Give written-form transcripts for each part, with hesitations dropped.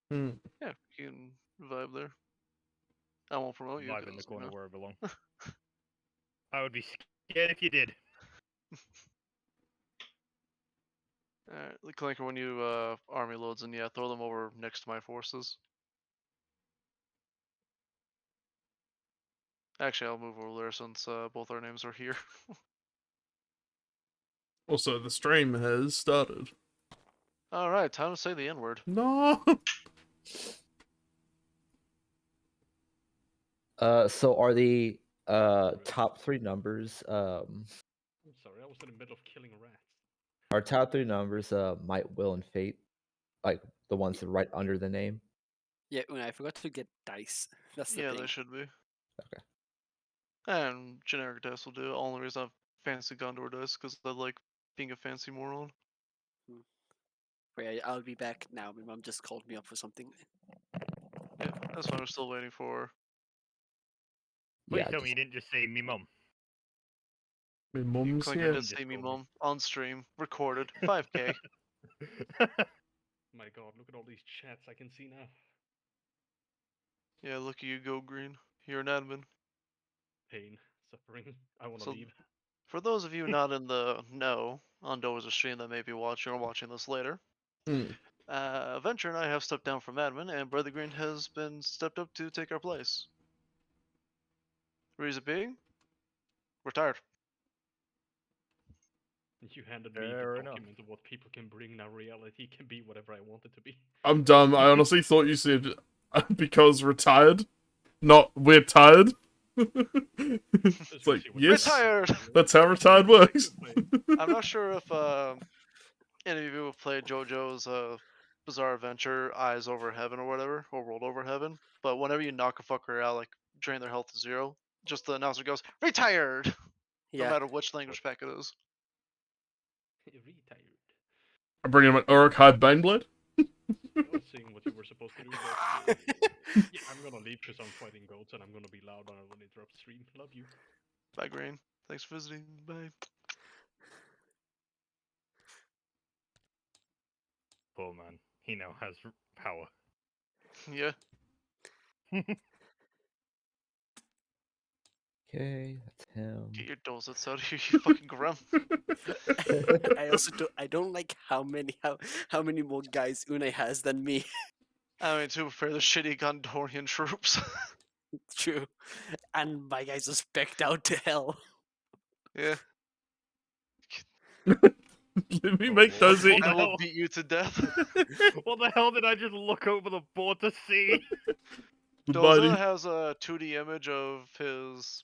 one. Yeah, you can vibe there. I won't promote you. Vibe in the corner where I belong. I would be scared if you did. Alright, Clanker, when you army loads in, yeah, throw them over next to my forces. Actually, I'll move over there since both our names are here. Also, the stream has started. Alright, time to say the N-word. No. So are the top 3 numbers I'm sorry, I was in the middle of killing rats. our top 3 numbers might, will, and fate, like the ones that are right under the name? Yeah, I forgot to get dice. That's the Yeah, thing. they should be. Okay. And generic dice will do. Only reason I have fancy Gondor dice because I like being a fancy moron. Wait, I'll be back now. My mom just called me up for something. Yeah, that's what I'm still waiting for. Please Yeah, tell me you didn't just say me mum. My mum's Clanker here. did say me, mom, on stream, recorded, 5K. My god, look at all these chats I can see now. Yeah, look at you go green. You're an admin. Pain, suffering, I want to So- leave. For those of you not in the know, on Dover's a stream that may be watching or watching this later, Venture and I have stepped down from admin, and Brother Green has been stepped up to take our place. Reason being, we're tired. You handed me Fair the enough. document of what people can bring. Now reality can be whatever I want it to be. I'm dumb. I honestly thought you said because retired, not we're tired. It's like, yes, Retired! that's how retired works. I'm not sure if any of you have played JoJo's Bizarre Adventure, Eyes Over Heaven or whatever, or World Over Heaven, but whenever you knock a fucker out, like drain their health to 0, just the announcer goes, retired! No Yeah. matter which language pack it is. Retired. I bring him an Uruk-hai Baneblade. I was seeing what you were supposed to do, but yeah, I'm gonna leave because I'm fighting goats and I'm gonna be loud and I will interrupt stream. Love you. Bye, Green. Thanks for visiting. Bye. Poor man. He now has power. Yeah. Okay, that's him. Get your dozens out of here, you fucking grum. I don't like how many more guys Unai has than me. I mean, to be fair, the shitty Gondorian troops. True. And my guys are specced out to hell. Yeah. Let me make those eat. I will beat you to death. What the hell did I just look over the board to see? Doza has a 2D image of his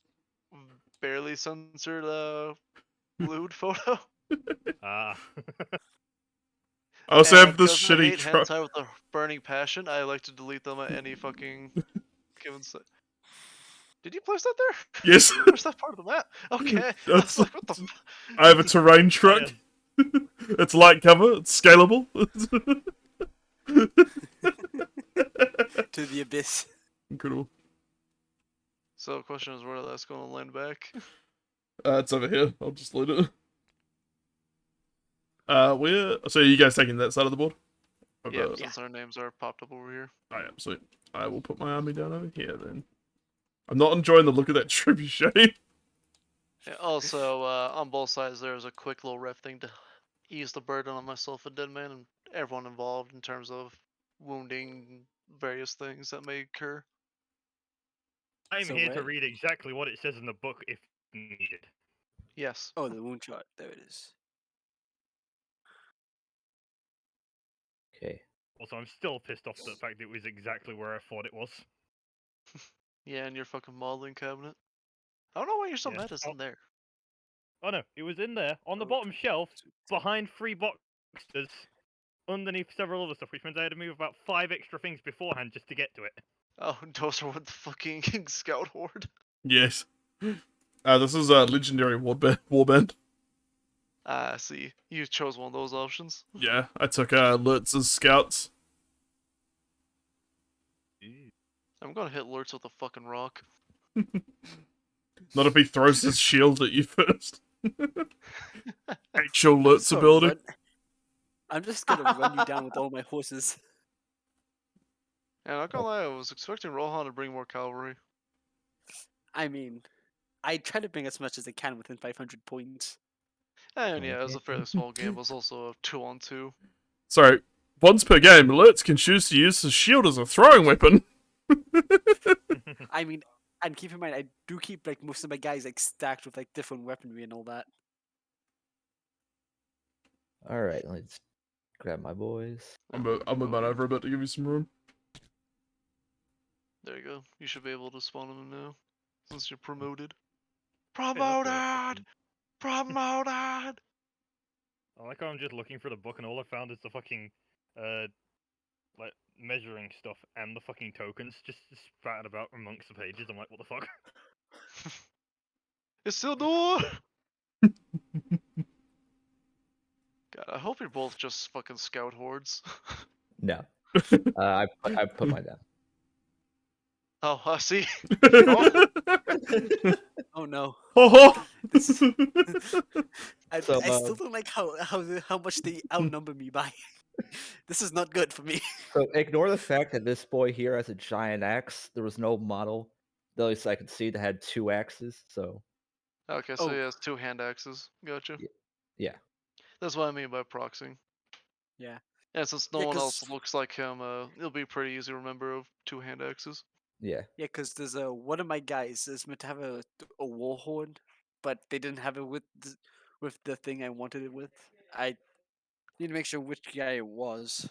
barely censored lewd photo. Ah. I also have this because I shitty hate truck. hentai with a burning passion, I like to delete them at any fucking given set. Did you place that there? Yes. Where's that part of the map? Okay. I was like, what the I have a terrain truck. It's light cover. It's scalable. To the abyss. Incredible. So the question is, where that's going to land back? It's over here. I'll just loot it. Where? So you guys taking that side of the board? Yeah, since our names are popped up over here. I am, sweet. I will put my army down over here then. I'm not enjoying the look of that trebuchet. Yeah, also, on both sides, there's a quick little ref thing to ease the burden on myself and Deadman and everyone involved in terms of wounding, various things that may occur. I'm here to read exactly what it says in the book if needed. Yes. Oh, the wound chart. There it is. Okay. Also, I'm still pissed off at the fact it was exactly where I thought it was. Yeah, in your fucking modeling cabinet. I don't know why you're so mad it's in there. Oh no, it was in there, on the bottom shelf, behind 3 boxes, underneath several other stuff, which means I had to move about 5 extra things beforehand just to get to it. Oh, those are with the fucking scout horde. Yes. This is a legendary warband. See, you chose one of those options. Yeah, I took Lurtz's scouts. I'm gonna hit Lurtz with a fucking rock. Not if he throws his shield at you first. Actual Lurtz ability. I'm just gonna run you down with all my horses. And not gonna lie, I was expecting Rohan to bring more cavalry. I mean, I try to bring as much as I can within 500 points. And yeah, it was a fairly small game. It was also a 2-on-2. Sorry, once per game, alerts can choose to use his shield as a throwing weapon. I mean, and keep in mind, I do keep like most of my guys like stacked with like different weaponry and all that. All right, let's grab my boys. I'll move mine over a bit to give you some room. There you go. You should be able to spawn them now, since you're promoted. Hey, that's Promoted! fucking- Promoted! I like how I'm just looking for the book and all I found is the fucking like measuring stuff and the fucking tokens just spattered about amongst the pages. I'm like, what the fuck? Isildur! God, I hope you're both just fucking scout hordes. No, I put mine down. Oh, I see. Oh no. Ho This- ho! I So, still don't like how much they outnumber me by. This is not good for me. So ignore the fact that this boy here has a giant axe. There was no model, at least I could see, that had 2 axes. So Okay, so Oh. he has 2 hand axes. Gotcha. yeah, That's what I mean by proxying. Yeah. And since no Yeah, one else 'cause- looks like him, it'll be pretty easy to remember of 2 hand axes. yeah. Yeah, because there's one of my guys is meant to have a war horn, but they didn't have it with the thing I wanted it with. I need to make sure which guy it was.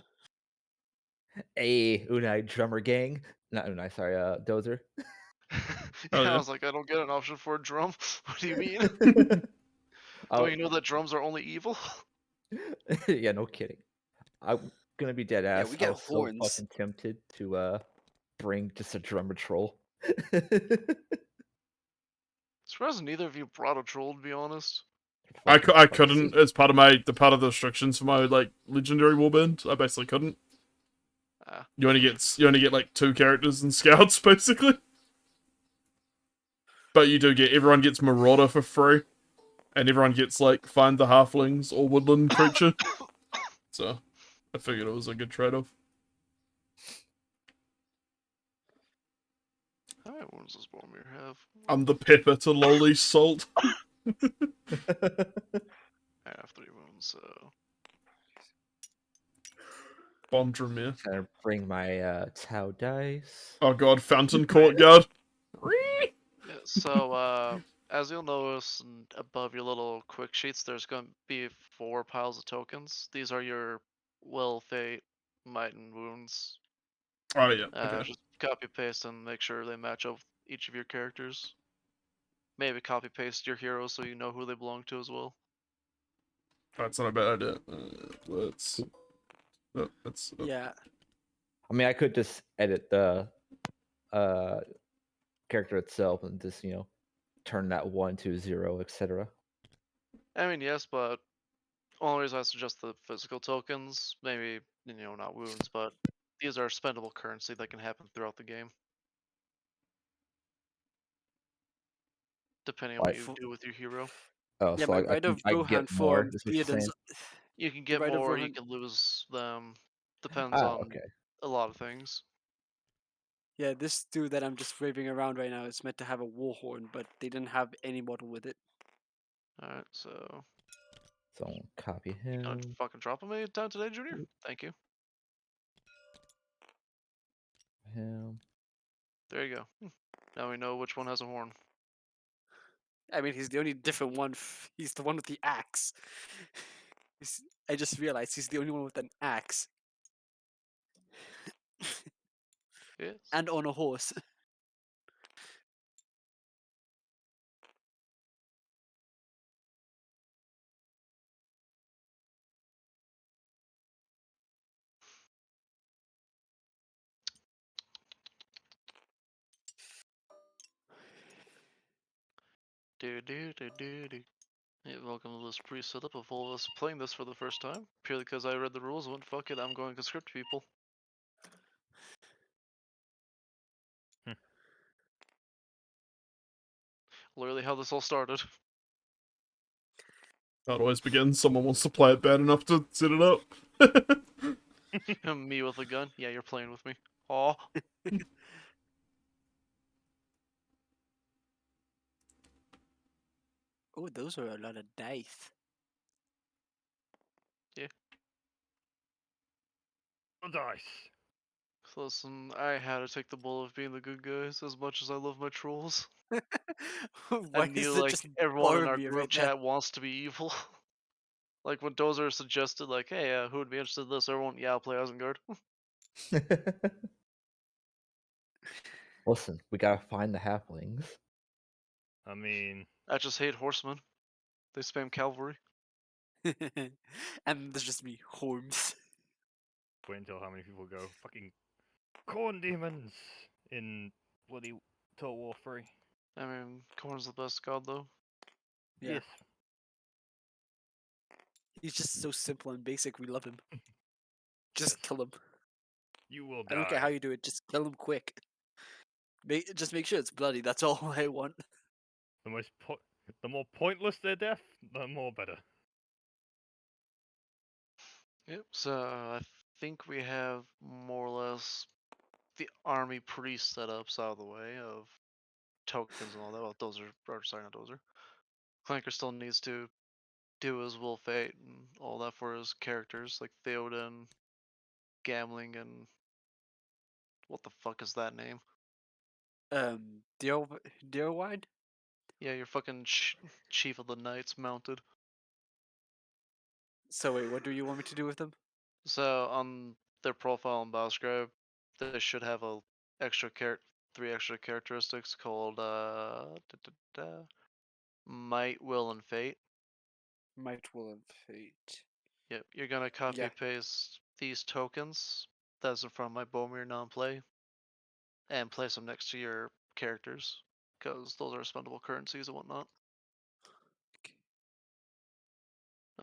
A Unai drummer gang, not Unai, sorry, Dozer. Yeah, Oh, yeah. I was like, I don't get an option for a drum. What do you mean? Oh, Don't you know that drums are only evil? yeah, no kidding. I'm gonna be dead ass. we I get was so horns. fucking tempted to bring just a drummer troll. Surprised neither of you brought a troll, to be honest. I Fucking couldn't spicy. as part of the restrictions for my like legendary warband. I basically couldn't. Ah. You only get like 2 characters and scouts basically. But you do get everyone gets Marauder for free, and everyone gets like Find the Halflings or Woodland Creature. So I figured it was a good trade-off. How many wounds does Boromir have? I'm the pepper to Loli's salt. I have 3 wounds, so. Bondramere. Gonna bring my Tau dice. Oh god, Fountain Courtyard. Yeah, so, as you'll notice above your little quick sheets, there's going to be 4 piles of tokens. These are your will, fate, might, and wounds. Oh yeah, okay. Just copy paste and make sure they match up with each of your characters. Maybe copy paste your heroes so you know who they belong to as well. That's not a bad idea. Let's. Oh, that's. Oh. Yeah. I mean, I could just edit the character itself and just turn that 1 to 0, etc. I mean, yes, but only reason I suggest the physical tokens, maybe, not wounds, but these are spendable currency that can happen throughout the game. Depending on what you Right. do with your hero. Oh, Yeah, so my I right can, of I can Rohan get for more. Is what you're saying? Theoden's. You can get right of more, you Rohan- can lose them. Depends Ah, on okay. a lot of things. Yeah, this dude that I'm just waving around right now is meant to have a war horn, but they didn't have any model with it. Alright, so. So I'll copy You gonna him. fucking drop him down today, Junior? Thank you. Him. There you go. Now we know which one has a horn. I mean, he's the only different one. He's the one with the axe. I just realized he's the only one with an axe Yes. and on a horse. Hey, welcome to this pre-setup of all of us playing this for the first time. Purely because I read the rules and went, fuck it, I'm going to script people. Literally how this all started. That always begins. Someone wants to play it bad enough to set it up. Me with a gun. Yeah, you're playing with me. Oh, Oh, those are a lot of dice. Dice. listen, I had to take the bull of being the good guys as much as I love my trolls. Why I knew is it like just everyone in our Barbie group right now? chat wants to be evil. Like when Dozer suggested, like, hey, who would be interested in this? Everyone, yeah, I'll play Isengard. Listen, we gotta find the halflings. I mean, I just hate horsemen. They spam cavalry. And there's just me, Holmes. wait until how many people go. Fucking corn demons in bloody Total War 3. I mean, Corn's the best god though. Yeah. Yes. He's just so simple and basic. We love him. Just Yes. kill him. You will die. I don't care how you do it. Just kill him quick. Just make sure it's bloody. That's all I want. The more pointless their death, the more better. Yep. So I think we have more or less the army priest setups out of the way of tokens and all that. Well, sorry, not Dozer. Clanker still needs to do his will fate and all that for his characters, like Theoden, Gambling, and what the fuck is that name? Deer wide? Yeah, your fucking chief of the knights mounted. So wait, what do you want me to do with them? So on their profile in Bioscribe, they should have a three extra characteristics called Might, Will, and Fate. Might, will, and fate. Yep, you're gonna copy Yeah. paste these tokens that's in front of my Bomir non-play and place them next to your characters because those are spendable currencies and whatnot.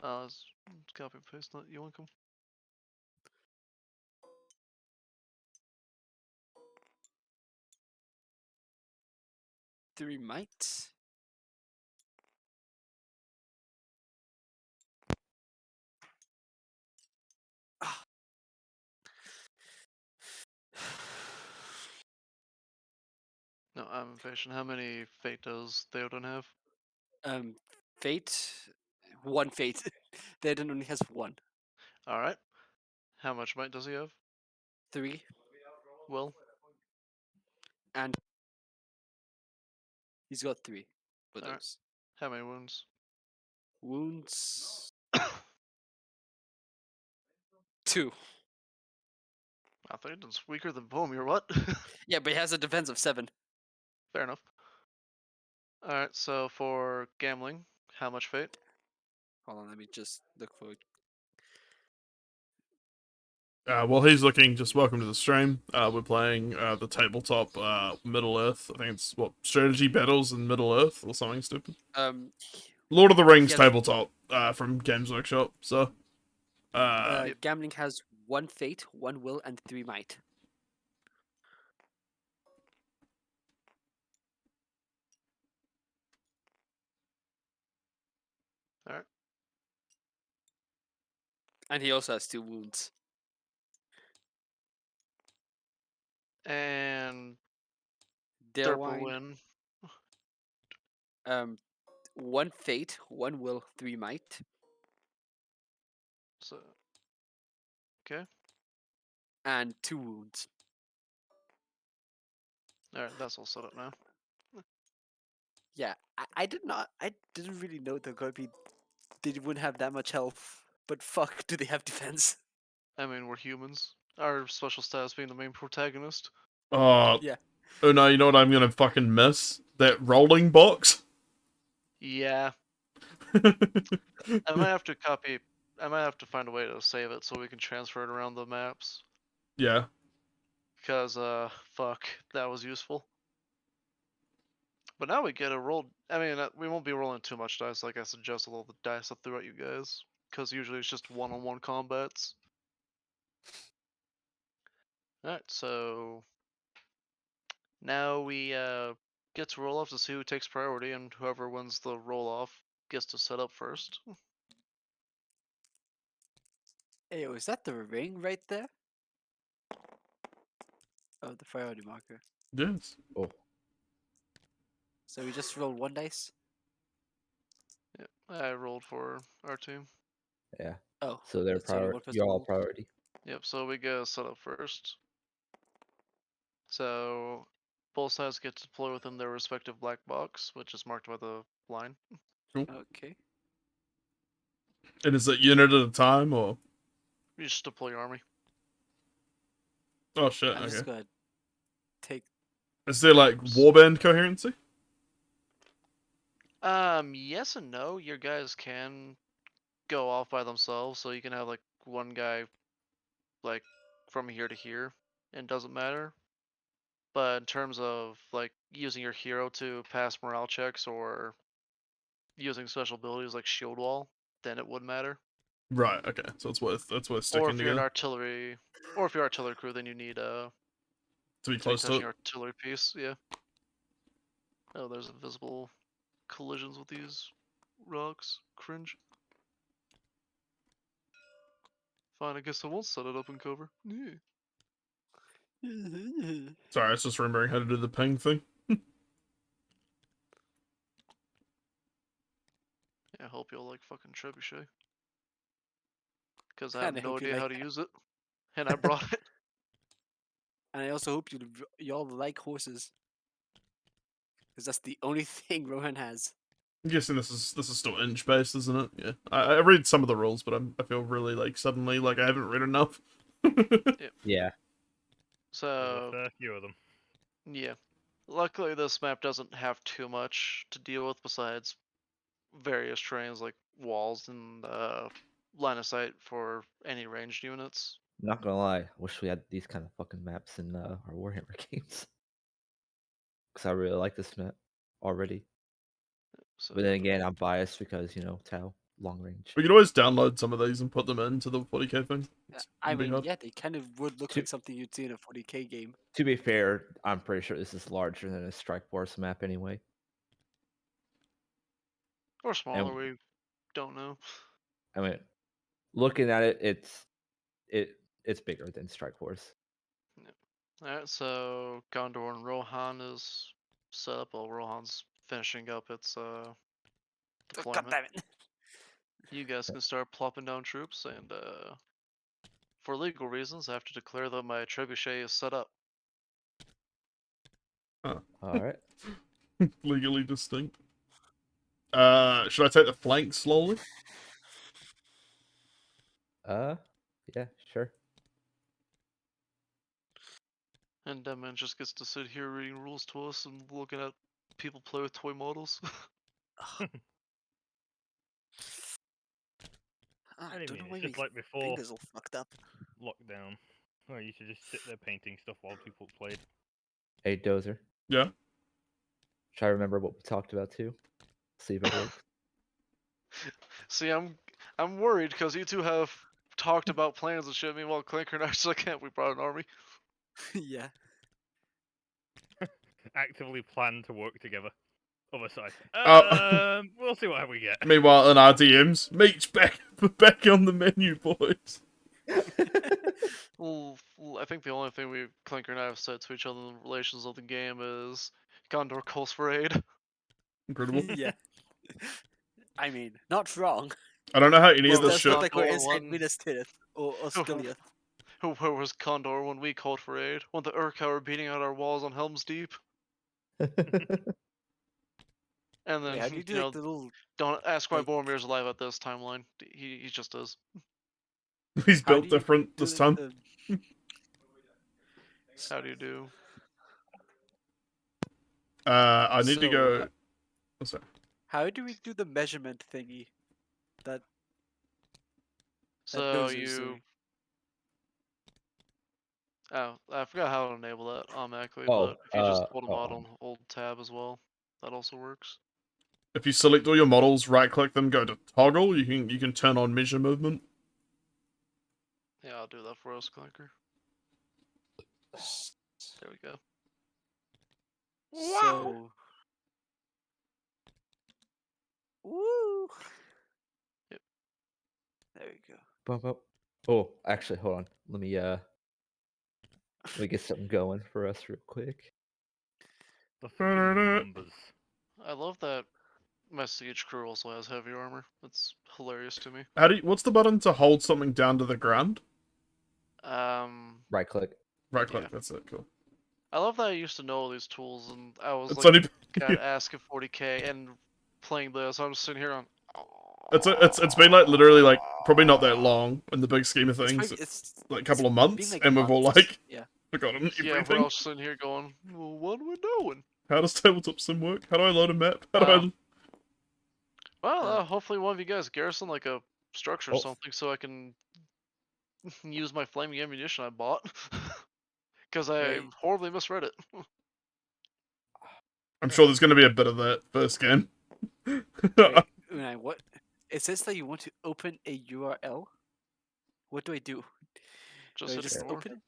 Let's copy and paste that. You want them? 3 might. Ah. No, I'm impatient. How many Fate does Theoden have? Fate. 1 fate. Theoden only has 1. Alright. How much might does he have? 3. Will? And he's got 3 for Alright. those. How many wounds? Wounds. 2. I think it's weaker than Bomir, what? Yeah, but he has a defense of 7. Fair enough. Alright, so for Gambling, how much Fate? Hold on, let me just look for. While he's looking, just welcome to the stream. We're playing the tabletop Middle Earth. I think it's strategy battles in Middle Earth or something stupid. Lord of the Rings has- tabletop from Games Workshop. So, Yep. Gambling has 1 fate, 1 will, and 3 might. Alright. And he also has 2 wounds. And Derwine, Derpwin. 1 fate, 1 will, 3 might, So okay. and 2 wounds. Alright, that's all set up now. Yeah, I didn't really know they're gonna be. They wouldn't have that much health, but fuck, do they have defense? I mean, we're humans. Our special status being the main protagonist. Yeah. Oh no, you know what I'm gonna fucking miss? That rolling box. Yeah. I might have to find a way to save it so we can transfer it around the maps. Yeah. Because, fuck, that was useful. But now we get a roll. I mean, we won't be rolling too much dice, like I suggested, all the dice I threw at you guys. Because usually it's just one-on-one combats. Alright, so now we get to roll off to see who takes priority, and whoever wins the roll off gets to set up first. Hey, is that the ring right there? Oh, the priority marker. Yes. Oh, So we just rolled 1 dice? Yeah, I rolled for our team. yeah. Oh, So they're that's only one person you're all rolled. priority. Yep, so we go set up first. So both sides get to deploy within their respective black box, which is marked by the line. Okay. And is it unit at a time or? You just deploy your army. Oh shit. I'm just Okay. gonna take. Is there like warband coherency? Yes and no. Your guys can go off by themselves, so you can have like one guy like from here to here, and it doesn't matter. But in terms of like using your hero to pass morale checks or using special abilities like shield wall, then it would matter. Right. Okay. So it's worth Or sticking if you're an together artillery, or if you're artillery crew, then you need to be to be close to touching it. your artillery piece. Yeah. Oh, there's invisible collisions with these rocks. Cringe. Fine, I guess I won't set it up in cover. Yeah. Sorry, I was just remembering how to do the ping thing. I hope you'll like fucking trebuchet. Because I And have I no hope you idea how like to use it. And I brought it. And I also hope y'all like horses. Because that's the only thing Rohan has. I'm guessing this is still inch based, isn't it? Yeah. I read some of the rules, but I feel really like suddenly like I haven't read enough. Yeah. So, There's a fair few of them. yeah. Luckily, this map doesn't have too much to deal with besides various terrains like walls and line of sight for any ranged units. Not gonna lie, I wish we had these kind of fucking maps in our Warhammer games. Because I really like this map already. So, But then again, I'm biased because, Tau, long range. We could always download some of these and put them into the 40k thing. I Wouldn't be mean, hard. yeah, they kind of would look To- like something you'd see in a 40k game. To be fair, I'm pretty sure this is larger than a Strike Force map anyway. or smaller, And we don't know. I mean, looking at it, it's bigger than Strike Force. Alright, so Gondor and Rohan is set up. Well, Rohan's finishing up its Oh, God deployment. damn it. You guys can start plopping down troops, and for legal reasons, I have to declare that my trebuchet is set up. All right. Legally distinct. Should I take the flank slowly? Yeah, sure. And Deadman just gets to sit here reading rules to us and looking at people play with toy models. I I don't know mean, why it's just my like before fingers all fucked up. lockdown. Where you should just sit there painting stuff while people played. Hey, Dozer. Yeah. Try to remember what we talked about too. See if it works. See, I'm worried because you two have talked about plans and shit. Meanwhile, Clinker and I just like, we brought an army. Yeah. Actively plan to work together. Other side. Oh. We'll see what we get. Meanwhile, in our DMs, Meech back on the menu, boys. Well, I think the only thing Clinker and I have said to each other in relations of the game is Gondor calls for aid. Incredible. Yeah. I mean, not wrong. I don't know how any This of this does shit. look like we're Gondor inside one. Minas Tirith or Osgiliath. Where was Gondor when we called for aid? When the Urka were beating out our walls on Helm's Deep? And then, Wait, how do you do you like know, the little? don't ask why like- Boromir's alive at this timeline. He just is. He's How built do you different do this like time. the- How do you do? I need to So, go. Oh, sorry. How do we do the measurement thingy? That So Dozer's you. doing. Oh, I forgot how to enable that automatically, Oh, but if you just hold a oh, mod on hold tab as well, that also works. If you select all your models, right click them, go to toggle, you can turn on measure movement. Yeah, I'll do that for us, Clinker. There we go. So. Woo! Yep. There we go. Bump up. Oh, actually, hold on. Let me get something going for us real quick. The fucking numbers. I love that my siege crew also has heavy armor. That's hilarious to me. What's the button to hold something down to the ground? Right click. Right click, Yeah. that's it, cool. I love that I used to know all these tools, and I was It's like, only God, asking 40k and playing this. I'm just sitting here on. it's been like literally like probably not that long in the big scheme of things. It's Like a couple of been months, like and we've all months. like Yeah. forgotten Yeah, we're everything. all sitting here going, well, what are we doing? How does tabletop sim work? How do I load a map? How do I? Well, hopefully one of you guys garrison like a structure or Oh. something so I can use my flaming ammunition I bought. Because I Wait. horribly misread it. I'm sure there's going to be a bit of that first game. Wait, Unai, what? It says that you want to open a URL. What do I do? Just Do I hit just ignore. open it?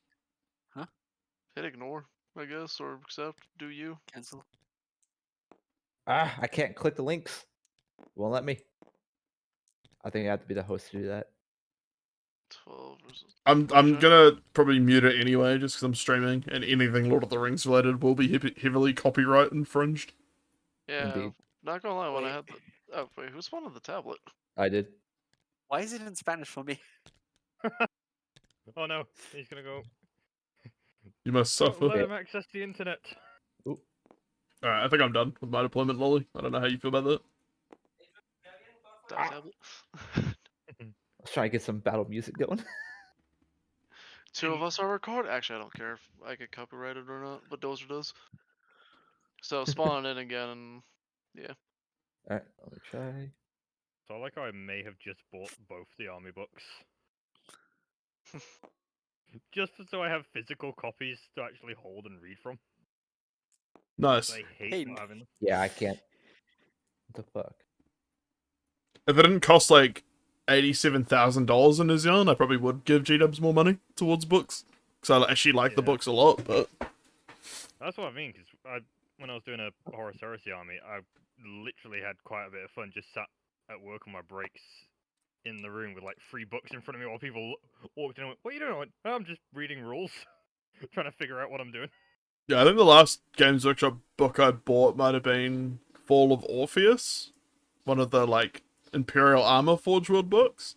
Huh? Hit ignore, I guess, or accept. Do you? Cancel. I can't click the links. Won't let me. I think I have to be the host to do that. 12 versus. I'm gonna probably mute it anyway, just because I'm streaming, and anything Lord of the Rings related will be heavily copyright infringed. Yeah, Indeed. not gonna lie, when I Wait. had the. Oh, wait, who spawned on the tablet? I did. Why is it in Spanish for me? Oh no, he's gonna go. You must Don't suffer. let him access the internet. Alright, I think I'm done with my deployment, Lolly. I don't know how you feel about that. That tablet. Let's try and get some battle music going. Two of us are recording. Actually, I don't care if I get copyrighted or not, but Dozer does. So spawn in again, and yeah. Alright, let me try. So I like how I may have just bought both the army books. Just so I have physical copies to actually hold and read from. Nice. I hate Hey, not having them. Yeah, I can't. What the fuck? If it didn't cost like $87,000 in New Zealand, I probably would give G-Dubs more money towards books. Because I actually like the Yeah. books a lot, but... That's what I mean, because when I was doing a Horus Heresy army, I literally had quite a bit of fun just sat at work on my breaks in the room with like 3 books in front of me while people walked in and went, "What are you doing?" I went, "Oh, I'm just reading rules, trying to figure out what I'm doing." Yeah, I think the last Games Workshop book I bought might have been Fall of Orpheus. One of the, like, Imperial Armor Forge World books.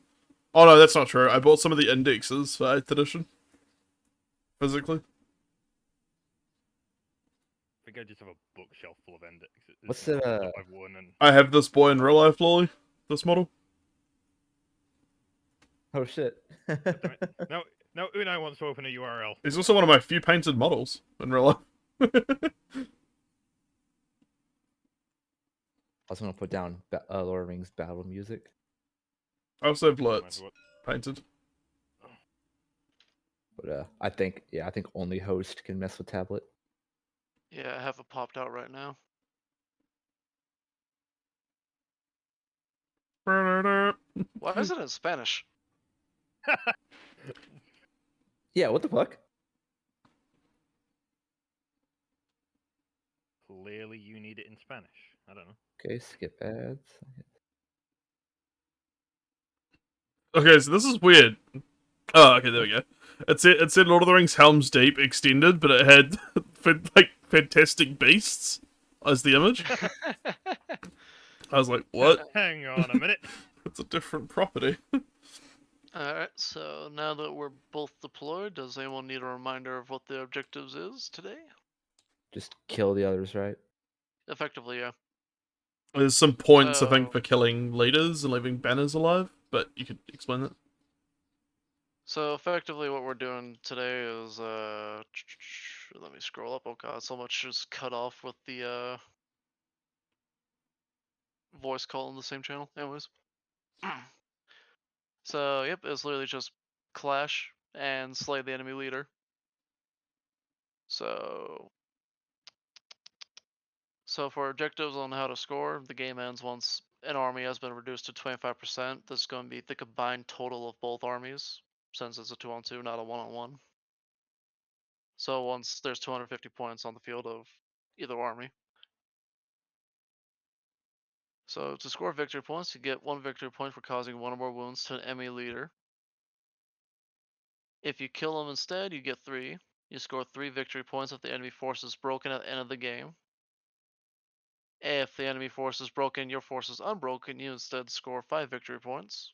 Oh no, that's not true. I bought some of the indexes for 8th edition. Physically. I think I just have a bookshelf full of indexes. What's stuff the I've won and I have this boy in real life, Lolly. This model. Oh shit. damn it. Now Unai wants to open a URL. He's also one of my few painted models in real life. I was gonna put down Lord of the Rings battle music. I also have Might Lutz as well- painted. But I think only host can mess with tablet. Yeah, I have it popped out right now. Why is it in Spanish? Yeah, what the fuck? Clearly, you need it in Spanish. I don't know. Okay, skip ads. Okay, so this is weird. Oh, okay, there we go. It said Lord of the Rings Helm's Deep extended, but it had like fantastic beasts as the image. I was like, what? Hang on a minute. It's a different property. Alright, so now that we're both deployed, does anyone need a reminder of what the objectives is today? Just kill the others, right? Effectively, yeah. There's some points, I think, So- for killing leaders and leaving banners alive, but you could explain that. So effectively what we're doing today is let me scroll up. Oh god, so much is cut off with the voice call in the same channel. Anyways. So yep, it's literally just clash and slay the enemy leader. So for objectives on how to score, the game ends once an army has been reduced to 25%. This is going to be the combined total of both armies, since it's a 2-on-2, not a 1-on-1. So once there's 250 points on the field of either army. So to score victory points, you get 1 victory point for causing 1 or more wounds to an enemy leader. If you kill them instead, you get 3. You score 3 victory points if the enemy force is broken at the end of the game. If the enemy force is broken, your force is unbroken, you instead score 5 victory points.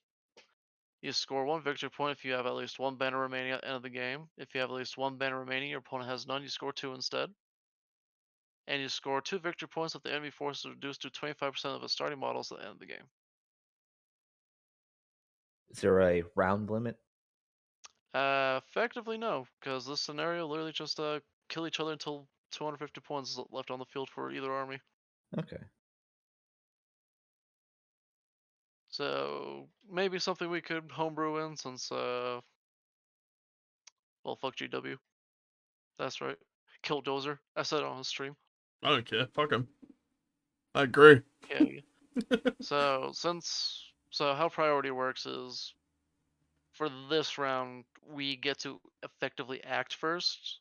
You score 1 victory point if you have at least 1 banner remaining at the end of the game. If you have at least 1 banner remaining, your opponent has none, you score 2 instead. And you score 2 victory points if the enemy force is reduced to 25% of its starting models at the end of the game. Is there a round limit? Effectively, no, because this scenario literally just kill each other until 250 points is left on the field for either army. Okay. So maybe something we could homebrew in since well, fuck GW. That's right. Kill Dozer. I said it on the stream. I don't care. Fuck him. I agree. Yeah. So how priority works is for this round we get to effectively act first,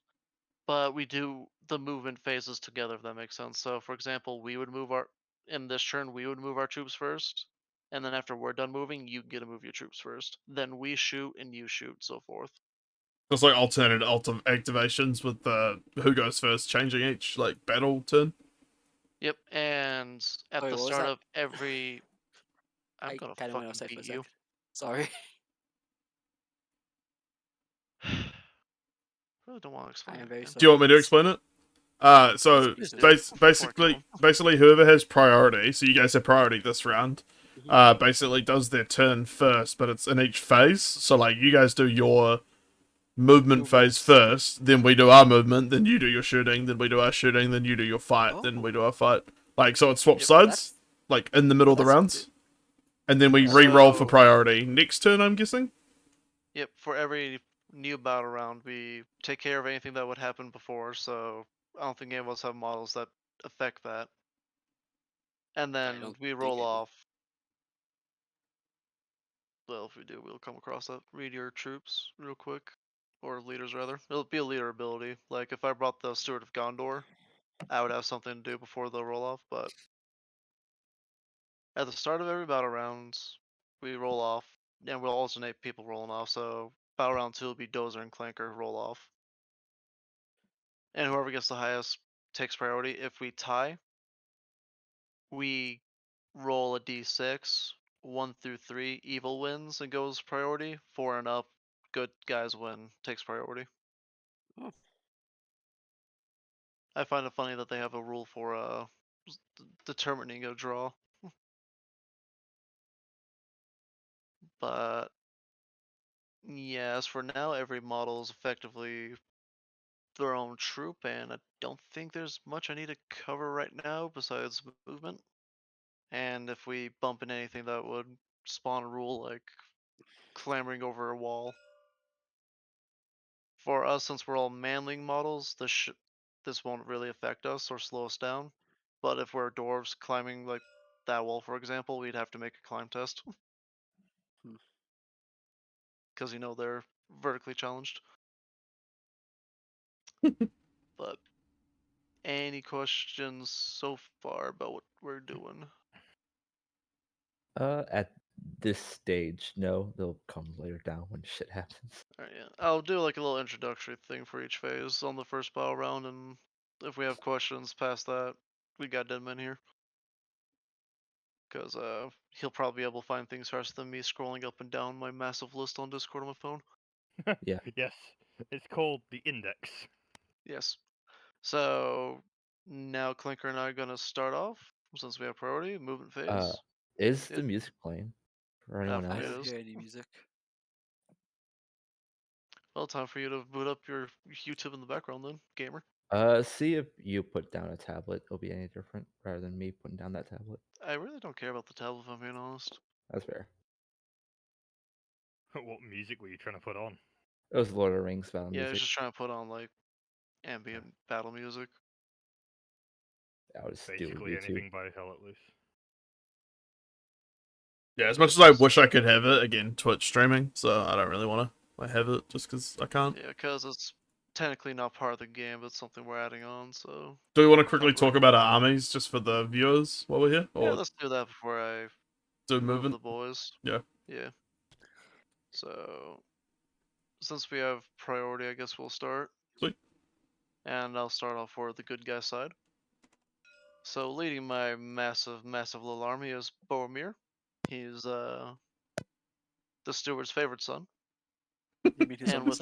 but we do the movement phases together, if that makes sense. So for example, in this turn we would move our troops first, and then after we're done moving, you get to move your troops first. Then we shoot and you shoot, so forth. It's like alternate activations with the who goes first changing each like battle turn. Yep, and at Wait, the what was start that? of every I'm I gonna kind of went fucking outside for a beat you. second. Sorry. Really don't want to I explain am it very again. Do you sorry. want me to explain it? So Please do. Before I kill him. basically whoever has priority, so you guys have priority this round, Mhm. basically does their turn first, but it's in each phase. So like you guys do your movement phase first, then we do our movement, then you do your shooting, then we do our shooting, then you do your fight, then we do our fight. Like so it swaps Yep, sides, That's like in the middle of the that's rounds. good. And then we That's re-roll for So priority next turn, I'm guessing. yep, for every new battle round, we take care of anything that would happen before. So I don't think any of us have models that affect that. And I then don't we think roll I do. off. Well, if we do, we'll come across that. Read your troops real quick, or leaders rather. It'll be a leader ability. Like if I brought the Steward of Gondor, I would have something to do before the roll off. But at the start of every battle round, we roll off, and we'll alternate people rolling off. So battle round 2 will be Dozer and Clanker roll off. And whoever gets the highest takes priority. If we tie, we roll a d6. 1 through 3, evil wins and goes priority. 4 and up, good guys win, takes priority. Oh. I find it funny that they have a rule for determining a draw. But yeah, as for now, every model is effectively their own troop, and I don't think there's much I need to cover right now besides movement. And if we bump in anything that would spawn a rule like clambering over a wall. For us, since we're all manling models, this won't really affect us or slow us down. But if we're dwarves climbing like that wall, for example, we'd have to make a climb test. Hmm. Because they're vertically challenged. But any questions so far about what we're doing? At this stage, no. They'll come later down when shit happens. Alright, yeah. I'll do like a little introductory thing for each phase on the first battle round, and if we have questions past that, we got Deadman here. Because he'll probably be able to find things faster than me scrolling up and down my massive list on Discord on my phone. Yeah. Yes, it's called the index. Yes. So now Clinker and I are gonna start off since we have priority movement phase. Is Yeah. the music playing for anyone For I me else? it don't is. hear any music. Well, time for you to boot up your YouTube in the background then, gamer. See if you put down a tablet. It'll be any different rather than me putting down that tablet. I really don't care about the tablet if I'm being honest. That's fair. What music were you trying to put on? It was Lord of the Rings battle Yeah, I was music. just trying to put on like ambient battle music. I would just do it Basically with you. anything by Hell Let Loose. Yeah, as much as I wish I could have it, again, Twitch streaming, so I don't really want to have it just because I can't. Yeah, because it's technically not part of the game, but it's something we're adding on, so... Do we want to quickly Temporary. talk about our armies just for the viewers while we're here? Yeah, Or let's do that before I do move movement? the boys. Yeah. Yeah. So... since we have priority, I guess we'll start. Sweet. And I'll start off for the good guy side. So leading my massive little army is Boromir. He's the steward's favorite son. You mean his And only with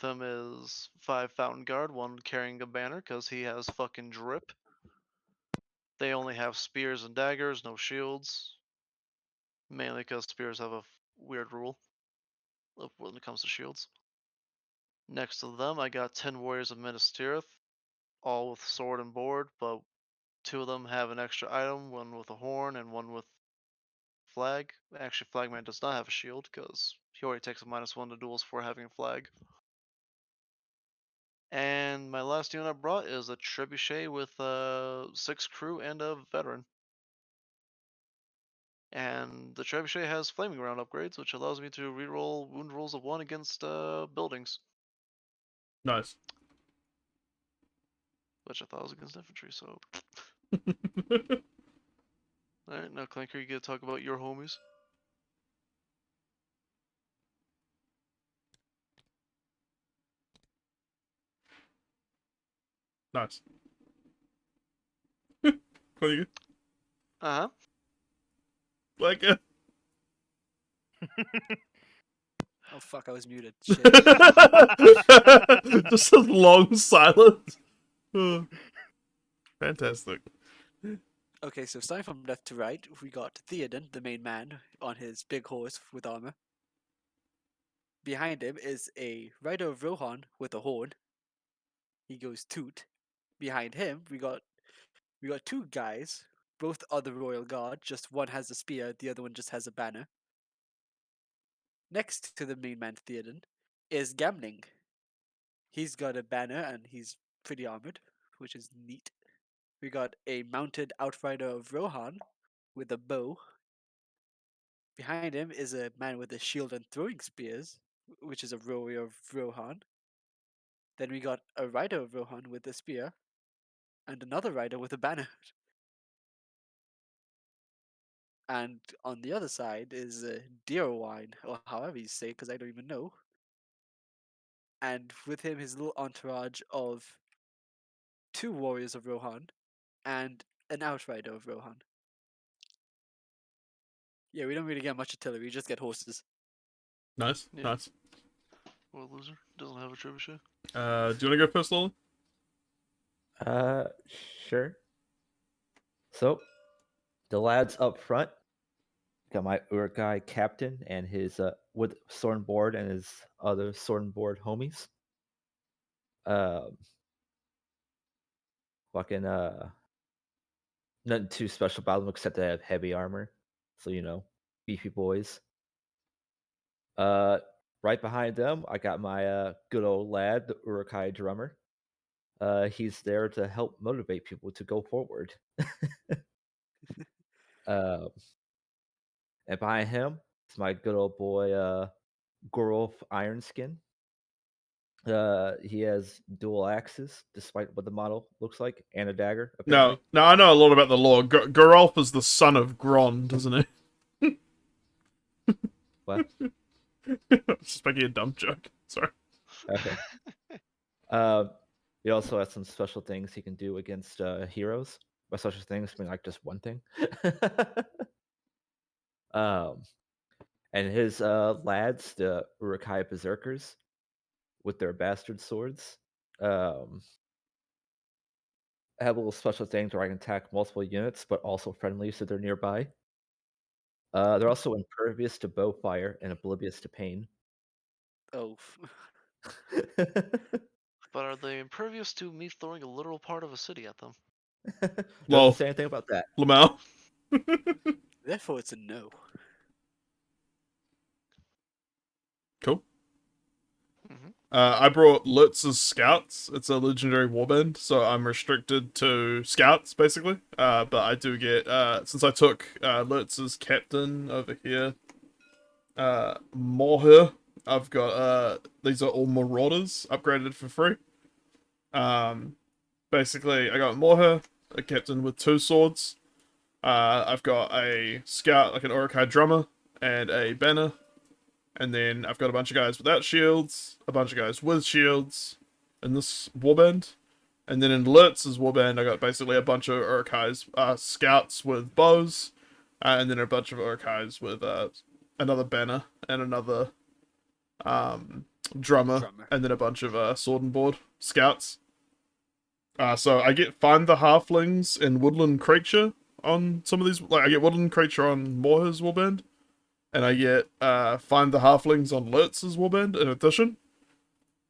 son? him is 5 Fountain Guard, one carrying a banner because he has fucking drip. They only have spears and daggers, no shields. Mainly because spears have a weird rule when it comes to shields. Next to them, I got 10 warriors of Minas Tirith, all with sword and board, but 2 of them have an extra item, one with a horn and one with flag. Actually, Flagman does not have a shield because he already takes a -1 to duels for having a flag. And my last unit I brought is a trebuchet with 6 crew and a veteran. And the trebuchet has flaming round upgrades, which allows me to reroll wound rolls of 1 against buildings, Nice. which I thought was against infantry. So, all right, now Clanker, you get to talk about your homies. Nice. What do you Uh huh. like? Oh fuck, I was muted. Shit. Just a long silence. Fantastic. Okay, so starting from left to right, we got Theoden, the main man, on his big horse with armor. Behind him is a rider of Rohan with a horn. He goes toot. Behind him, we got 2 guys. Both are the royal guard. Just one has a spear, the other one just has a banner. Next to the main man Theoden is Gamling. He's got a banner and he's pretty armored, which is neat. We got a mounted outrider of Rohan with a bow. Behind him is a man with a shield and throwing spears, which is a warrior of Rohan. Then we got a rider of Rohan with a spear, and another rider with a banner. And on the other side is Deerwine, or however you say it, because I don't even know. And with him, his little entourage of 2 warriors of Rohan and an outrider of Rohan. Yeah, we don't really get much artillery, we just get horses. Nice. Yeah. Nice. What a loser. Doesn't have a trebuchet. Do you want to go first, Lola? Sure. So, the lads up front got my Uruk-hai captain and his with sword and board and his other sword and board homies. Fucking nothing too special about them except they have heavy armor, so beefy boys. Right behind them, I got my good old lad, the Uruk-hai drummer. He's there to help motivate people to go forward. And behind him is my good old boy, Gorolf Ironskin. He has dual axes, despite what the model looks like, and a dagger. Apparently. No, I know a lot about the lore. Geralf is the son of Grond, isn't he? What? Just making a dumb joke. Sorry. Okay. He also has some special things he can do against heroes. By special things, I mean like just one thing. And his lads, the Uruk-hai Berserkers, with their bastard swords, have a little special things where I can attack multiple units, but also friendly so they're nearby. They're also impervious to bow fire and oblivious to pain. Oh. But are they impervious to me throwing a literal part of a city at them? Lol. Doesn't say anything about that. Lamau. Therefore, it's a no. Cool. Mm-hmm. I brought Lutz's scouts. It's a legendary warband, so I'm restricted to scouts basically. But I do get since I took Lutz's captain over here, Morher. I've got these are all marauders upgraded for free. Basically I got Morher, a captain with 2 swords. I've got a scout like an Uruk-hai drummer and a banner. And then I've got a bunch of guys without shields, a bunch of guys with shields in this warband. And then in Lurtz's warband, I got basically a bunch of Urukais, scouts with bows, and then a bunch of Urukais with another banner and another drummer, and then a bunch of sword and board scouts. So I get Find the Halflings and Woodland Creature on some of these. Like I get Woodland Creature on Morha's warband, and I get Find the Halflings on Lurtz's warband in addition.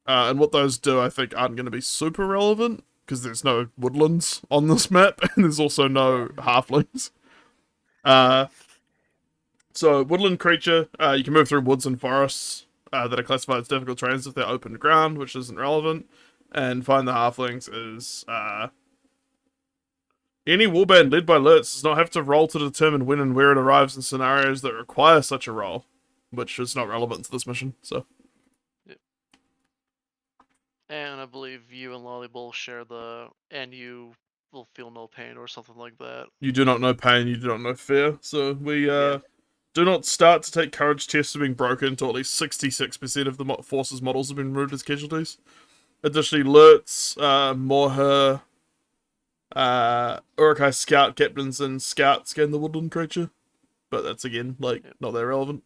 And what those do, I think, aren't going to be super relevant because there's no woodlands on this map, and there's also no halflings. So Woodland Creature, you can move through woods and forests that are classified as difficult terrains if they're open ground, which isn't relevant. And Find the Halflings is any warband led by Lurtz does not have to roll to determine when and where it arrives in scenarios that require such a roll, which is not relevant to this mission. So. And I believe you and Lolly both share and you will feel no pain or something like that. You do not know pain, you do not know fear. So we do not start to take courage tests of being broken until at least 66% of the force's models have been removed as casualties. Additionally, Lurtz, Morha, Urukai scout captains and scouts gain the Woodland Creature. But that's again, not that relevant.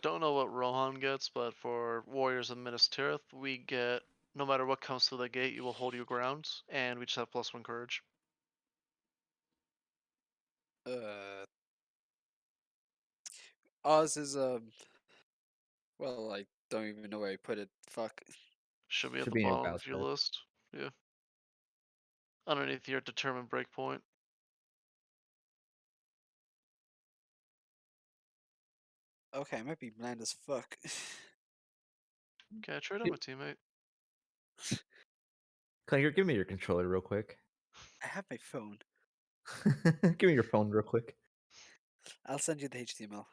Don't know what Rohan gets, but for Warriors of Minas Tirith, we get, no matter what comes through the gate, you will hold your ground, and we just have +1 courage. Ours is well, I don't even know where I put it. Fuck. Should be at Should the be in your bottom battle of your spread. list. Yeah. Underneath your determined breakpoint. Okay, I might be bland as fuck. Okay, trade on my teammate. Clanger, give me your controller real quick. I have my phone. Give me your phone real quick. I'll send you the HTML.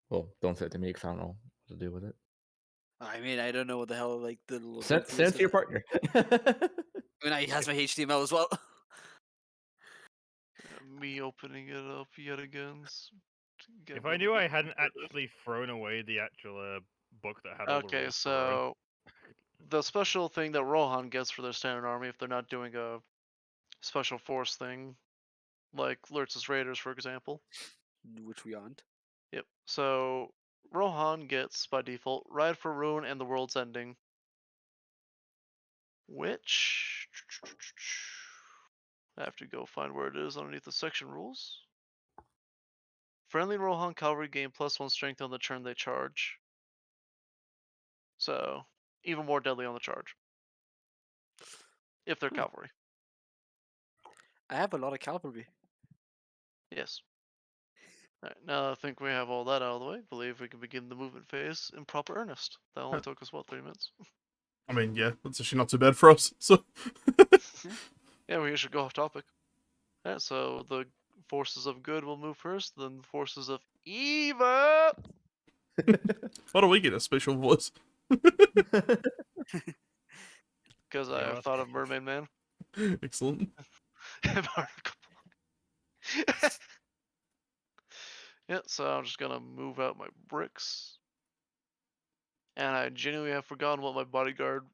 Well, don't send it to me because I don't know what to do with it. I mean, I don't know what the hell the little Send button it is to for your that. partner. I mean, he has my HTML as well. Me opening it up yet again. If I knew I hadn't actually thrown away the actual book that had all the Okay, rules for run. so the special thing that Rohan gets for their standard army, if they're not doing a special force thing, like Lurtz's Raiders, for example. Which we aren't. Yep. So Rohan gets by default Ride for Ruin and the World's Ending, which I have to go find where it is underneath the section rules. Friendly Rohan cavalry gain +1 strength on the turn they charge. So even more deadly on the charge. If they're cavalry. I have a lot of cavalry. Yes. Alright, now that I think we have all that out of the way, I believe we can begin the movement phase in proper earnest. That only took us, 3 minutes? I mean, yeah, that's actually not too bad for us. So. Yeah, we should go off topic. Alright, so the forces of good will move first, then the forces of evil. Why do we get a special voice? Because I have thought of Mermaid Man. Excellent. Yeah, so I'm just gonna move out my bricks. And I genuinely have forgotten what my bodyguard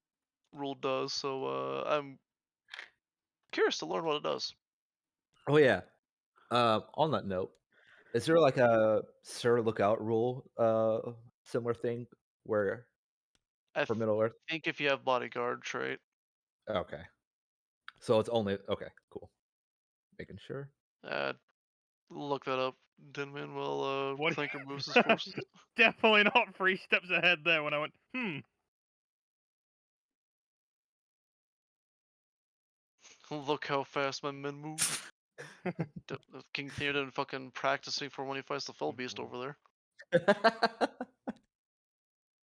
rule does, so I'm curious to learn what it does. Oh yeah. On that note, is there like a Sir Lookout rule, similar thing where I for Middle Earth? think if you have bodyguard trait, Okay. So it's only okay. Cool. Making sure. look that up, Denman, while What- Clanker moves his forces. Definitely not 3 steps ahead there when I went, Look how fast my men move. King Theoden fucking practicing for when he fights the Fell Beast over there.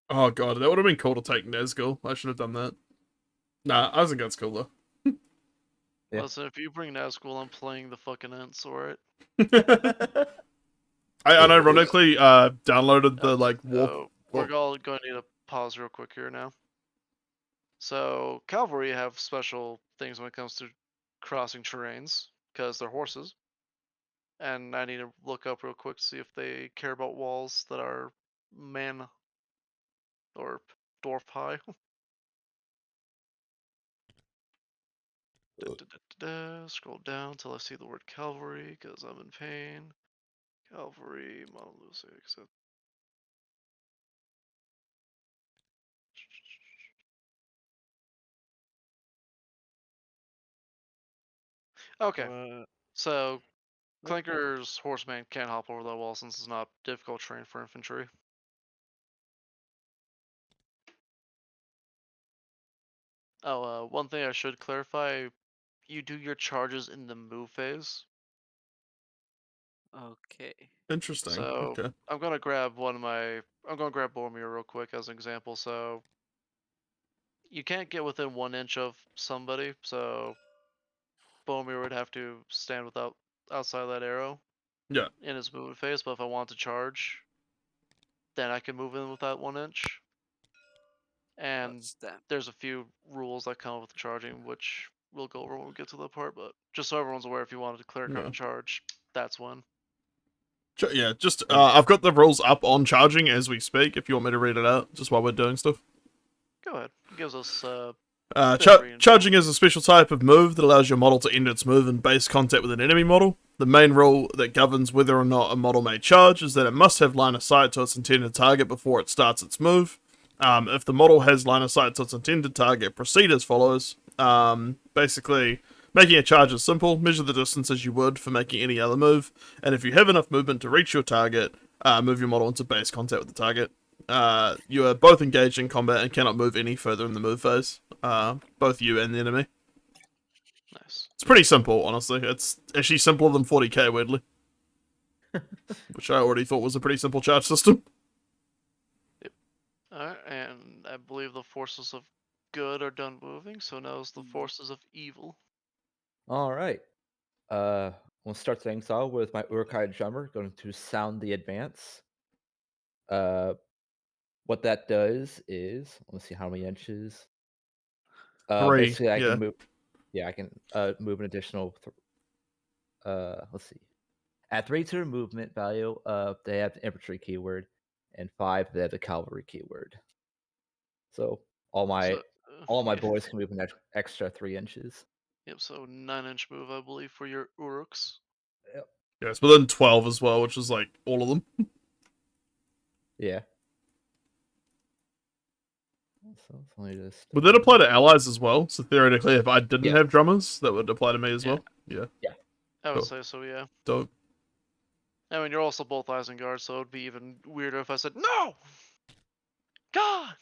Oh god, that would have been cool to take Nazgul. I should have done that. Nah, Isengard's cool though. Yeah. Listen, if you bring Nazgul, I'm playing the fucking Ents, alright? I unironically downloaded the war. We're all going to need to pause real quick here now. So cavalry have special things when it comes to crossing terrains because they're horses. And I need to look up real quick to see if they care about walls that are man or dwarf high. Scroll down till I see the word cavalry, because I'm in pain. Cavalry, Monolucy, except. Okay, so Clanker's horseman can't hop over that wall since it's not difficult terrain for infantry. Oh, one thing I should clarify, you do your charges in the move phase. Okay. Interesting. So Okay. I'm gonna grab Boromir real quick as an example. So you can't get within 1 inch of somebody, so Boromir would have to stand outside of that arrow. Yeah. In his movement phase, but if I want to charge, then I can move in with that 1 inch. And What's that? there's a few rules that come with charging, which we'll go over when we get to that part. But just so everyone's aware, if you wanted to clear cut Yeah. and charge, that's when. Yeah, just I've got the rules up on charging as we speak. If you want me to read it out, just while we're doing stuff. Go ahead. It gives us Charging is a special type of move that allows your model to end its move in base contact with an enemy model. The main rule that governs whether or not a model may charge is that it must have line of sight to its intended target before it starts its move. If the model has line of sight to its intended target, proceed as follows. Basically, making a charge is simple. Measure the distance as you would for making any other move, and if you have enough movement to reach your target, move your model into base contact with the target. You are both engaged in combat and cannot move any further in the move phase. Both you and the enemy. nice. It's pretty simple, honestly. It's actually simpler than 40k, weirdly. Which I already thought was a pretty simple charge system. Alright, and I believe the forces of good are done moving, so now it's the forces of evil. All right. We'll start things off with my Urkai drummer going to sound the advance. What that does is, let's see how many inches. 3, Basically, I yeah. can move. Yeah, I can move an additional. Let's see. At 3 to movement value, they have the infantry keyword, and 5 they have the cavalry keyword. So all my Yeah. boys can move an extra 3 inches. Yep, so 9-inch move, I believe, for your Uruks. Yeah, it's within 12 as well, which is like all of them. Yeah. So it's only just. Would that apply to allies as well? So theoretically, if I didn't Yeah. have drummers, that would apply to me as Yeah. well? Yeah. I would Cool. say so, yeah. Dope. I mean, you're also both Isengard, so it'd be even weirder if I said, no! God!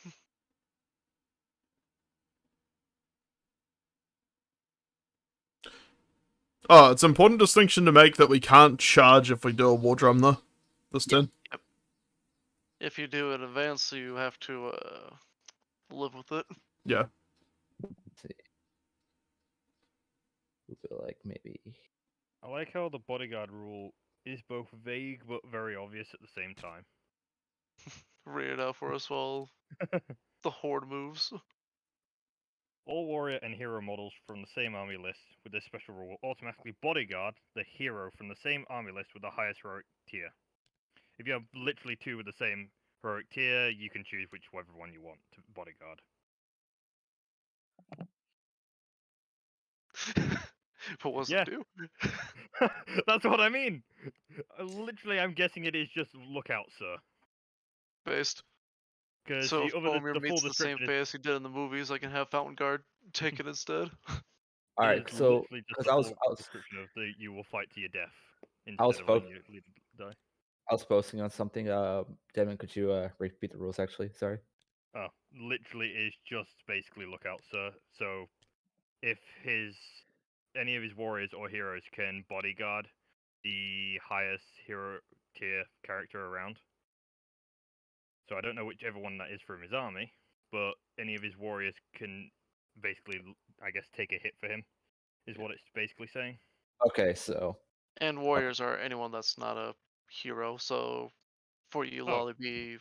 Oh, it's an important distinction to make that we can't charge if we do a war drum, though. This turn. Yep. If you do it in advance, you have to live with it. Yeah. Let's see. We feel like maybe. I like how the bodyguard rule is both vague but very obvious at the same time. Read it out for us while the horde moves. All warrior and hero models from the same army list with this special rule automatically bodyguard the hero from the same army list with the highest heroic tier. If you have literally 2 with the same heroic tier, you can choose whichever one you want to bodyguard. But what's Yeah. it do? That's what I mean! Literally, I'm guessing it is just lookout, sir. Based. Because So if the Boromir full meets the same description face he did in the movies, I can have Fountain Guard take it instead. All right, is so literally just because the I was full description of you will fight to your death I was instead of letting you die. I was posting on something. Devin, could you repeat the rules? Actually, sorry. Oh, literally is just basically lookout, sir. So if any of his warriors or heroes can bodyguard the highest hero tier character around. So I don't know whichever one that is from his army, but any of his warriors can basically, I guess, take a hit for him, is what it's basically saying. Okay, so And warriors are anyone that's not a hero, so for you, Oh. Lolly, be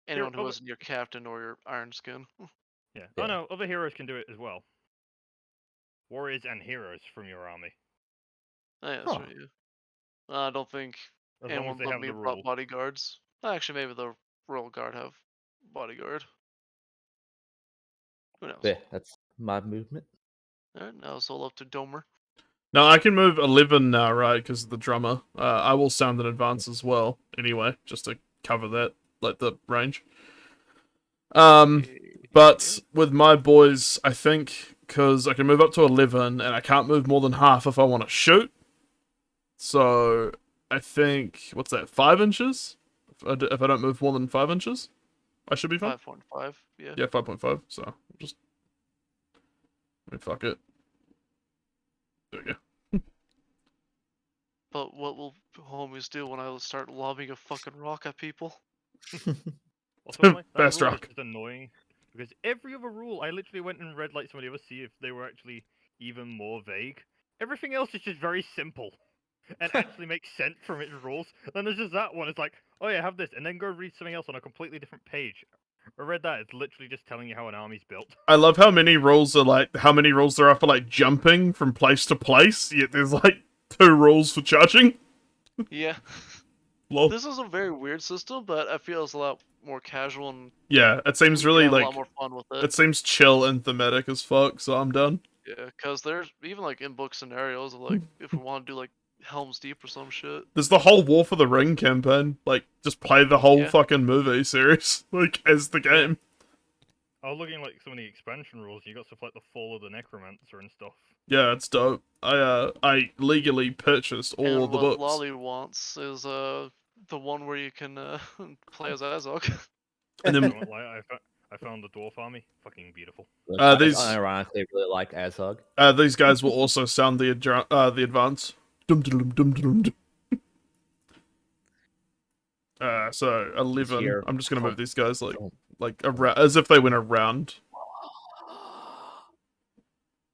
anyone who isn't your captain or your Iron Skin. Yeah. Yeah. Oh no, other heroes can do it as well. Warriors and heroes from your army. Oh, yeah, that's Huh. right, yeah. I don't think As long as anyone they but have me the brought rule. bodyguards. Actually, maybe the Royal Guard have bodyguard. Who knows? Yeah, that's my movement. Alright, now it's all up to Domer. No, I can move 11 now, right? Because of the drummer. I will sound in advance as well. Anyway, just to cover that, like the range. But with my boys, I think because I can move up to 11 and I can't move more than half if I want to shoot. So I think what's that? 5 inches? If I don't move more than 5 inches, I should be fine. 5.5, yeah. Yeah, 5.5. So just fuck it. There we go. But what will homies do when I start lobbing a fucking rock at people? Also, that Best rule is rock. just annoying because every other rule, I literally went and read like some of the others, see if they were actually even more vague. Everything else is just very simple and actually makes sense from its rules. Then there's just that one. It's like, oh yeah, have this, and then go read something else on a completely different page. I read that. It's literally just telling you how an army's built. I love how many rules there are for like jumping from place to place. Yet there's like 2 rules for charging. Yeah. Lol. This is a very weird system, but I feel it's a lot more casual and Yeah, it seems you can really have a like lot more fun with it. it seems chill and thematic as fuck. So I'm done. Yeah, because there's even like in-book scenarios of like if we want to do like Helm's Deep or some shit. There's the whole War for the Ring campaign. Like, just play the whole Yeah. fucking movie series, like as the game. I was looking at, like some of the expansion rules. You got stuff like the Fall of the Necromancer and stuff. Yeah, it's dope. I legally purchased all And of the what books. Lolly wants is the one where you can Oh. play as Azog. And I then won't lie, I found the dwarf army. Fucking beautiful. Look, these- I ironically really like Azog. these guys will also sound the advance. Dum dum dum dum dum. So 11. Here. I'm just gonna move these guys like Oh. around, as if they went around.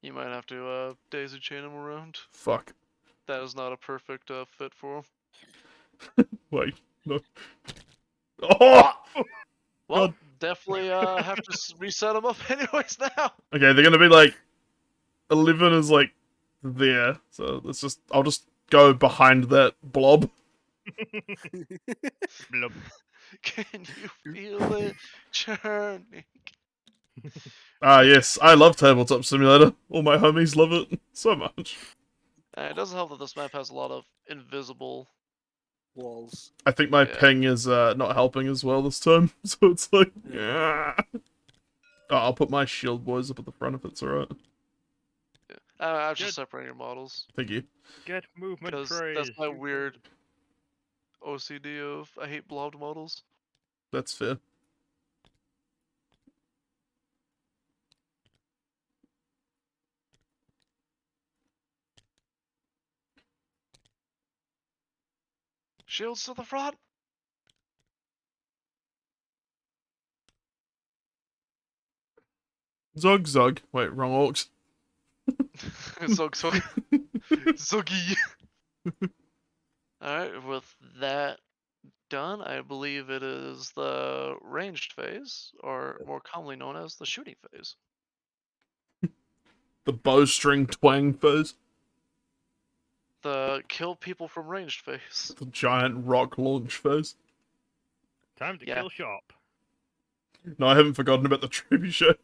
You might have to daisy chain him around. Fuck. That is not a perfect fit for him. Wait. No. Oh. Well, God. definitely have to reset him up anyways now. Okay, they're gonna be like 11 is like there. So I'll just go behind that blob. Blub. Can you feel it churning? Ah, yes, I love Tabletop Simulator. All my homies love it so much. It doesn't help that this map has a lot of invisible. Walls. I think my Yeah. ping is not helping as well this time, so it's like, Yeah. yeah. Oh, I'll put my shield boys up at the front if it's alright. Yeah. I'm Good. just separating your models Thank you. Get movement because praise. that's my you weird good. OCD of I hate blobbed models. That's fair. Shields to the front. Zog Zog. Wait, wrong orcs. Zog Zog. Zoggy. Alright, with that done, I believe it is the ranged phase, or more commonly known as the shooting phase. The bowstring twang phase. The kill people from ranged phase. The giant rock launch phase. Time to Yeah. kill shop. No, I haven't forgotten about the trebuchet.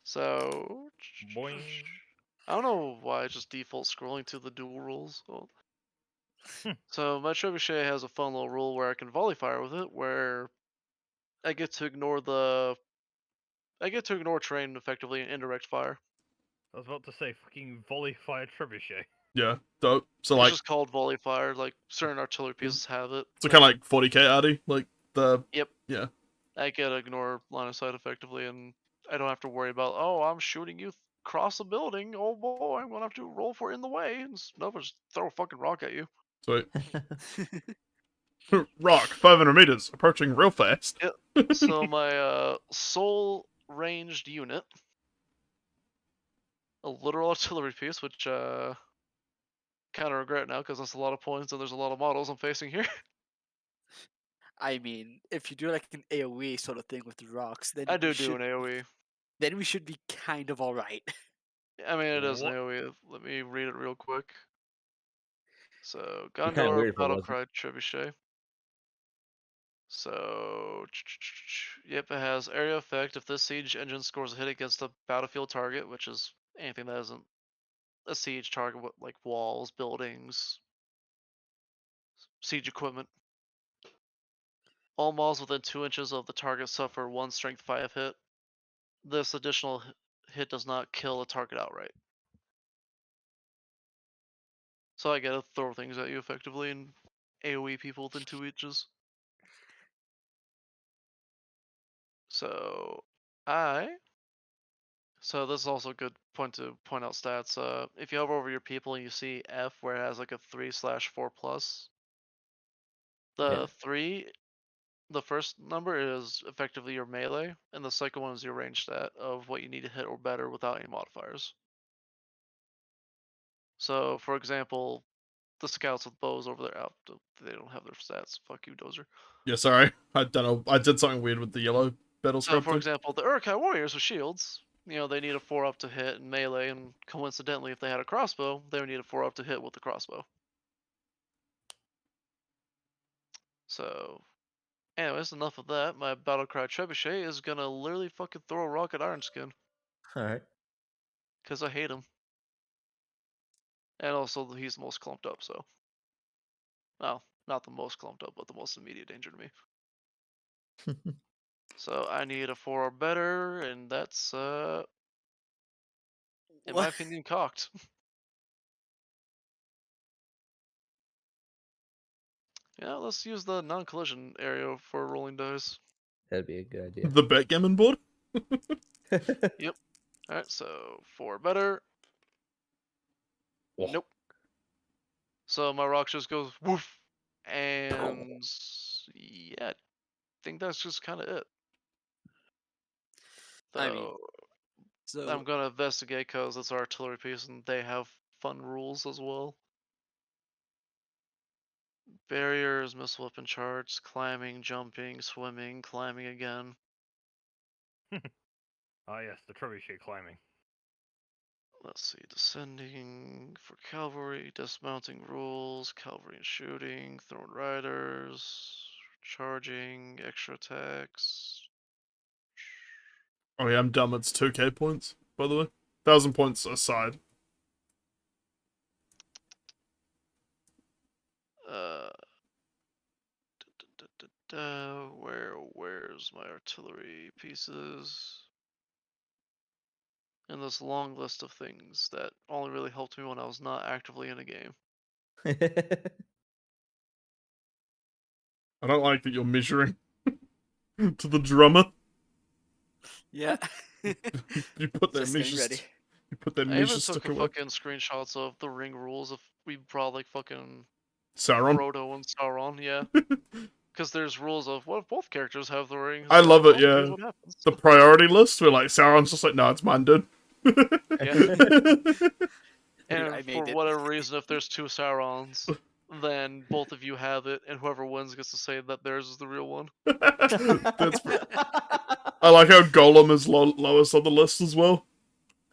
So, Boing. I don't know why I just default scrolling to the dual rules. So my trebuchet has a fun little rule where I can volley fire with it, where I get to ignore terrain effectively and indirect fire. I was about to say fucking volley fire trebuchet. Yeah, dope. So It's like, just called volley fire. Like certain artillery pieces have it. so kind of like 40k arty, like the. Yep. Yeah. I can ignore line of sight effectively, and I don't have to worry about, oh, I'm shooting you across the building. Oh boy, I'm gonna have to roll for in the way. And no, just throw a fucking rock at you. Sweet. Rock, 500 meters, approaching real fast. So my sole ranged unit, a literal artillery piece, which kind of regret now because that's a lot of points and there's a lot of models I'm facing here. I mean, if you do like an AoE sort of thing with the rocks, then I we do should, an AoE. then we should be kind of alright. I mean, it is an What? AoE. Let me read it real quick. So, Be kinda Gondor, weird if it Battle wasn't. Cry, Trebuchet. So, yep, it has area effect. If this siege engine scores a hit against a battlefield target, which is anything that isn't a siege target, like walls, buildings, siege equipment, all models within 2 inches of the target suffer 1 strength 5 hit. This additional hit does not kill a target outright. So I gotta throw things at you effectively and AoE people within 2 inches. So so this is also a good point to point out stats. If you hover over your people and you see F where it has like a 3/4+, the 3, the first number is effectively your melee, and the second one is your range stat of what you need to hit or better without any modifiers. So, for example, the scouts with bows over there, they don't have their stats. Fuck you, Dozer. Yeah, sorry. I don't know. I did something weird with the yellow battle So, for scripting. example, the Uruk-hai warriors with shields, they need a 4-up to hit in melee, and coincidentally, if they had a crossbow, they would need a 4-up to hit with the crossbow. So, anyways, enough of that. My Battlecry Trebuchet is gonna literally fucking throw a rock at Ironskin, Alright. because I hate him. And also, he's the most clumped up, so. Well, not the most clumped up, but the most immediate danger to me. So, I need a 4 or better, and that's, in my What? opinion, cocked. Yeah, let's use the non-collision area for rolling dice. That'd be a good idea. The backgammon board? Yep. Alright, so 4 better. Oh. Nope. So my rock just goes woof. And yeah, I think that's just kind of it. I mean, So so I'm gonna investigate because it's artillery piece and they have fun rules as well. Barriers, missile weapon charts, climbing, jumping, swimming, climbing again. Ah, yes, the trebuchet climbing. Let's see, descending for cavalry, dismounting rules, cavalry and shooting, thrown riders, charging, extra attacks. Oh yeah, I'm dumb. It's 2k points, by the way. 1,000 points aside. Where's my artillery pieces? And this long list of things that only really helped me when I was not actively in a game. I don't like that you're measuring to the drummer. yeah. You put that Just getting measure. ready. You put that I measure even took stick a away. fucking screenshots of the ring rules if we brought like fucking Sauron. Frodo and Sauron, yeah. Because there's rules of what if both characters have the ring. I love it, Here's yeah. what happens. The priority list where like Sauron's just like, no, it's mine, dude. Yeah. Dude, And I for made it. whatever reason, if there's 2 Saurons, then both of you have it, and whoever wins gets to say that theirs is the real one. That's. I like how Golem is lowest on the list as well.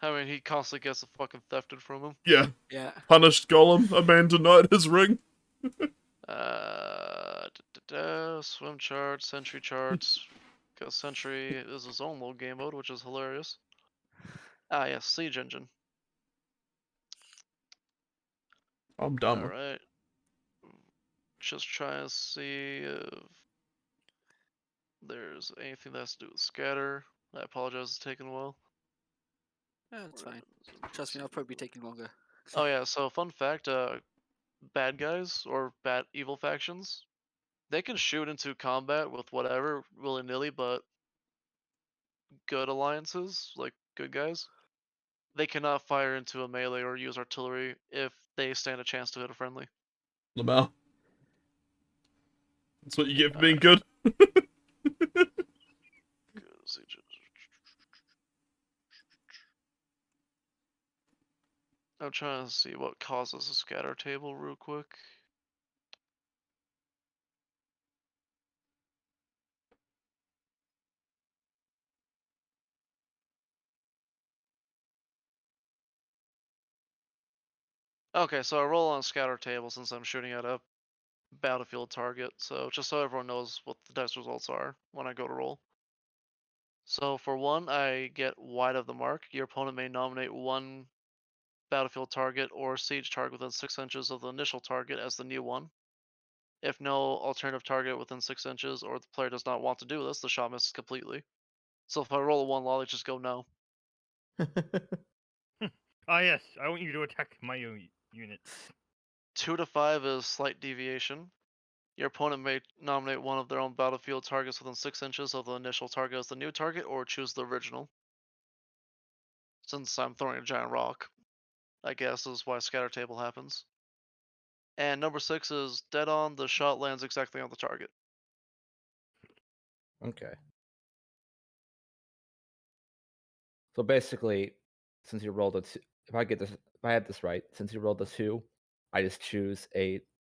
I mean, he constantly gets it fucking thefted from him. Yeah, Yeah. punished Golem. A man denied his ring. Swim charts, sentry charts. Because sentry is his own little game mode, which is hilarious. Ah, yes, siege engine. I'm dumb. Alright. Just trying to see if there's anything that has to do with scatter. I apologize, it's taking a while. Yeah, it's fine. Trust me, I'll probably be taking longer. Oh yeah, so fun fact, bad guys or bad evil factions, they can shoot into combat with whatever willy-nilly, but good alliances, like good guys, they cannot fire into a melee or use artillery if they stand a chance to hit a friendly. Lamau. That's what you get for being good. I'm trying to see what causes a scatter table real quick. Okay, so I roll on scatter table since I'm shooting at a battlefield target. So just so everyone knows what the dice results are when I go to roll. So for 1, I get wide of the mark. Your opponent may nominate one battlefield target or siege target within 6 inches of the initial target as the new one. If no alternative target within 6 inches or the player does not want to do this, the shot misses completely. So if I roll a 1 lolly, just go no. Ah, yes, I want you to attack my unit. 2 to 5 is slight deviation. Your opponent may nominate one of their own battlefield targets within 6 inches of the initial target as the new target, or choose the original. Since I'm throwing a giant rock, I guess is why scatter table happens. And number 6 is dead on, the shot lands exactly on the target. Okay. So basically, since you rolled a 2, if I have this right, since you rolled a 2, I just choose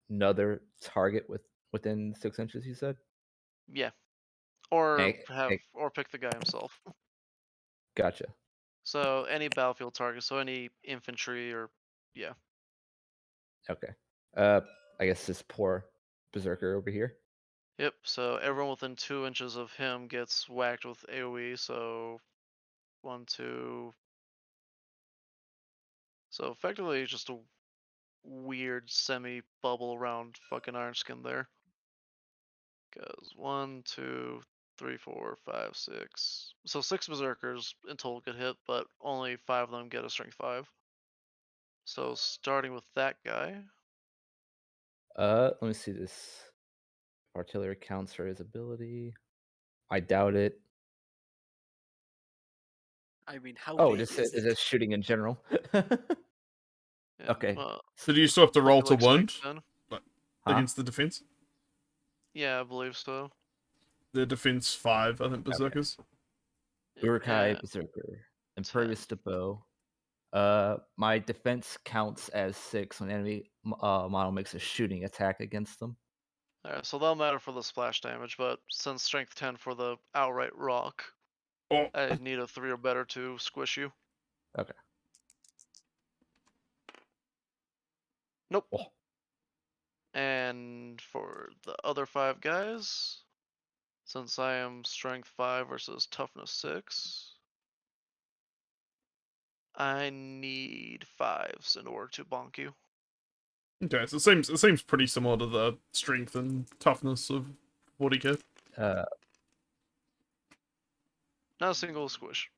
another target within 6 inches. You said. Yeah. Or Hey, or pick the guy himself. gotcha. So any battlefield target, so any infantry or yeah. Okay. I guess this poor berserker over here. Yep, so everyone within 2 inches of him gets whacked with AoE, so 1, 2. So effectively just a weird semi-bubble around fucking Ironskin there. Goes 1, 2, 3, 4, 5, 6. So 6 berserkers in total get hit, but only 5 of them get a strength 5. So starting with that guy. Let me see this. Artillery counts for his ability. I doubt it. I mean, how Oh, big just is is it? it shooting in general? Yeah, Okay. So do you still have to roll to like wound strength 10. like, Huh? against the defense? Yeah, I believe so. The defense 5, I think, Okay. Yeah, Urukai and Berserker. 10. Impervious to bow. My defense counts as 6 when enemy model makes a shooting attack against them. Alright, so that'll matter for the splash damage, but since strength 10 for the outright rock, Oh, I need a 3 or better to squish you. Okay. Nope. Oh, And for the other 5 guys, since I am strength 5 versus toughness 6, I need 5s in order to bonk you. okay. So it seems pretty similar to the strength and toughness of 40k. uh, Not a single squish.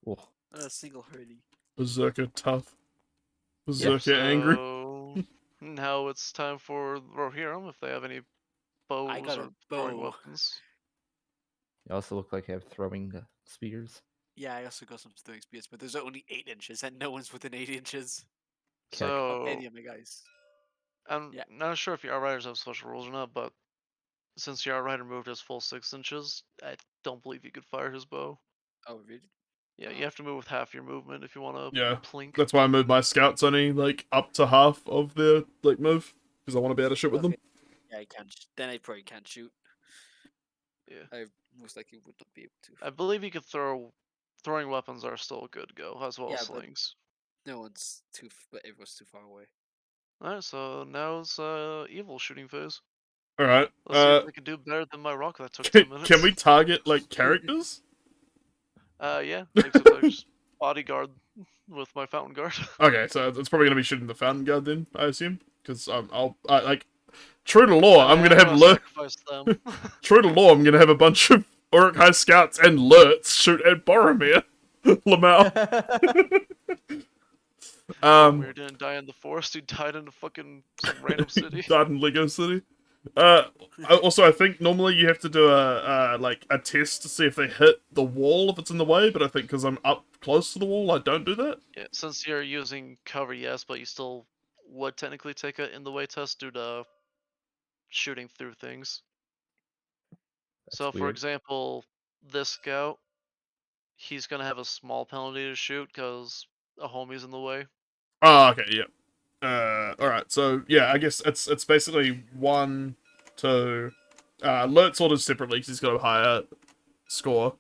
oh. A single hurdy. Berserker tough. Yep, Berserker angry. so now it's time for Rohirrim if they have any I bows got or a throwing bow. weapons. You also look like you have throwing spears. Yeah, I also got some throwing spears, but there's only 8 inches, and no one's within 8 inches Okay. of So any of my guys. I'm Yeah. not sure if your Outriders have special rules or not, but since your Outrider moved his full 6 inches, I don't believe you could fire his bow. Oh, really? Yeah, you Oh. have to move with half your movement if you want to Yeah, plink. that's why I moved my scouts only like up to half of their like move because I want to be able to shoot with them. Okay. Yeah, I can't. Then I probably can't shoot. Yeah, I most likely would not be able to. I believe you could throw. Throwing weapons are still a good go, as well as Yeah, but slings. no one's too. But everyone's too far away. Alright, so now it's evil shooting phase. All right. Let's see if they can do better than my rock that took 10 minutes. Can we target like characters? Yeah, except I just bodyguard with my fountain guard. Okay, so it's probably gonna be shooting the fountain guard then, I assume, because I like true to law, I'm gonna have sacrifice them. true to law, I'm gonna have a bunch of Uruk-hai scouts and lurts shoot at Boromir, Lamau. Boromir didn't die in the forest. He died in a fucking some random city. died in Lego City. Also, I think normally you have to do a like a test to see if they hit the wall if it's in the way, but I think because I'm up close to the wall, I don't do that. Yeah, since you're using cover, yes, but you still would technically take a in the way test due to shooting through things. That's So, for weird. example, this scout, he's gonna have a small penalty to shoot because a homie's in the way. Oh, okay, yeah. All right. So yeah, I guess it's basically 1, 2. Lurt's ordered separately because he's got a higher score,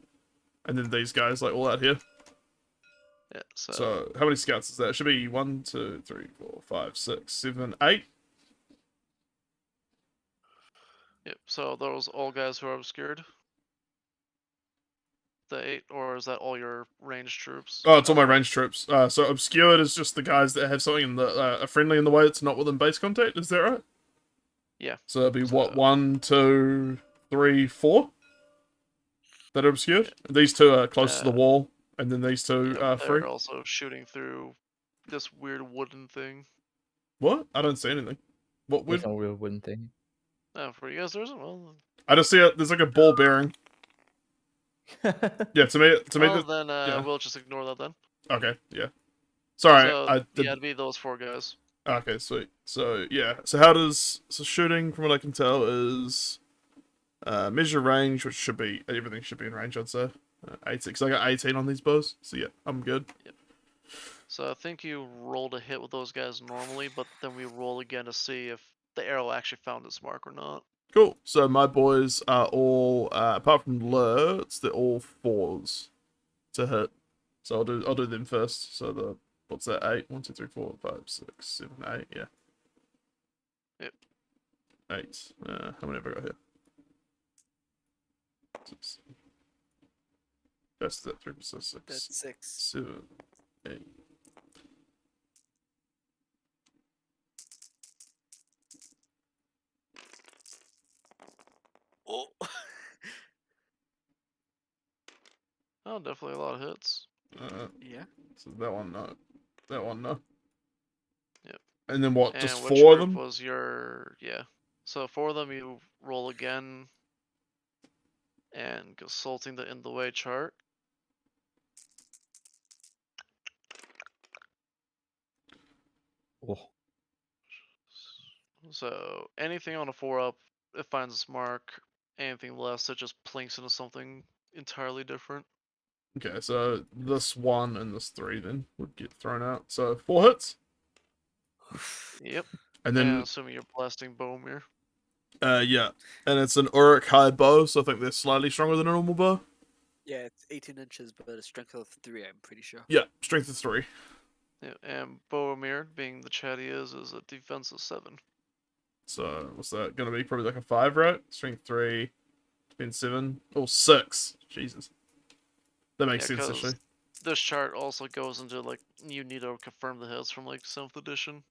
and then these guys like all out here. Yeah. So how many scouts is that? It should be 1, 2, 3, 4, 5, 6, 7, 8. Yep. So those all guys who are obscured. The 8, or is that all your ranged troops? Oh, it's all my ranged troops. So obscured is just the guys that have something in the a friendly in the way that's not within base contact. Is that right? Yeah. So it'd be So- what 1, 2, 3, 4 that are obscured. These two are close to the wall, and then these two Yep, are free. they're also shooting through this weird wooden thing. What? I don't see anything. What There's would? no real wooden thing. Oh, for you guys, there isn't. Well, I just see it. There's like a ball bearing. Yeah, to me, well then yeah. we'll just ignore that then. Okay, yeah. Sorry, So I did. yeah, it'd be those 4 guys. Okay, sweet. So yeah, so shooting from what I can tell is measure range, which should be everything should be in range. I'd say 18. Cause I got 18 on these bows, so yeah, I'm good. So I think you rolled a hit with those guys normally, but then we roll again to see if the arrow actually found its mark or not. Cool. So my boys are all apart from Lurtz, they're all 4s to hit. So I'll do them first. So the what's that? 8? 1, 2, 3, 4, 5, 6, 7, 8. Yeah. Yep. 8. How many have I got here? 6. That's that 3 plus 6. That's 6. 7, 8. Oh. Oh, definitely a lot of hits. Yeah. So that one, no. That one, no. Yep. And then what? And Just which 4 of group them? was your So 4 of them you roll again and consulting the in the way chart. Oh. So anything on a 4 up, it finds its mark. Anything less, it just plinks into something entirely different. Okay, so this 1 and this 3 then would get thrown out. So 4 hits? Yep. And And then, assuming you're blasting Bomir. yeah. And it's an Uruk high bow, so I think they're slightly stronger than a normal bow. Yeah, it's 18 inches, but a strength of 3, I'm pretty sure. Yeah, strength of 3. Yeah, and Boromir, being the chat he is a defense of 7. So what's that gonna be? Probably like a 5, right? Strength 3, defense 7. Oh, 6. Jesus. That makes sense, actually. This chart also goes into like you need to confirm the hits from like 7th edition.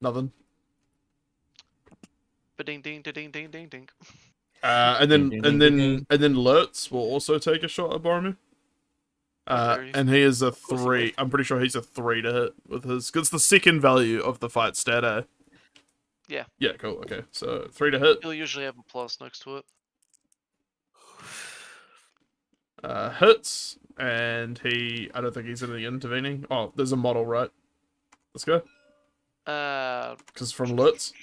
Nothing. Ba ding ding ding ding ding ding. And Ding, ding, ding, ding. then Lurtz will also take a shot at Boromir. How dare you. And he is a course he 3. would. I'm pretty sure he's a 3 to hit with his. Cause it's the second value of the fight stat, eh? Yeah. Yeah, cool. Okay, so 3 to hit. He'll usually have a plus next to it. Hits, and I don't think he's in the intervening. Oh, there's a model, right? Let's go. Because from Lutz.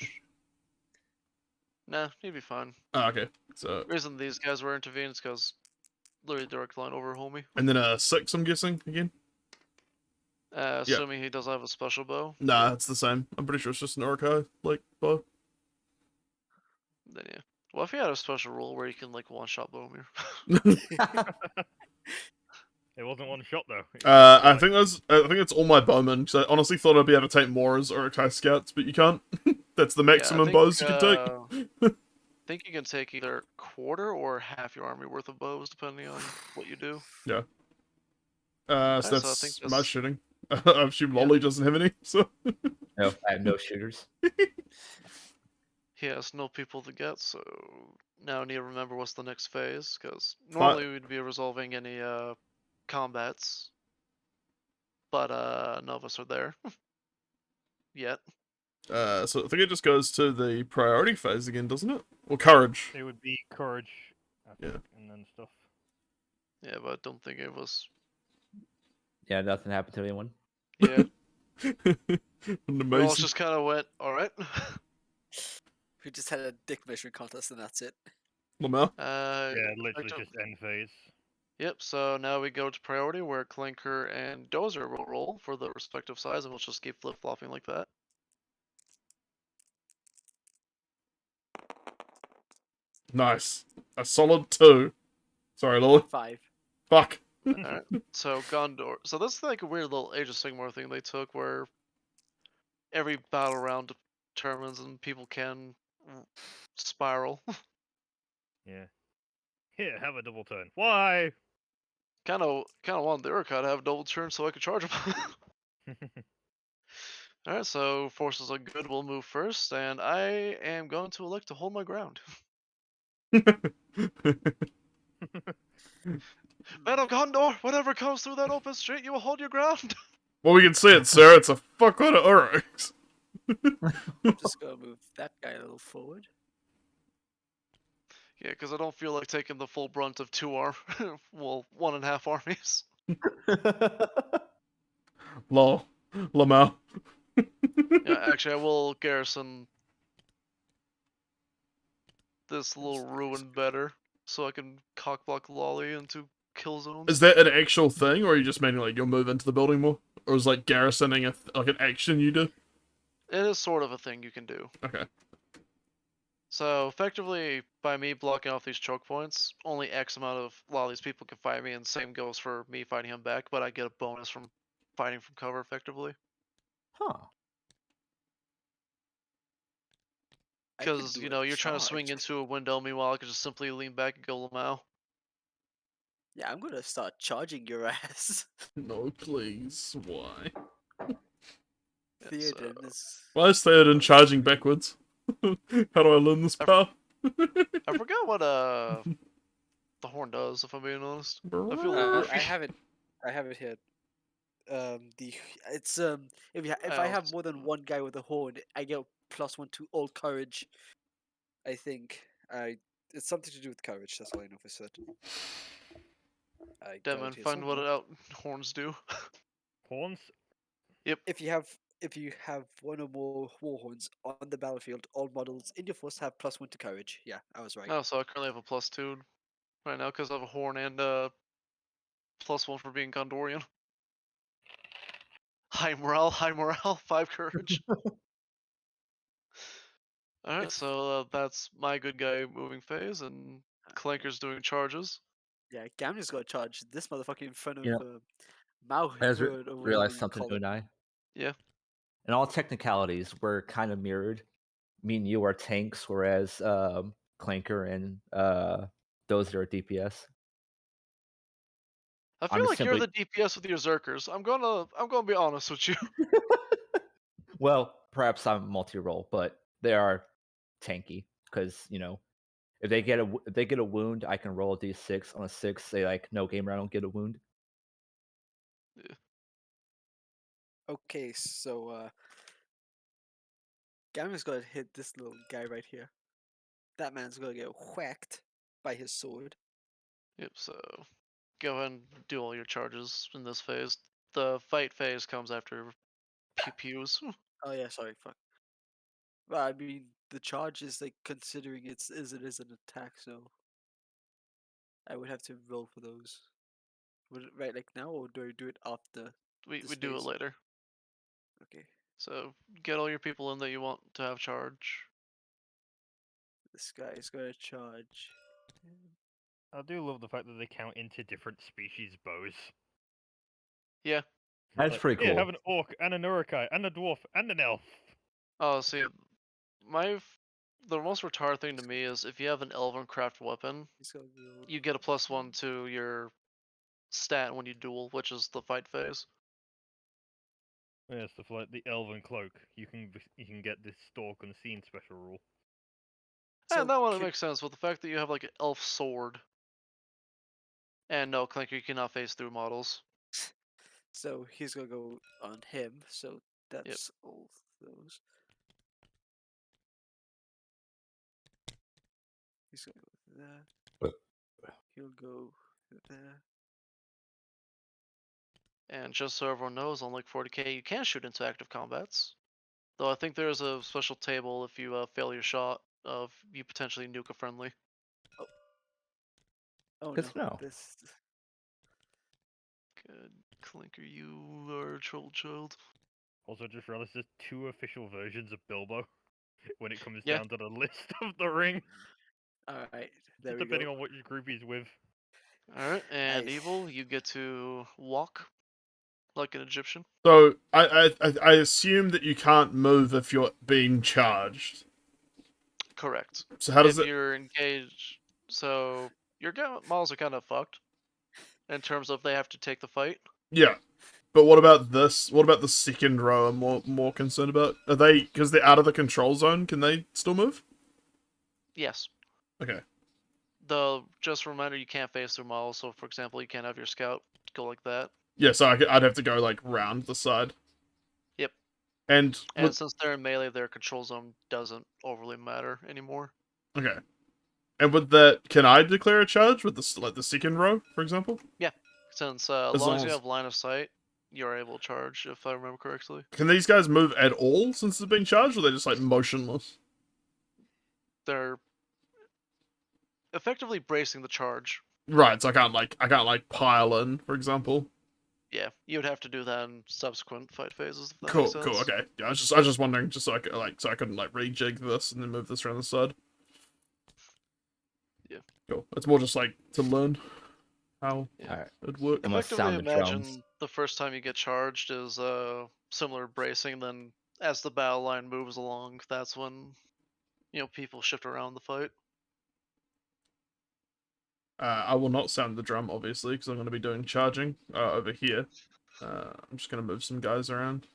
Nah, he'd be fine. Oh, okay. So, The reason these guys were intervened is because literally direct line over homie. and then a 6, I'm guessing, again? Assuming he doesn't have a special bow. Nah, it's the same. I'm pretty sure it's just an Urukai, like, bow. Then yeah. Well, if he had a special rule where you can like one-shot Bomir. It wasn't one shot though. I think it's all my bowmen, because I honestly thought I'd be able to take more as Urukai scouts, but you can't. That's the maximum bows you can take. I think you can take either quarter or half your army worth of bows, depending on what you do. So so I that's think my that's- shooting. I assume Lolly doesn't have any, so... No, I have no shooters. He has no people to get, so now I need to remember what's the next phase, because normally we'd be resolving any combats, but none of us are there yet. So I think it just goes to the priority phase again, doesn't it? Or courage. It would be courage, I Yeah. think, and then stuff. Yeah, but I don't think it was. Yeah, nothing happened to anyone. Yeah, An we all amazing. just kind of went, all right. We just had a dick measuring contest and that's it. Lamau. Yeah, literally Octo- just end phase. Yep, so now we go to priority where Clinker and Dozer will roll for the respective size, and we'll just keep flip-flopping like that. Nice. A solid 2. Sorry, Lolly. 5. Fuck. Alright. So Gondor. So this is like a weird little Age of Sigmar thing they took, where every battle round determines and people can spiral. Yeah. Here, have a double turn. Why? kind of wanted the Uruk to have a double turn so I could charge him. Alright, so forces are good. We'll move first, and I am going to elect to hold my ground. Man of Gondor, whatever comes through that open street, you will hold your ground. Well, we can see it, sir. It's a fuckload of Uruks. Just gonna move that guy a little forward. Yeah, because I don't feel like taking the full brunt of 1.5 armies. Lol. Lamau. Yeah, actually, I will garrison this little ruin better, so I can cockblock Lolly into kill zones. Is that an actual thing, or are you just meaning like you'll move into the building more? Or is like garrisoning like an action you do? It is sort of a thing you can do. Okay. So effectively, by me blocking off these choke points, only X amount of a lot of these people can fight me, and same goes for me fighting him back. But I get a bonus from fighting from cover effectively, Huh. I could because do you a know you're trying to swing charge. into a window. Meanwhile, I could just simply lean back and go Lamau. Yeah, I'm gonna start charging your ass. No, please. Why? Yeah, Theoden is. Why is Theoden charging backwards? How do I learn this power? I forgot what the horn does. If I'm being honest, I feel a little I goofy. have it. I have it here. The it's if I I have was- more than one guy with a horn, I get +1 to all courage. I think it's something to do with courage. That's all I know for certain. I Damn got man, it here find what somewhere. out horns do. Horns? If you have one or more war horns on the battlefield, all models in your force have +1 to courage. Yeah, I was right. Oh, so I currently have a +2 right now because I have a horn and +1 for being Gondorian. High morale, 5 courage. Alright, If so that's my good guy moving phase, and Clanker's doing charges. yeah, Gamja's got to charge this motherfucker in front of You know, Mao I just or whatever realized you something, call it. Unai. Yeah. In all technicalities, we're kind of mirrored. Me and you are tanks, whereas Clanker and those that are DPS. I I'm feel just like you're simply the DPS with your Berserkers. I'm gonna be honest with you. well, perhaps I'm multi-role, but they are tanky because if they get a wound, I can roll a d6 on a 6. Say like no gamer, I don't get a wound. Okay, so Gamja's got to hit this little guy right here. That man's gonna get whacked by his sword. Yep, so go ahead and do all your charges in this phase. The fight phase comes after pew pews. Oh yeah, sorry, fuck. Well, I mean, the charge is like considering it is an attack, so I would have to roll for those. Would it right like now, or do I do it after we this do it phase? later. Okay, So get all your people in that you want to have charge. this guy is gonna charge. I do love the fact that they count into different species bows. Yeah. That's Like, pretty here, cool. have an orc, and an urukai, and a dwarf, and an elf. Oh, see, the most retarded thing to me is if you have an elven craft weapon, He's gonna roll. you get a +1 to your stat when you duel, which is the fight phase. Yeah, stuff like the elven cloak. You can get this stalk unseen special rule. So And that one could- makes sense with the fact that you have like an elf sword. And no, Clanker, you cannot phase through models. So he's gonna go on him. So that's all those. He's gonna go there. He'll go there. And just so everyone knows, on like 40k, you can shoot into active combats. Though I think there's a special table if you fail your shot of you potentially nuke a friendly. Oh Good no, to know. this. Good. Clinker, you are a troll child. Also, just realized there's 2 official versions of Bilbo when it comes Yeah. down to the list of the ring, All right, there just we depending go. on which group he's with. All right, and I- evil, you get to walk like an Egyptian. So I assume that you can't move if you're being charged. Correct. So how does If it? you're engaged, so your models are kind of fucked in terms of they have to take the fight. Yeah. But what about this? What about the second row? I'm more concerned about. Are they because they're out of the control zone? Can they still move? Yes. Okay. Though, just a reminder, you can't face their models. So, for example, you can't have your scout go like that. Yeah. So I'd have to go like round the side. Yep. And And since they're in melee, their control zone doesn't overly matter anymore. okay. And with that, can I declare a charge with the second row, for example? Since As as long long as you as- have line of sight, you're able to charge, if I remember correctly. Can these guys move at all since they're being charged, or they're just like motionless? They're effectively bracing the charge. Right. So I can't like pile in, for example. Yeah, you would have to do that in subsequent fight phases. If that Cool. makes sense. Cool. Okay. Yeah. I was just wondering, just so I couldn't like rejig this and then move this around the side. Yeah. Cool. It's more just like to learn how Yeah. Alright. it works. I'm gonna Effectively, sound the imagine drums. the first time you get charged is similar bracing. Then, as the battle line moves along, that's when people shift around the fight. I will not sound the drum, obviously, because I'm going to be doing charging over here. I'm just going to move some guys around.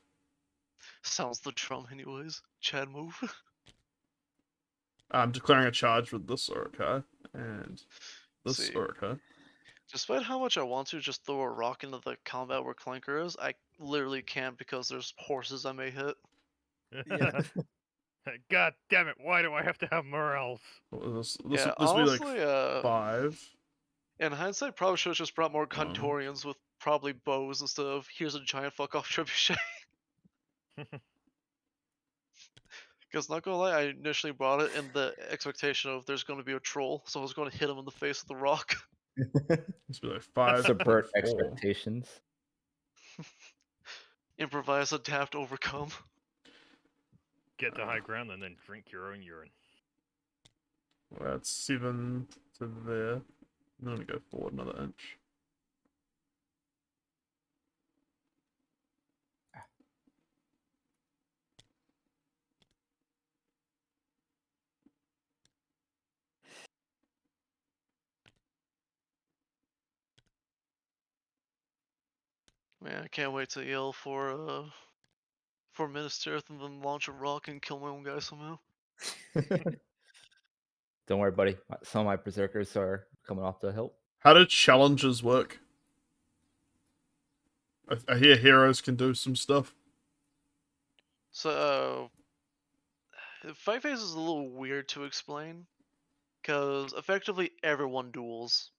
Sounds the drum, anyways. Chad move. I'm declaring a charge with this Urukai and this See. Urukai. Despite how much I want to just throw a rock into the combat where Clanker is, I literally can't because there's horses I may hit. Yeah. God damn it! Why do I have to have morels? What was this? Yeah, This would be honestly, like 5. in hindsight, probably should have just brought more Um. Gondorians with probably bows instead of here's a giant fuck off trebuchet. Because not gonna lie, I initially brought it in the expectation of there's going to be a troll, so I was going to hit him in the face with the rock. This would be like 5. Subvert 4. expectations. Improvise, adapt, overcome. Get to high ground and then drink your own urine. Well, that's 7 to there. I'm going to go forward another inch. Man, I can't wait to yell for Minas Tirith and then launch a rock and kill my own guy somehow. Don't worry, buddy. Some of my berserkers are coming off to help. How do challenges work? I hear heroes can do some stuff. So, fight phase is a little weird to explain, because effectively everyone duels.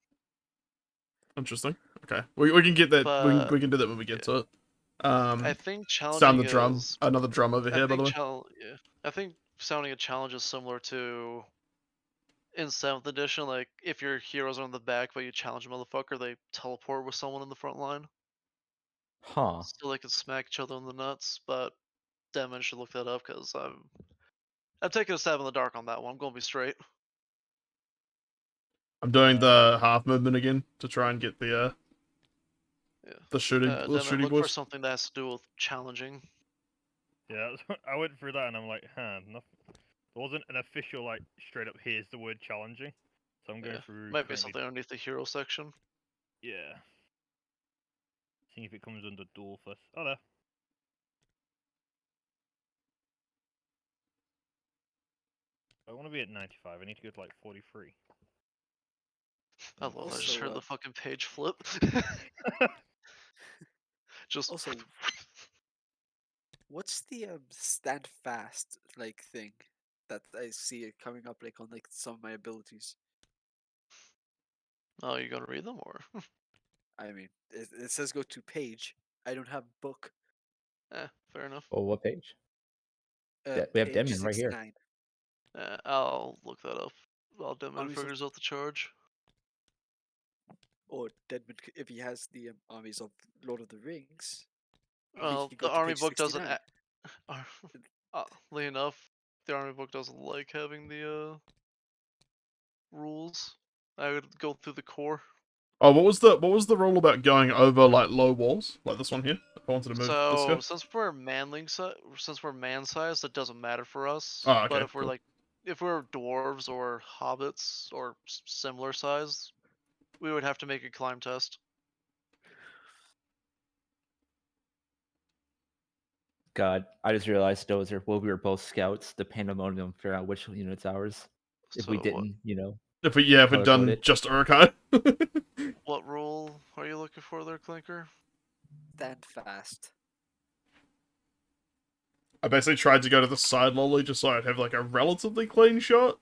Interesting. Okay, we can get that. But we can do that when we get to it. I think challenging Sound the drum. is. Another drum over here, by the way. Yeah, I think sounding a challenge is similar to in 7th edition. Like if your heroes are on the back, but you challenge a motherfucker, they teleport with someone in the front line, Huh. so they can smack each other in the nuts. But Demon should look that up because I'm taking a stab in the dark on that one. I'm gonna be straight. I'm doing the half movement again to try and get the Yeah. shooting Demon, shooting look for voice. something that has to do with challenging. Yeah, I went through that and I'm like, nothing. There wasn't an official like straight up. Here's the word challenging. So I'm going Yeah. through. Might be currently- something underneath the hero section. Yeah. Seeing if it comes under duel first. Oh, there. I want to be at 95. I need to go to like 43. I love. I just Also, heard the fucking page flip. Just Also, what's the stand fast like thing that I see it coming up like on like some of my abilities? oh, you gonna read them or? I mean, it says go to page. I don't have book. Fair enough. Oh, what page? We have Page Demon right here. 69. I'll look that up while Demon Armies of- figures out the charge. Or Deadman, if he has the armies of Lord of the Rings. Well, he could go the to army page book doesn't. 69. Oddly enough, the army book doesn't like having the rules. I would go through the core. Oh, what was the rule about going over like low walls, like this one here? If I wanted to move this So guy. since we're man sized, it doesn't matter for us. Oh, But okay, if we're cool. like, if we're dwarves or hobbits or similar size, we would have to make a climb test. God, I just realized, Dozer, well, we were both scouts. The pandemonium figure out which unit's ours. If we So didn't, If we'd color code done it. just Urkai. what rule are you looking for there, Clinker? Stand fast. I basically tried to go to the side lolly just so I'd have like a relatively clean shot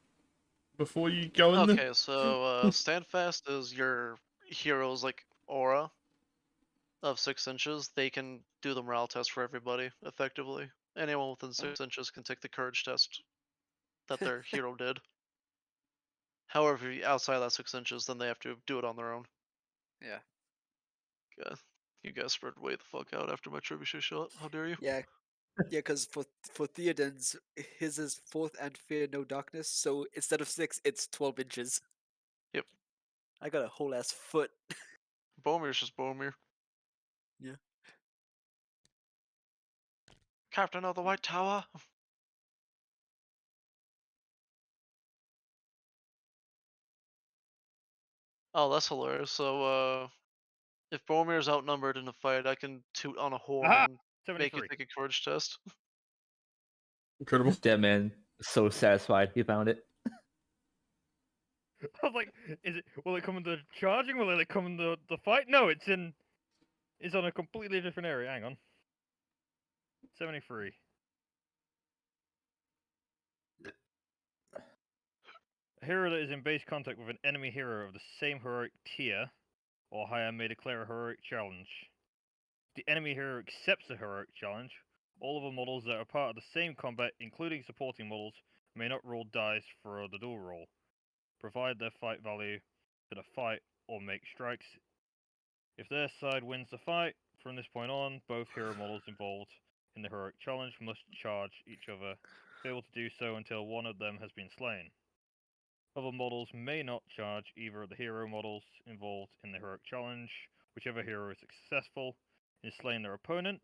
before you go in there. Okay, so stand fast is your hero's like aura of 6 inches. They can do the morale test for everybody effectively. Anyone within 6 inches can take the courage test that their hero did. However, if you're outside that 6 inches, then they have to do it on their own. Yeah. Yeah, you guys spread way the fuck out after my trebuchet shot. How dare you? Yeah. Yeah, because for Theoden's, his is 4th and Fear No Darkness, so instead of 6, it's 12 inches. Yep. I got a whole ass foot. Bomir's just Bomir. Yeah. Captain of the White Tower. Oh, that's hilarious. So, if Bomir's outnumbered in a fight, I can toot on a horn Aha! and make you 73. take a courage test. Incredible. Dead man, so satisfied he found it. I was like, will it come in the charging? Will it come in the fight? No, it's on a completely different area. Hang on. 73. A hero that is in base contact with an enemy hero of the same heroic tier or higher may declare a heroic challenge. If the enemy hero accepts the heroic challenge, all other models that are part of the same combat, including supporting models, may not roll dice for the duel roll, provide their fight value for the fight or make strikes. If their side wins the fight, from this point on, both hero models involved in the heroic challenge must charge each other, fail to do so until one of them has been slain. Other models may not charge either of the hero models involved in the heroic challenge. Whichever hero is successful in slaying their opponent,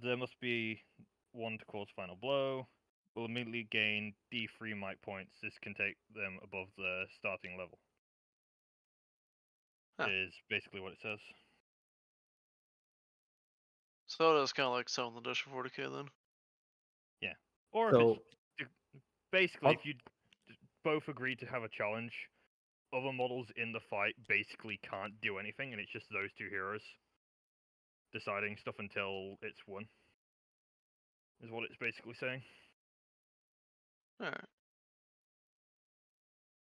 there must be one to cause final blow. Will immediately gain D3 might points. This can take them above the starting level. Huh. Is basically what it says. So it is kind of like selling the dish for 40k then. Or So, if it's basically, I'll- if you both agree to have a challenge, other models in the fight basically can't do anything, and it's just those two heroes deciding stuff until it's won. Is what it's basically saying. Alright.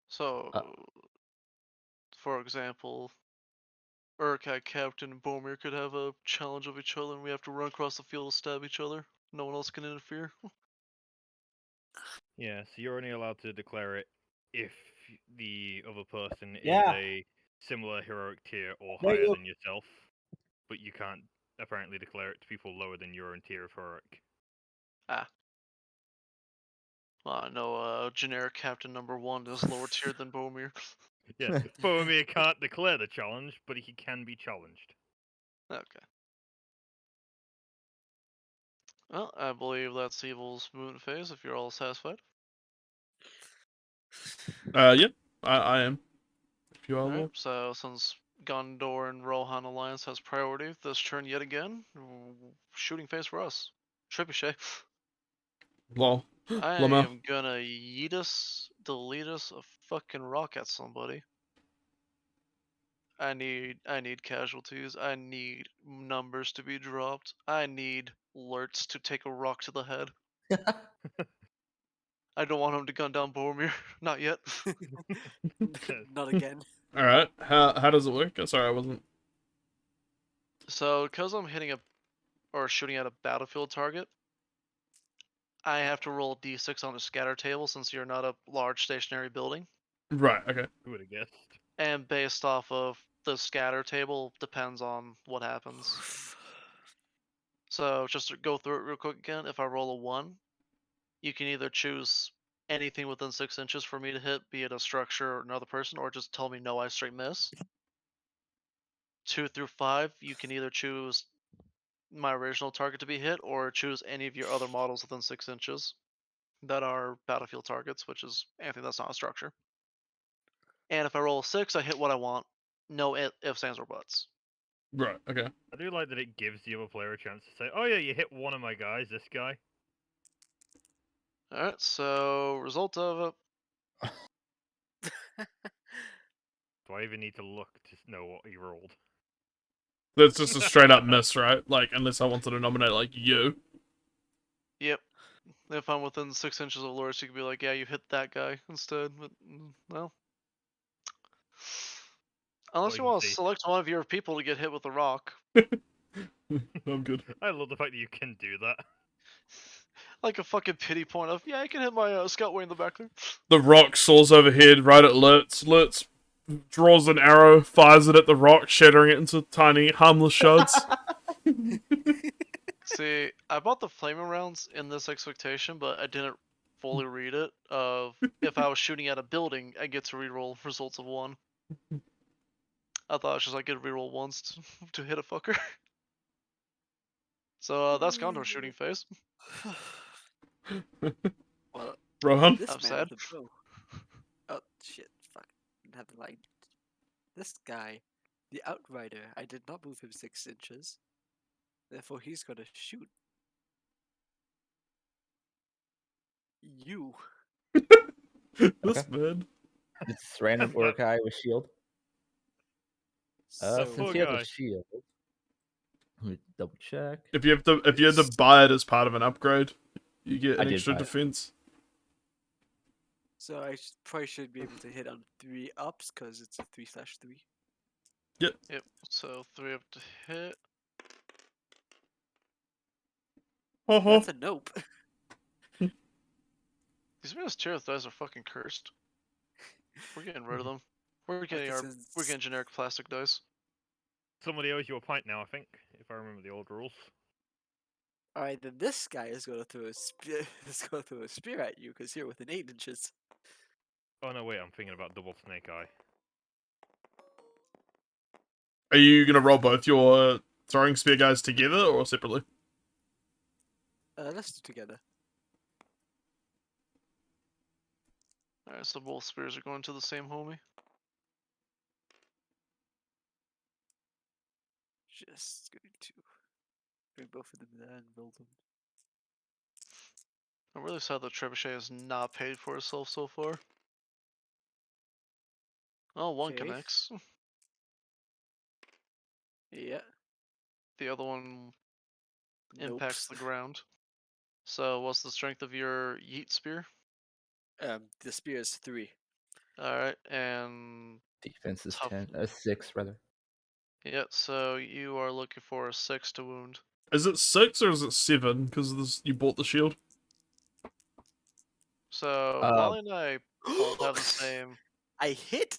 So, for example, Urkai Captain and Bomir could have a challenge of each other and we have to run across the field to stab each other. No one else can interfere. Yeah, so you're only allowed to declare it if the other person is Yeah. a similar heroic tier or There higher you- than yourself, but you can't apparently declare it to people lower than your own tier of heroic. Well, I know generic Captain number 1 is lower tier than Bomir. Yeah, Boromir can't declare the challenge, but he can be challenged. Okay. Well, I believe that's Evil's movement phase if you're all satisfied. Yeah, I am. If you are, Alright, Lord. so since Gondor and Rohan Alliance has priority this turn yet again, shooting phase for us. Trebuchet. Lol. I Llama. am gonna yeetus, deletus a fucking rock at somebody. I need casualties. I need numbers to be dropped. I need alerts to take a rock to the head. I don't want him to gun down Boromir. Not yet. Not again. Alright. How does it work? Sorry, I wasn't. So, because I'm hitting or shooting at a battlefield target, I have to roll a d6 on a scatter table since you're not a large stationary building. Right, okay. Who would have guessed? And based off of the scatter table depends on what happens. So just to go through it real quick again, if I roll a 1, you can either choose anything within 6 inches for me to hit, be it a structure or another person, or just tell me no, I straight miss. 2 through 5, you can either choose my original target to be hit or choose any of your other models within 6 inches that are battlefield targets, which is anything that's not a structure. And if I roll a 6, I hit what I want. No ifs, ands, or buts. Right. Okay. I do like that it gives the other player a chance to say, "Oh yeah, you hit one of my guys. This guy." Alright, so result of it. Do I even need to look to know what he rolled? That's just a straight up miss, right? Like, unless I wanted to nominate like you. Yep. If I'm within 6 inches of Loris, you could be like, yeah, you hit that guy instead. But, well. Unless you you want to see. select one of your people to get hit with a rock. I'm good. I love the fact that you can do that. Like a fucking pity point of, yeah, I can hit my scout way in the back there. The rock soars overhead right at Lurtz. Lurtz draws an arrow, fires it at the rock, shattering it into tiny, harmless shards. See, I bought the flaming rounds in this expectation, but I didn't fully read it. Of if I was shooting at a building, I get to reroll results of 1. I thought it was just like get to reroll once to hit a fucker. So that's Gondor's shooting phase. Well, Rohan? this I'm man sad. with a bow. Oh shit! Fuck! Didn't have the line. This guy, the Outrider. I did not move him 6 inches. Therefore, he's gonna shoot you. This man. It's random But- Urukai with shield. So Since poor he has guy. a shield, let me double check. If you have to buy it as part of an upgrade, you get I an did extra buy it. defense. So I probably should be able to hit on 3 ups because it's a 3/3. Yep. So 3 up to hit. That's a nope. These Minas Tirith dice are fucking cursed. We're getting rid of them. We're getting This is- generic plastic dice. Somebody owes you a pint now, I think, if I remember the old rules. Alright, then this guy is gonna throw a spear. Is gonna throw a spear at you because you're within 8 inches. Oh no, wait, I'm thinking about double snake eye. Are you gonna roll both your throwing spear guys together or separately? Let's do together. Alright, so both spears are going to the same homie. Just going to bring both of them there and build them. I'm really sad that Trebuchet has not paid for itself so far. Oh, one Okay. connects. Yeah. The other one impacts Nopes. the ground. So what's the strength of your yeet spear? The spear is 3. Alright, and Defense is Tough. 6 rather. yeah, so you are looking for a 6 to wound. Is it 6 or is it 7? Because you bought the shield. So Uh, Lolly and I both have the same. I hit.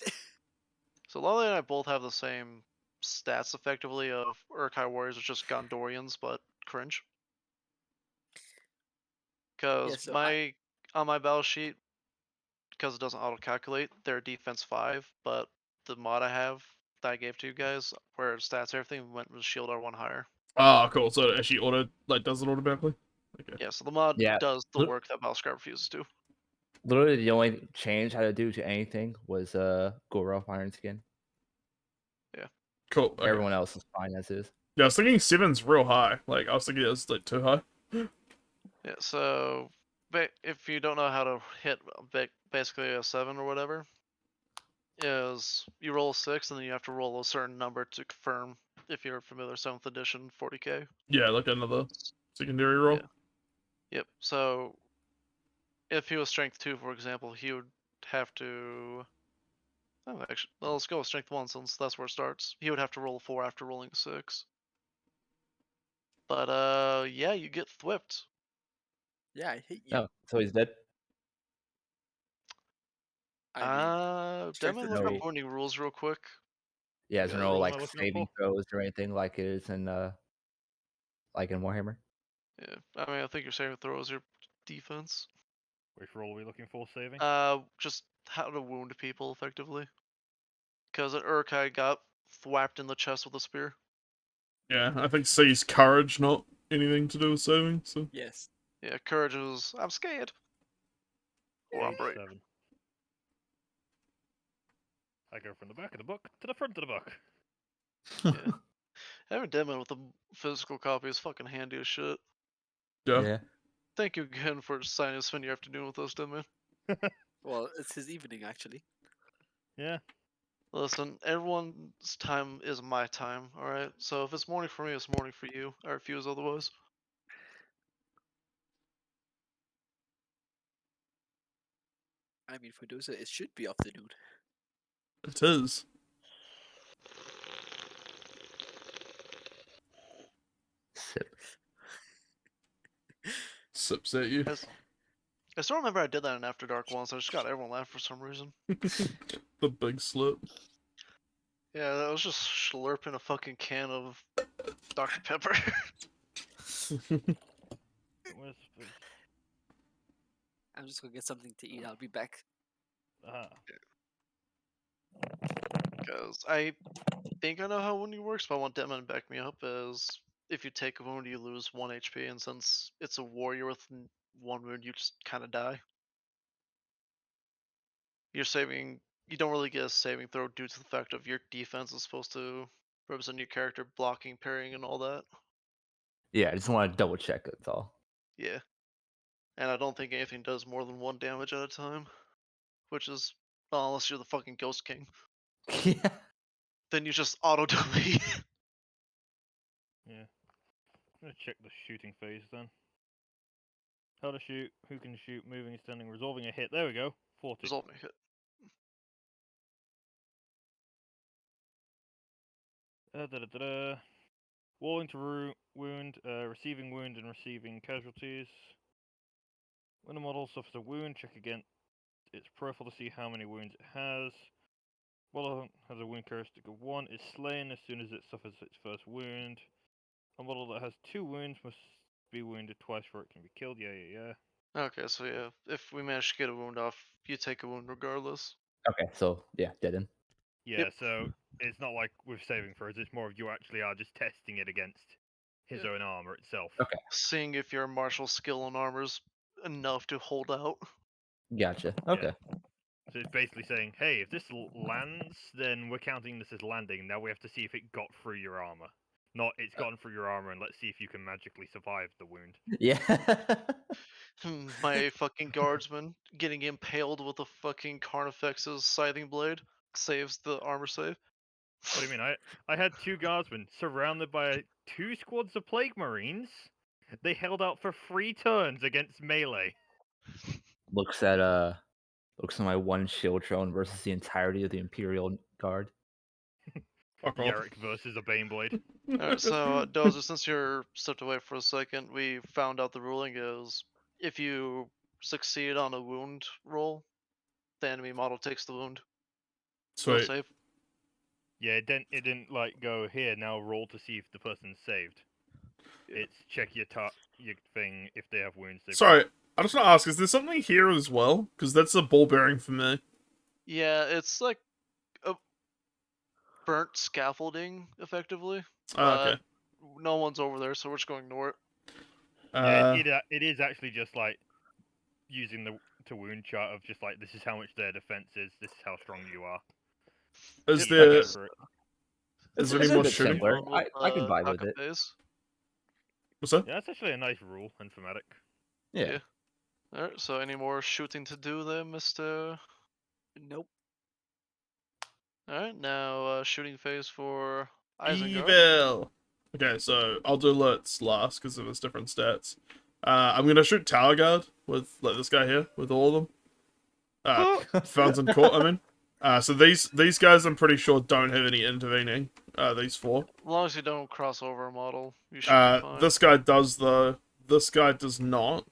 So Lolly and I both have the same stats effectively of Urkai warriors, which just Gondorians, but cringe. Because so on my battle sheet, because it doesn't auto calculate, they're defense 5, but the mod I have that I gave to you guys, where it stats everything, went with shield R1 higher. Ah, cool. So it actually does it automatically? Okay. Yeah, so the mod Yeah. does the Look- work that Battlescribe refuses to. Literally, the only change I had to do to anything was go rough iron skin. Cool. Okay. Everyone else is fine as is. Yeah, I was thinking 7's real high. Like, I was thinking it was like too high. Yeah, so if you don't know how to hit basically a 7 or whatever, is you roll a 6 and then you have to roll a certain number to confirm if you're familiar 7th edition 40k. Yeah, like another secondary roll. Yeah. Yep. So if he was strength 2, for example, he would have to. Oh, actually, well, let's go with strength 1 since that's where it starts. He would have to roll a 4 after rolling a 6. But yeah, you get thwipped. Yeah, I hit you. Oh, so he's dead. I mean, strength Devin, of look No, up he- wounding rules real quick. Yeah, is Yeah, there the no rule like am I looking saving for? throws or anything like it is in like in Warhammer? Yeah, I mean, I think your saving throw is your defense. Which role are we looking for saving? Just how to wound people effectively. Because at Urkai got thwapped in the chest with a spear. Yeah, I think C's courage, not anything to do with saving. So Yes. Yeah, courage is I'm scared. Or I'm brave. 7. I go from the back of the book to the front of the book. Yeah. Having Deadman with a physical copy is fucking handy as shit. yeah. Yeah. Thank you again for signing spend your afternoon with us, Deadman. Well, it's his evening actually. Yeah. Listen, everyone's time is my time, alright? So if it's morning for me, it's morning for you. I refuse otherwise. I mean, for Doza, it should be afternoon. It is. Sip. Sips at you. I still remember I did that in After Dark once. I just got everyone laugh for some reason. The big slip. Yeah, I was just slurping a fucking can of Dr. Pepper. Where's the food? I'm just gonna get something to eat. I'll be back. Ah. Because I think I know how wounding works, but I want Deadman to back me up. As if you take a wound, you lose 1 HP, and since it's a warrior with 1 wound, you just kind of die. You're saving. You don't really get a saving throw due to the fact of your defense is supposed to represent your character blocking, parrying, and all that. Yeah, I just want to double check that's all. Yeah. And I don't think anything does more than 1 damage at a time, which is well, unless you're the fucking Ghost King. Yeah. Then you just auto delete. Yeah. I'm gonna check the shooting phase then. How to shoot, who can shoot, moving, standing, resolving a hit. There we go. 40. Resolve my hit. Da-da-da-da. Walling to wound, receiving wound and receiving casualties. When a model suffers a wound, check again its profile to see how many wounds it has. Model has a wound characteristic of 1, is slain as soon as it suffers its first wound. A model that has 2 wounds must be wounded twice before it can be killed. Yeah. Okay, so yeah, if we manage to get a wound off, you take a wound regardless. Okay, so yeah, dead end. Yeah, Yep. so it's not like with saving throws, it's more of you actually are just testing it against his Yeah. own armor itself. Okay. Seeing if your martial skill and armor's enough to hold out. Gotcha. Okay. So it's basically saying, hey, if this lands, then we're counting this as landing. Now we have to see if it got through your armor. Not it's gotten through your armor, and let's see if you can magically survive the wound. Yeah. My fucking guardsman getting impaled with a fucking Carnifex's scything blade saves the armor save. What do you mean? I had 2 guardsmen surrounded by 2 squads of plague marines. They held out for 3 turns against melee. looks at my 1 shield drone versus the entirety of the Imperial Guard. Fuck off. Yarrick versus a Baneblade. Alright, so Dozer, since you're stepped away for a second, we found out the ruling is if you succeed on a wound roll, the enemy model takes the wound. No Sweet. save. Yeah, it didn't like go here now roll to see if the person's saved. Yeah. It's check your thing if they have wounds. Sorry, I just want to ask: is there something here as well? Because that's a ball bearing for me. Yeah, it's like a burnt scaffolding, effectively. Okay. No one's over there, so we're just going to ignore it. Yeah, it is actually just like using the wound chart of just like this is how much their defense is, this is how strong you are. Is You can there go for it. is there It's any a more bit shooting? similar. One I can vibe with it. Akabe's. What's that? Yeah, that's actually a nice rule in thematic. Yeah. Alright, so any more shooting to do there, Mr. Nope. Alright, now shooting phase for Isengard. Evil. Okay, so I'll do alerts last because of its different stats. I'm gonna shoot Tower Guard with like this guy here with all of them. Fountain Court, I mean. So these guys I'm pretty sure don't have any intervening. These 4. As long as you don't cross over a model, you should be fine. This guy does though. This guy does not.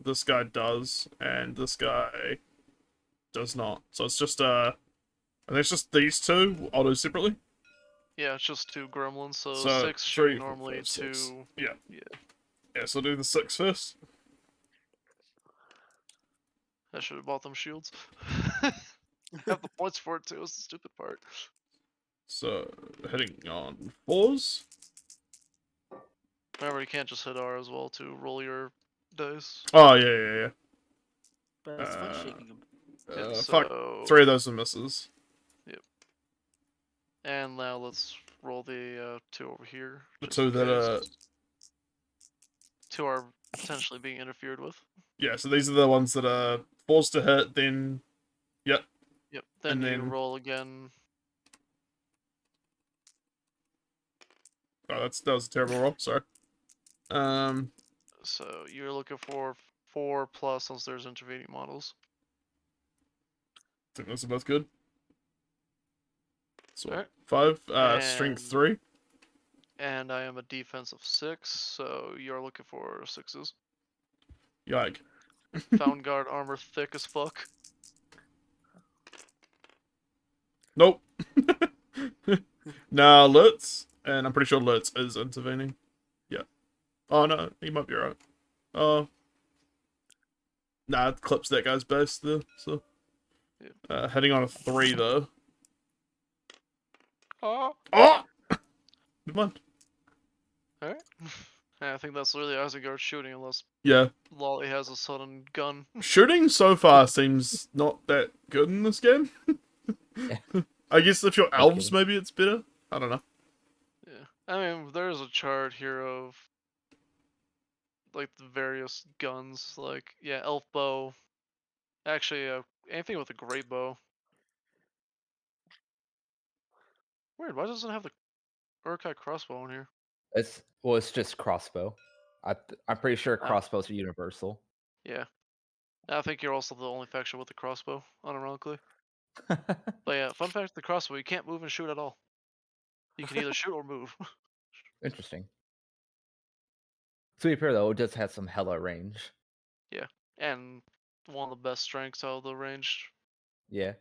This guy does, and this guy does not. So it's just I think it's just these 2. I'll do separately. Yeah, it's just 2 gremlins, so, So 6 3, shooting 4, normally, 5, 6. 2... Yeah. Yeah. Yeah. So I'll do the 6 first. I should have bought them shields. Have the points for it too, is the stupid part. So, hitting on 4s. Remember, you can't just hit R as well to roll your dice. Oh, yeah. But it's fun Uh, shaking them. Yep, Fuck. so 3 of those are misses. and now let's roll the 2 over here. The just 2 in that are... case. 2 are potentially being interfered with. Yeah, so these are the ones that are forced to hit, then... Yep. Yep. Then And you then- roll again. Oh, that was a terrible roll, sorry. So you're looking for 4+ since there's intervening models. I think those are both good. So, Alright. 5, strength And- 3. And I am a defense of 6, so you're looking for 6s. Yike. Found guard armor thick as fuck. Nope. Nah, Lutz. And I'm pretty sure Lutz is intervening. Yeah. Oh, no, he might be right. Oh. Nah, it clips that guy's base there, so. Heading on a 3, though. Oh! Oh! Never mind. Alright. I think that's literally Isengard shooting unless Yeah. Lolly has a sudden gun. Shooting so far seems not that good in this game. I guess if you're elves, Okay. maybe it's better. I don't know. Yeah. I mean, there's a chart here of like the various guns. Like, yeah, elf bow. Actually, anything with a great bow. Weird, why doesn't it have the Urkai crossbow in here? It's just crossbow. I'm pretty sure Oh. crossbows are universal. Yeah. I think you're also the only faction with the crossbow, unironically. But yeah, fun fact, the crossbow, you can't move and shoot at all. You can either shoot or move. Interesting. To be fair though, it does have some hella range. And one of the best strengths out of the range. Yeah.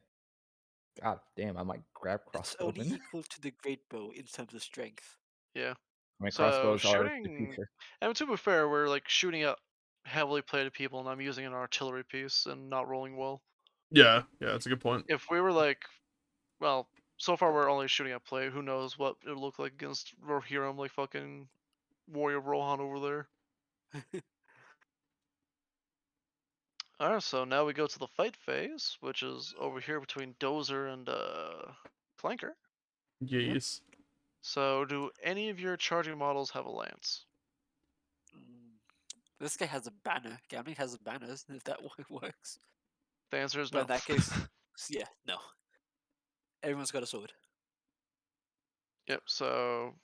God damn, I might grab It's crossbow only then. equal to the great bow in terms of strength. Yeah. I mean, So crossbows are the shooting, future. and to be fair, we're like shooting at heavily plated people, and I'm using an artillery piece and not rolling well. Yeah, that's a good point. If we were like, well, so far we're only shooting at play. Who knows what it would look like against Rohirrim, like fucking Warrior Rohan over there. Alright, so now we go to the fight phase, which is over here between Dozer and Clanker. Yes. So, do any of your charging models have a lance? This guy has a banner. Gambling has banners, if that works. The answer is But no. in that case, yeah, no. Everyone's got a sword. Yep, so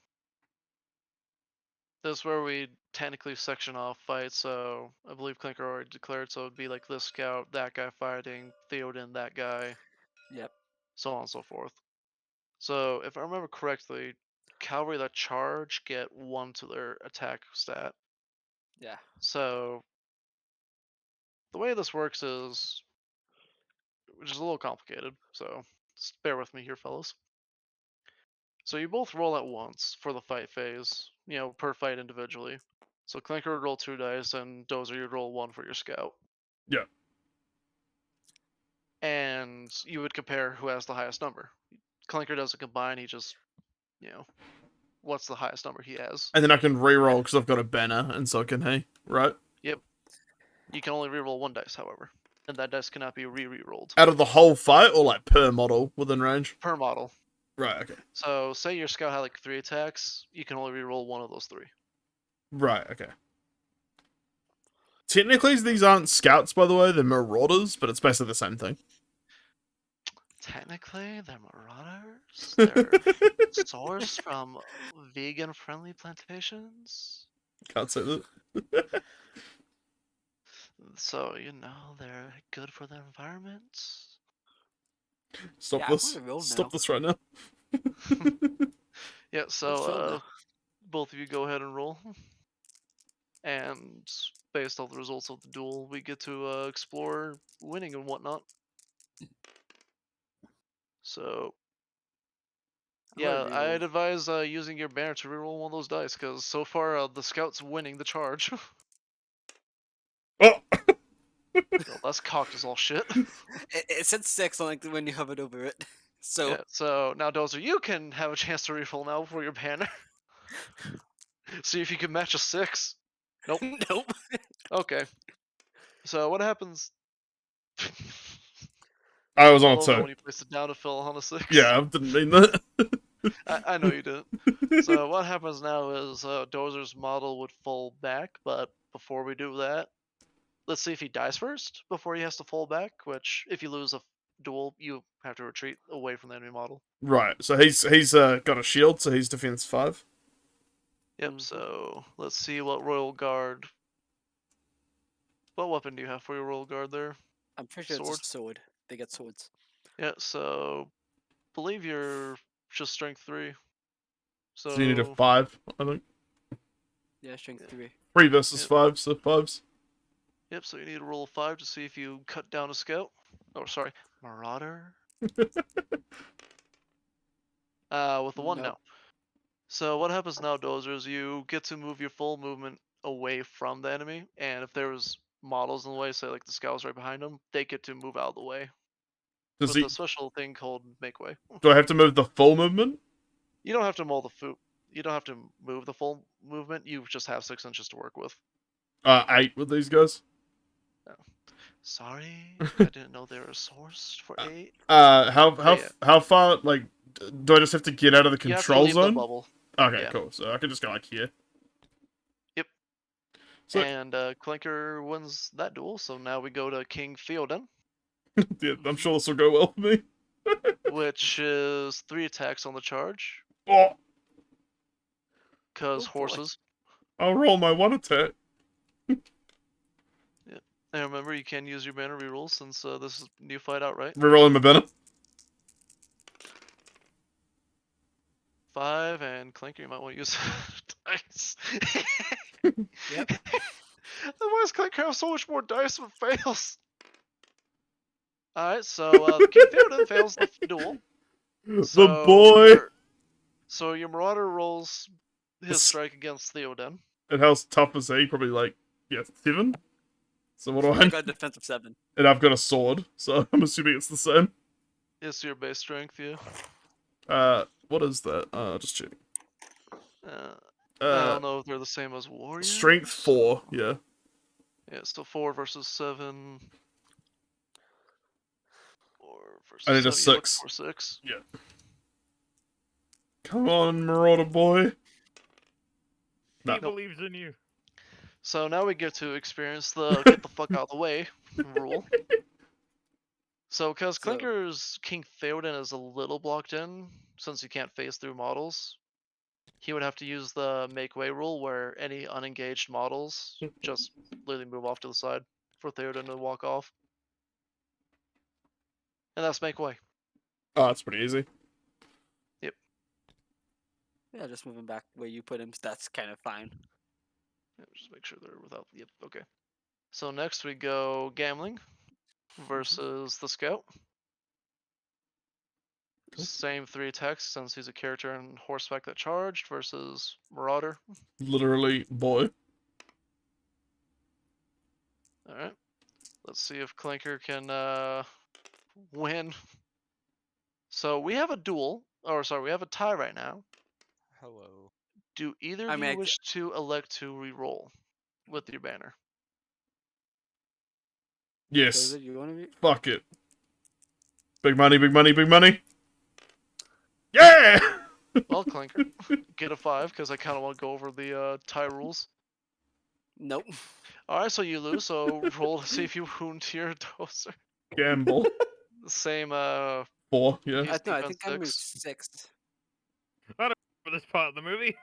this is where we technically section off fights. So I believe Clinker already declared, so it'd be like this scout, that guy fighting, Theoden, that guy, Yep. so on and so forth. So if I remember correctly, cavalry that charge get 1 to their attack stat. Yeah. So the way this works is, which is a little complicated, so just bear with me here, fellas. So you both roll at once for the fight phase, per fight individually. So Clinker would roll 2 dice, and Dozer you'd roll 1 for your scout. Yeah. And you would compare who has the highest number. Clinker doesn't combine, he just, what's the highest number he has. And then I can reroll because I've got a banner, and so can he, right? Yep. You can only reroll 1 dice, however. And that dice cannot be re-rolled. Out of the whole fight, or like per model within range? Per model. Right, okay. So say your scout had like 3 attacks, you can only reroll 1 of those 3. Right, okay. Technically, these aren't scouts, by the way, they're marauders, but it's basically the same thing. Technically, they're marauders. They're sourced from vegan-friendly plantations. Can't say that. So, they're good for the environment. Stop Yeah, I this. wanna roll Stop now. this right now. Yeah, roll so now. both of you go ahead and roll. And based on the results of the duel, we get to explore winning and whatnot. So, I'm gonna yeah, I'd reroll. advise using your banner to reroll 1 of those dice, because so far the scout's winning the charge. Oh! Well, that's cocked as all shit. It said 6 on like when you hovered over it. So Yeah, so now Dozer, you can have a chance to refill now for your banner. See if you can match a 6. Nope. nope. Okay. So what happens? I was on a Love that when 2. you place it down to fill on a 6. Yeah, I didn't mean that. I know you didn't. So what happens now is Dozer's model would fall back, but before we do that, let's see if he dies first before he has to fall back. Which, if you lose a duel, you have to retreat away from the enemy model. Right, so he's got a shield, so he's defense 5. Yep. So let's see what Royal Guard. What weapon do you have for your Royal Guard there? I'm pretty sure Sword? it's a sword. They get swords. Yeah. So believe you're just strength 3. So, So you need a 5, I think. Yeah, strength Yeah. 3. 3 versus Yep. 5, so 5s. Yep. So you need to roll a 5 to see if you cut down a scout. Oh, sorry, marauder. With the 1 Nope. now. So what happens now, Dozer, is you get to move your full movement away from the enemy, and if there was models in the way, say like the scouts right behind them, they get to move out of the way Does with he? a special thing called make way. Do I have to move the full movement? You don't have to mold the food. You don't have to move the full movement. You just have 6 inches to work with. 8 with these guys. Sorry, I didn't know they were sourced for 8. How Yeah. far? Like, do I just have to get out of the You have to control leave the zone? bubble. Okay, Yeah. cool. So I can just go like here. Yep. So And Clinker wins that duel. So now we go to King Theoden, yeah, I'm sure this will go well for me. which is 3 attacks on the charge. Oh, Cause Oh, boy. horses. I'll roll my 1 attack. And remember, you can use your banner reroll since this is new fight outright. Rerolling my banner. 5 and Clinker, you might want to use dice. Yep. Why does Clinker have so much more dice with fails? Alright, so King Theoden fails the duel. The boy. So your Marauder rolls his This- strike against Theoden. And how tough is he? Probably like 7. So what do I I? got a defensive 7. And I've got a sword, so I'm assuming it's the same. It's your base strength, yeah. What is that? Just checking. I Uh, don't know if they're the same as warriors. strength 4. Yeah. Yeah, it's still 4 versus 7. 4 versus I need a 7. You look 6. for 6. Come on, Marauder boy. He No. believes in you. So now we get to experience the get the fuck out of the way rule. So, because So- Clinker's King Theoden is a little blocked in, since he can't phase through models, he would have to use the make way rule where any unengaged models just literally move off to the side for Theoden to walk off. And that's make way. Oh, that's pretty easy. Yeah, just moving back where you put him. That's kind of fine. Yeah, just make sure they're without. Yep, okay. So next we go gambling versus the scout. Same 3 attacks since he's a character in horseback that charged versus Marauder. Literally, boy. Alright. Let's see if Clinker can win. So we have a duel. Or sorry, we have a tie right now. Hello. Do either I of mean, you wish to elect to re-roll with your banner? So Yes. is it you want to be? Fuck it. Big money, big money, big money. Yeah! Well, Clinker, get a 5 because I kind of want to go over the tie rules. Nope. Alright, so you lose, so roll to see if you wound your dozer. Gamble. Same 4, yeah. He's No, I defense think I moved 6. 6. For this part of the movie.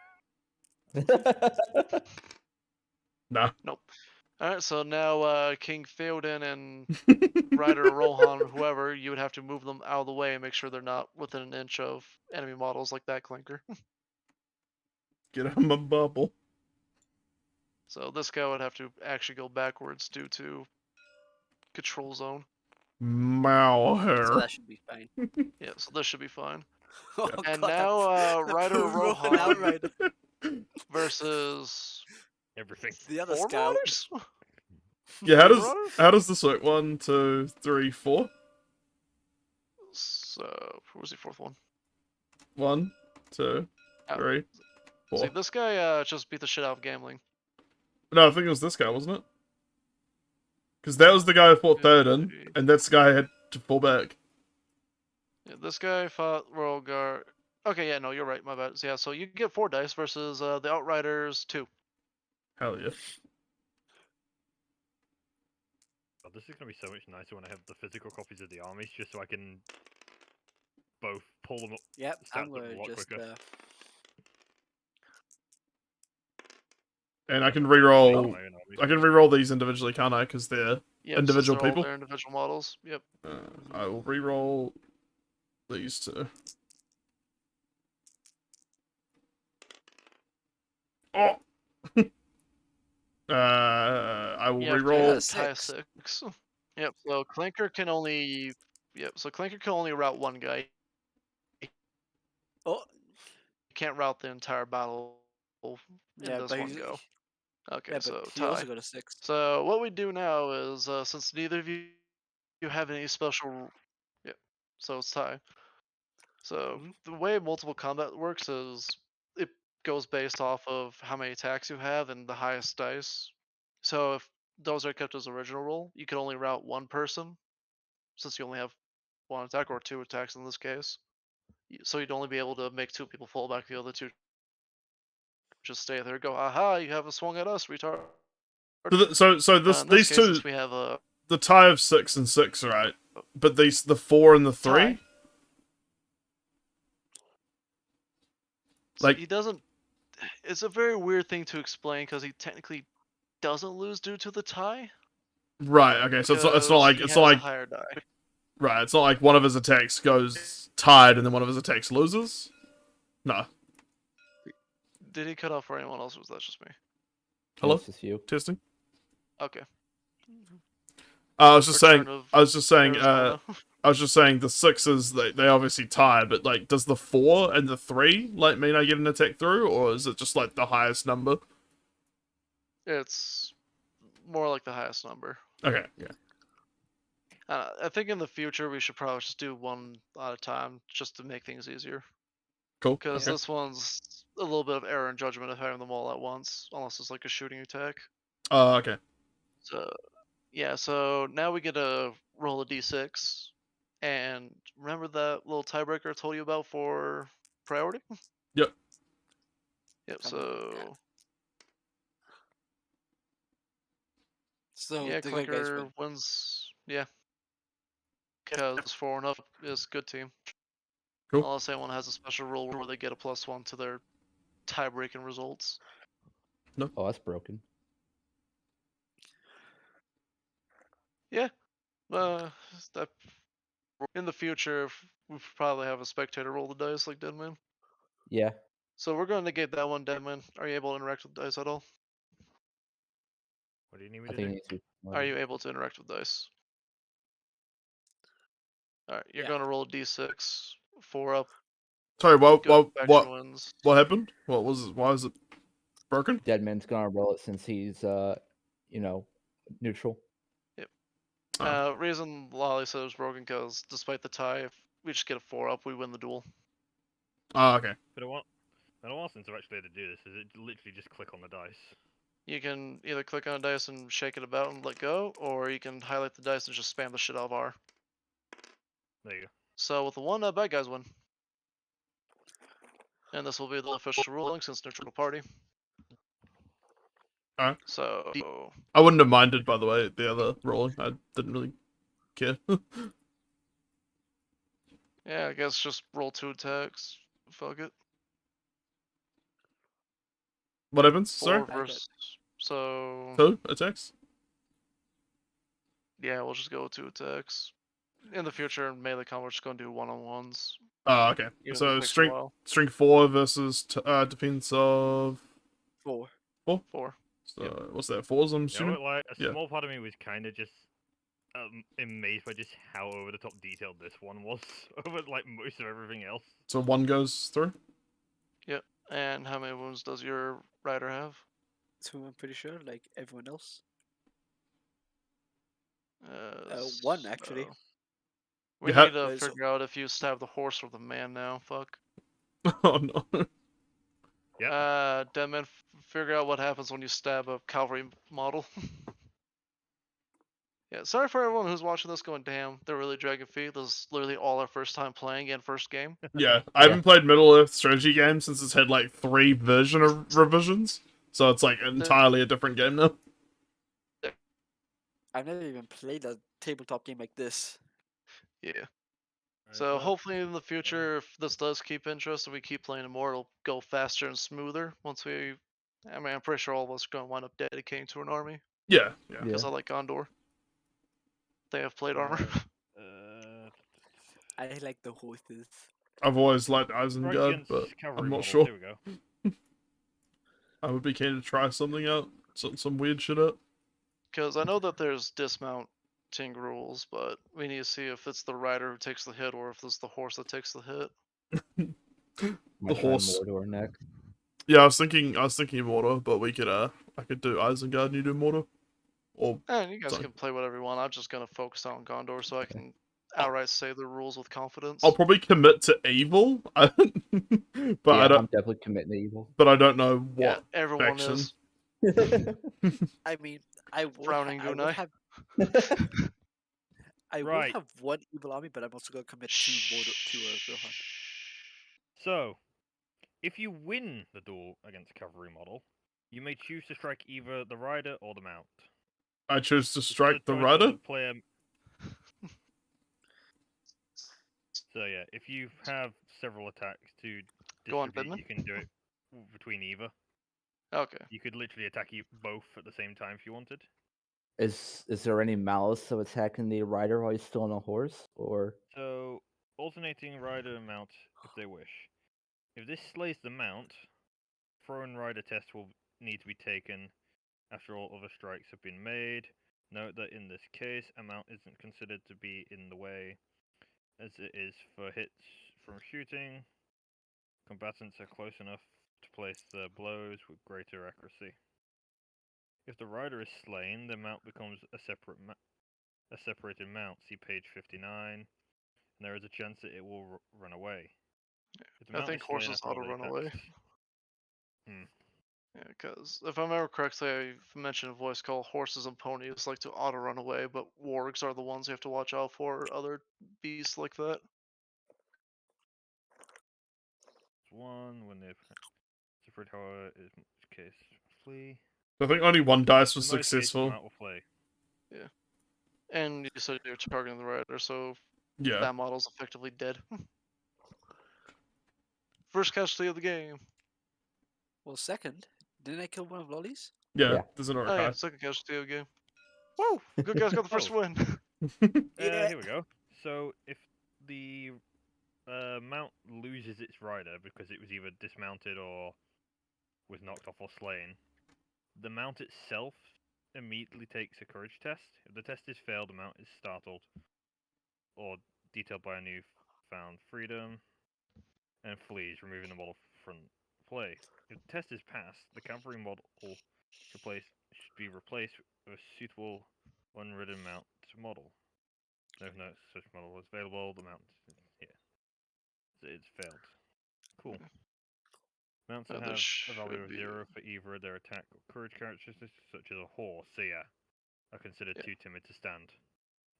Nah. Nope. Alright, so now King Theoden and Ryder, Rohan, whoever, you would have to move them out of the way and make sure they're not within an inch of enemy models like that Clinker. Get out of my bubble. So this guy would have to actually go backwards due to control zone. Mow hair. So that should be fine. Yeah, so this should be fine. Oh, And God, now Ryder Rohan Rohan outright. versus Everything. The other 4 scout. marauders? Yeah, Marauders? how does this work? 1, 2, 3, 4? So where's the fourth one? 1, 2, Oh, 3, 4. See, this guy just beat the shit out of gambling. No, I think it was this guy, wasn't it? Because that was the guy who fought Theoden, and that's the guy who had to fall back. Yeah, this guy fought Royal Guard. Okay, yeah, no, you're right. My bad. So, yeah, so you get 4 dice versus the Outriders 2. Hell yeah. Oh, this is gonna be so much nicer when I have the physical copies of the armies, just so I can both pull them up, Yep, stats I'm up a gonna lot just. quicker. And I can Make reroll. my own armies. I can reroll these individually, can't I? Because they're Yep, individual since they're all people. their individual models. Yep. I will reroll these two. Oh. I will You have to reroll. tie a 6. Yep. So Clanker can only. Yep. So Clanker can only route one guy. Oh, He can't route the entire battle in yeah, this but one he's. go. Okay, Yeah, so but he tie. also got a 6. So what we do now is since neither of you have any special. Yep. So it's tie. So Mhm. the way multiple combat works is it goes based off of how many attacks you have and the highest dice. So if those are kept as original roll, you can only route one person, since you only have one attack or 2 attacks in this case. So you'd only be able to make 2 people fall back. The other 2 just stay there. Go, aha! You haven't swung at us, retard. So this In this these case, two, since we have a the tie of 6 and 6, right? But the 4 and the 3, tie. So like he doesn't. It's a very weird thing to explain because he technically doesn't lose due to the tie. right. Okay, so it's not Because like he it's has not a like higher die. right. It's not like one of his attacks goes tied and then one of his attacks loses. No. Did he cut off for anyone else, or was that just me? Hello. It's just you. Testing. Okay. I was just saying. Return of I was just saying. Arizona. I was just saying the 6s they obviously tie, but like, does the 4 and the 3 like mean I get an attack through, or is it just like the highest number? It's more like the highest number. Okay. Yeah. I think in the future we should probably just do one at a time, just to make things easier. Cool. Because Okay. this one's a little bit of error in judgment of having them all at once, unless it's like a shooting attack. Okay. So yeah, so now we get to roll a d6, and remember that little tiebreaker I told you about for priority? Yep. Yep. Come on. So So yeah, the good guys Clinker win. wins. Yeah, because 4 and up is good team. Cool. Unless anyone has a special rule where they get a +1 to their tie-breaking results. Oh, that's broken. Yeah. That, in the future, we probably have a spectator roll the dice like Deadman. Yeah. So we're going to negate that one, Deadman. Are you able to interact with dice at all? What do you need me I to think do? it needs to be Are you able to interact with dice? Alright, you're Yeah. going to roll a d6. 4 up. Sorry. Good faction wins. What happened? What was? Why is it broken? Deadman's gonna roll it since he's you know, neutral. Yep. Oh. Reason Lolly said it was broken because despite the tie, if we just get a 4 up, we win the duel. Oh, okay. Been a while since I've actually had to do this. Is it literally just click on the dice? You can either click on a dice and shake it about and let go, or you can highlight the dice and just spam the shit out of R. There you go. So with the 1, bad guys win. And this will be the official ruling since neutral party. Alright. So I wouldn't have minded, by the way, the other rolling. I didn't really care. yeah, I guess just roll 2 attacks. Fuck it. What happens? 4 Sorry? versus. So 2 attacks? yeah, we'll just go with 2 attacks. In the future, in melee combat, we're just gonna do 1-on-1s. Oh, okay. Even if So it takes a strength while. 4 versus defense of 4. 4. So Yep. what's that? 4s, I'm You know assuming. what, like, a Yeah. small part of me was kind of just amazed by just how over the top detailed this one was over like most of everything else. So 1 goes through. And how many wounds does your rider have? 2, I'm pretty sure, like everyone Uh, 1 actually. We Yeah. need to Wait, so- figure out if you stab the horse or the man now. Fuck. Oh no. Deadman, figure out what happens when you stab a cavalry model. Yeah, sorry for everyone who's watching this going, damn, they're really dragging feet. This is literally all our first time playing and first game. Yeah, I haven't played Middle Earth strategy game since it's had like 3 version of revisions, so it's like entirely a different game now. I've never even played a tabletop game like this. Yeah. Alright, So well, hopefully in the future, if this does keep interest and we keep playing more, it'll go faster and smoother once we... I mean, I'm pretty sure all of us are going to wind up dedicating to an army, Yeah, yeah. because I like Gondor. They have plate armor. uh, I like the horses. I've always liked Strike Isengard, against but cavalry I'm not models, sure. Here we go. I would be keen to try something out, some weird shit out. Because I know that there's dismounting rules, but we need to see if it's the rider who takes the hit or if it's the horse that takes the hit. Might try horse. Mordor next. Yeah, I was thinking Mortar, but we could I could do Isengard and you do Mortar, or And you guys Sorry. can play whatever you want. I'm just gonna focus on Gondor so I can outright say the rules with confidence. I'll probably commit to evil, but Yeah, I'm definitely committing to evil. but I don't know Yeah, what everyone faction. is. I mean, I would, Frowning I would Gunai. have, I would Right. have one evil army, but I'm also gonna commit to Mordor to Rohan. So, if you win the duel against a cavalry model, you may choose to strike either the rider or the mount. I choose to This is a strike the choice rider. the player. So yeah, if you have several attacks to Go on, distribute, Bedman. you can do it between either. Okay. You could literally attack you both at the same time if you wanted. Is there any malice of attacking the rider while he's still on a horse, or So, alternating rider and mount if they wish. If this slays the mount, thrown rider test will need to be taken after all other strikes have been made. Note that in this case, a mount isn't considered to be in the way, as it is for hits from shooting. Combatants are close enough to place their blows with greater accuracy. If the rider is slain, the mount becomes a separated mount. See page 59. And there is a chance that it will run away. If the I mount think is slain horses after ought to all the run away. attacks- Yeah, because if I remember correctly, I mentioned a voice call horses and ponies like to auto run away, but wargs are the ones you have to watch out for. Other beasts like that. One when the separate tower is in this case flee. I think only one dice was In most cases, the successful. mount will flee. And you said you're targeting the rider, so Yeah, that model's effectively dead. First casualty of the game. Well, second, didn't I kill one of Lolly's? yeah. Yeah. There's an Oh archive. yeah, second casualty of the game. Woo! Good guys got the first Oh. win. Yeah. Here we go. So if the mount loses its rider because it was either dismounted or was knocked off or slain, the mount itself immediately takes a courage test. If the test is failed, the mount is startled or detailed by a new found freedom and flees, removing the model from play. If the test is passed, the cavalry model should be replaced with a suitable unridden mount model. No such model is available. The mount is here. So it's failed. Cool. Mounts that There have a should value of be- 0 for either their attack or courage characteristics, such as a horse, so yeah, are considered Yeah. too timid to stand.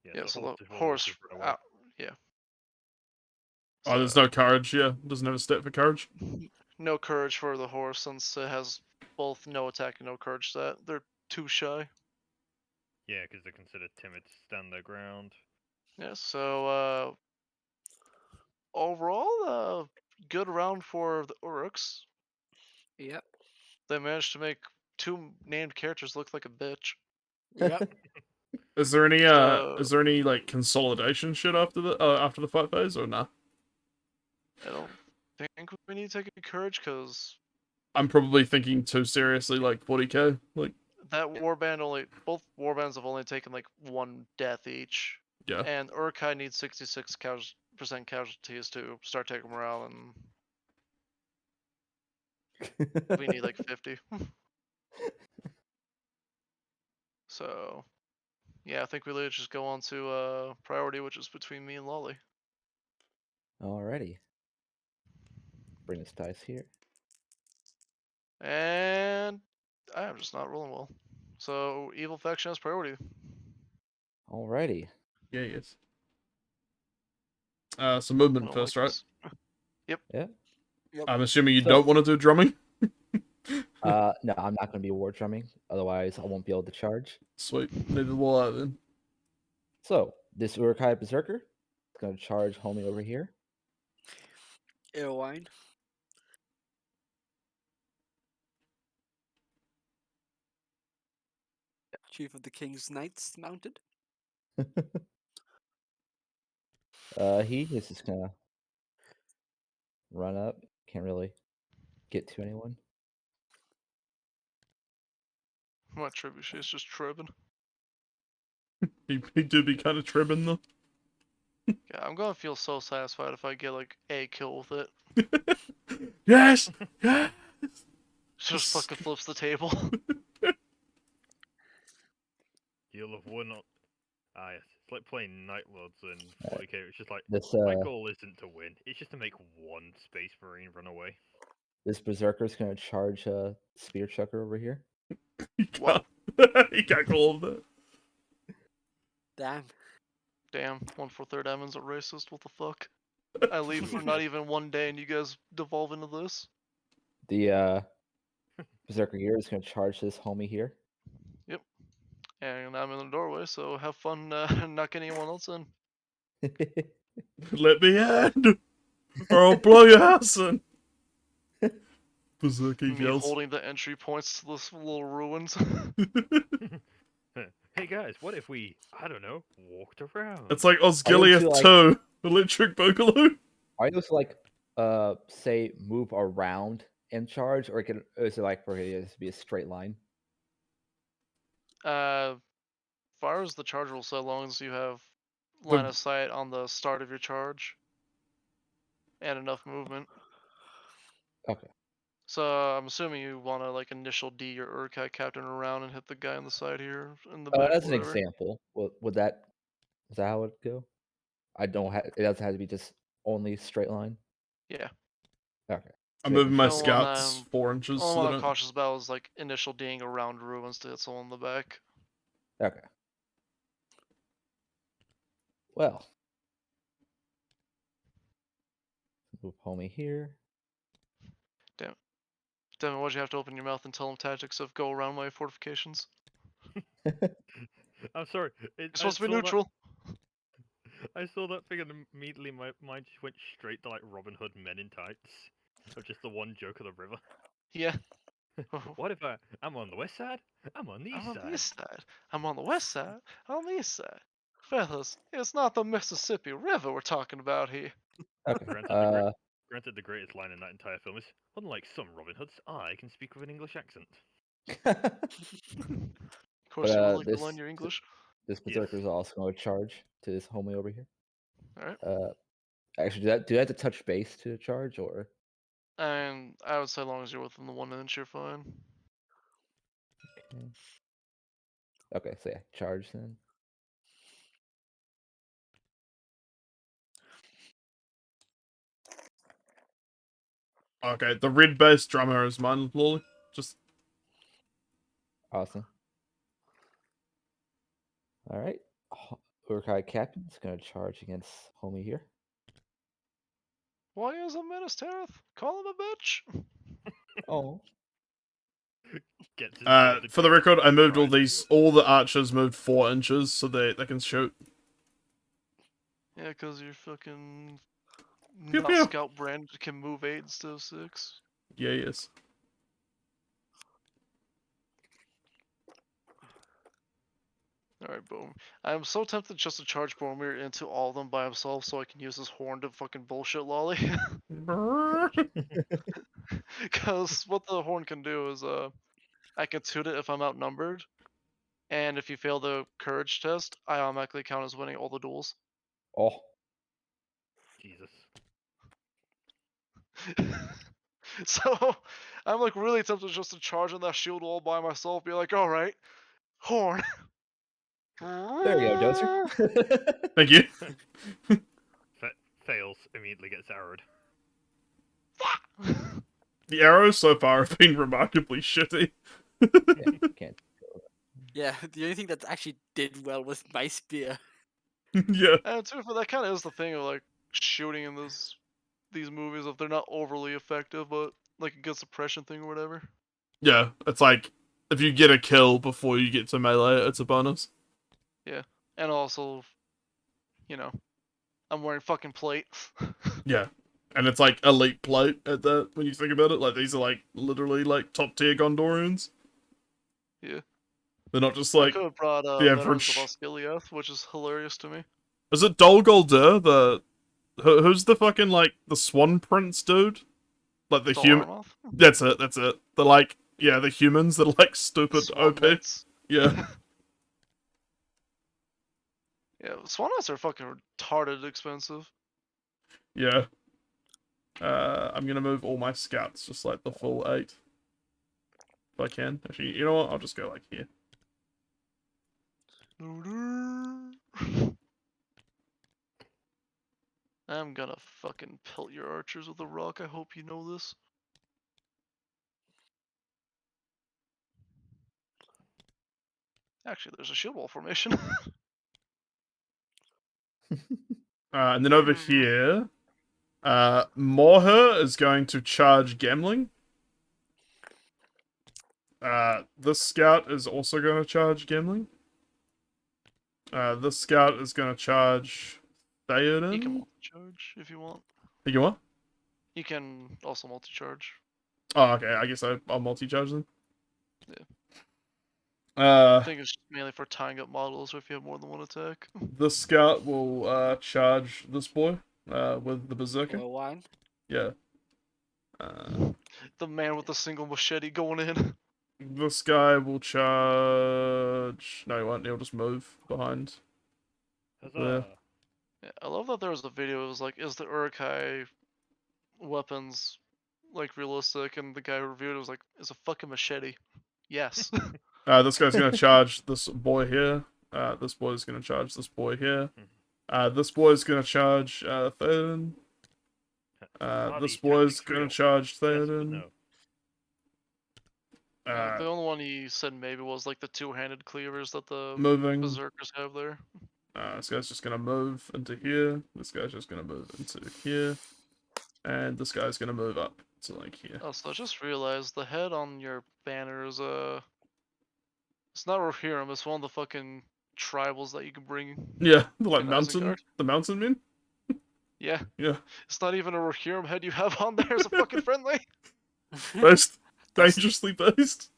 Yeah, Yeah, so so horse the is one horse keep it away. out. Yeah. Oh, there's So, no courage. Yeah, doesn't have a stat for courage. no courage for the horse since it has both no attack and no courage stat. They're too shy. Yeah, because they're considered timid to stand their ground. Yeah, so overall, good round for the Uruks. Yep. They managed to make 2 named characters look like a bitch. Yep. Is there any So- is there any like consolidation shit after the fight phase or nah? I don't think we need to take a courage because I'm probably thinking too seriously, like 40k. Like, that warband both warbands have only taken like 1 death each. yeah. And Urkai needs 66% casualties to start taking morale, and we need like 50. So Yeah, I think we literally just go on to priority, which is between me and Lolly. Alrighty. Bring this dice here. And I am just not rolling well. So evil faction has priority. Alrighty. Yes. So movement I don't first, like right? this. Yep. Yeah. I'm assuming you So- don't want to do drumming. No, I'm not gonna be war drumming. Otherwise, I won't be able to charge. Sweet. Neither will I then. So this Urukai Berserker is gonna charge homie over here. Irvine. Chief of the King's Knights mounted. He is just gonna run up. Can't really get to anyone. My trebuchet is just tripping. He do be kind of trimming though. Yeah, I'm gonna feel so satisfied if I get like a kill with it. Yes! Yes! Just fucking flips the table. You'll have won. Yes. It's like playing Night Lords and 40k. It's just like This my goal isn't to win. It's just to make one Space Marine run away. this Berserker is gonna charge Spear Chucker over here. He What? can't, he can't go all of that. Damn. Damn, 1/4 Emin's a racist. What the fuck? I leave for not even one day, and you guys devolve into this. The Berserker here is gonna charge this homie here. And I'm in the doorway, so have fun not getting anyone else in. Let me in! Or I'll blow your house in! Berserker Me yells. holding the entry points to this little ruins. Hey guys, what if we, I don't know, walked around? It's like I Osgiliath don't 2, Electric Boogaloo. Are you able to like say move around and charge, or is it like for it to be a straight line? Fires the charge will so long as you have The- line of sight on the start of your charge and enough movement. Okay. So I'm assuming you want to like initial D your Urkai captain around and hit the guy on the side here in the back. As an whatever. example, would that is that how it would go? I don't have it doesn't have to be just only straight line. Yeah. Okay. I'm moving my The only one scouts I'm- 4 inches All so they I'm don't... cautious about is like initial D'ing around ruins to hit someone in the back. Okay. Well. Move homie here. Devin, why'd you have to open your mouth and tell them tactics of go around my fortifications? I'm sorry. You're supposed to be neutral. I saw that thing and immediately my mind just went straight to like Robin Hood Men in Tights. Of just the one joke of the river. Yeah. What if I'm on the west side? I'm on the east I'm on side. the east side. I'm on the west side. I'm on the east side. Fellas, it's not the Mississippi River we're talking about here. Okay. Granted, the greatest line in that entire film is, unlike some Robin Hoods, I can speak with an English accent. Of course, But, you will like this- to learn your English. This Yes. Berserker is also going to charge to this homie over here. Alright. Actually, do I have to touch base to charge, or? And I would say, as long as you're within the 1 inch, you're fine. Okay, so yeah, charge then. Okay, the red bass drummer is mine, Lolly. Just... Awesome. All right. Urukai Captain is going to charge against homie here. Why is a menace, Tareth? Call him a bitch. Oh. Gets his For the record, I moved all tries to do these... it. All the archers moved 4 inches so they can shoot. Yeah, because your fucking Pew, not pew. scout brand can move 8 instead of 6. Yeah, yes. Alright, boom. I'm so tempted just to charge Boromir into all of them by himself so I can use his horn to fucking bullshit Lolly. Because what the horn can do is, I can toot it if I'm outnumbered, and if you fail the courage test, I automatically count as winning all the duels. Oh. Jesus. So, I'm like really tempted just to charge on that shield wall by myself, be like, alright, horn. There you go, Dozer. Thank you. Fails, immediately gets arrowed. The arrows so far have been remarkably shitty. Yeah, can't. Yeah, the only thing that actually did well was my spear. Yeah. And too, for that kind of is the thing of like shooting in these movies if they're not overly effective, but like a good suppression thing or whatever. Yeah. It's like if you get a kill before you get to melee, it's a bonus. Yeah, and also, you know, I'm wearing fucking plate. Yeah. And it's like elite plate at that when you think about it. Like these are like literally like top tier Gondorians. Yeah. They're not just I like could have brought the Veterans of average. Osgiliath, which is hilarious to me. Is it Dol Guldur, who's the fucking like the Swan Prince dude? Like the Dol human. Armoth? That's it. That's it. The like yeah, the humans that are like stupid Swan OP. Knights. Yeah. Yeah, Swan Knights are fucking retarded expensive. Yeah. I'm gonna move all my scouts just like the full 8. If I can. Actually, you know what? I'll just go like here. I'm gonna fucking pelt your archers with a rock. I hope you know this. Actually, there's a shield wall formation. And then over here, Morher is going to charge Gambling. This scout is also going to charge Gambling. This scout is going to charge You can Theoden. multi-charge if you want. You can what? You can also multi-charge. Oh, okay. I guess I'll multi-charge them. I think it's mainly for tying up models or if you have more than one attack. This scout will charge this boy with the Berserker. For one. Yeah. The man with the single machete going in. This guy will charge. No, he won't. He'll just move behind. Huzzah! Yeah, I love that there was a video. It was like, is the Urukai weapons like realistic? And the guy who reviewed it was like, it's a fucking machete. Yes. This guy's gonna charge this boy here. This boy's gonna charge this boy here. This boy's gonna charge Theoden. This boy's gonna charge Yes, but Theoden. no. The only one he said maybe was like the two-handed cleavers that the Moving. Berserkers have there. This guy's just gonna move into here. This guy's just gonna move into here. And this guy's gonna move up to like here. Oh, so I just realized the head on your banner is it's not Rohirrim, it's one of the fucking tribals that you can bring. Yeah, the like in mountain, Isengard. the mountain men. Yeah, Yeah, it's not even a Rohirrim head you have on there as a fucking friendly. based, dangerously based.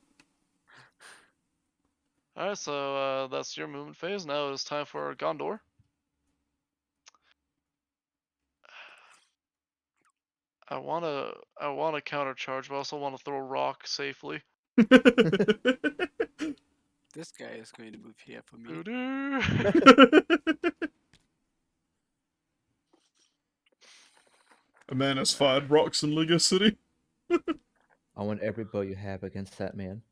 Alright, so that's your movement phase. Now it's time for Gondor. I wanna countercharge, but I also wanna throw a rock safely. This guy is going to move here for me. Doo-doo. A man has fired rocks in Lego City. I want every bow you have against that man.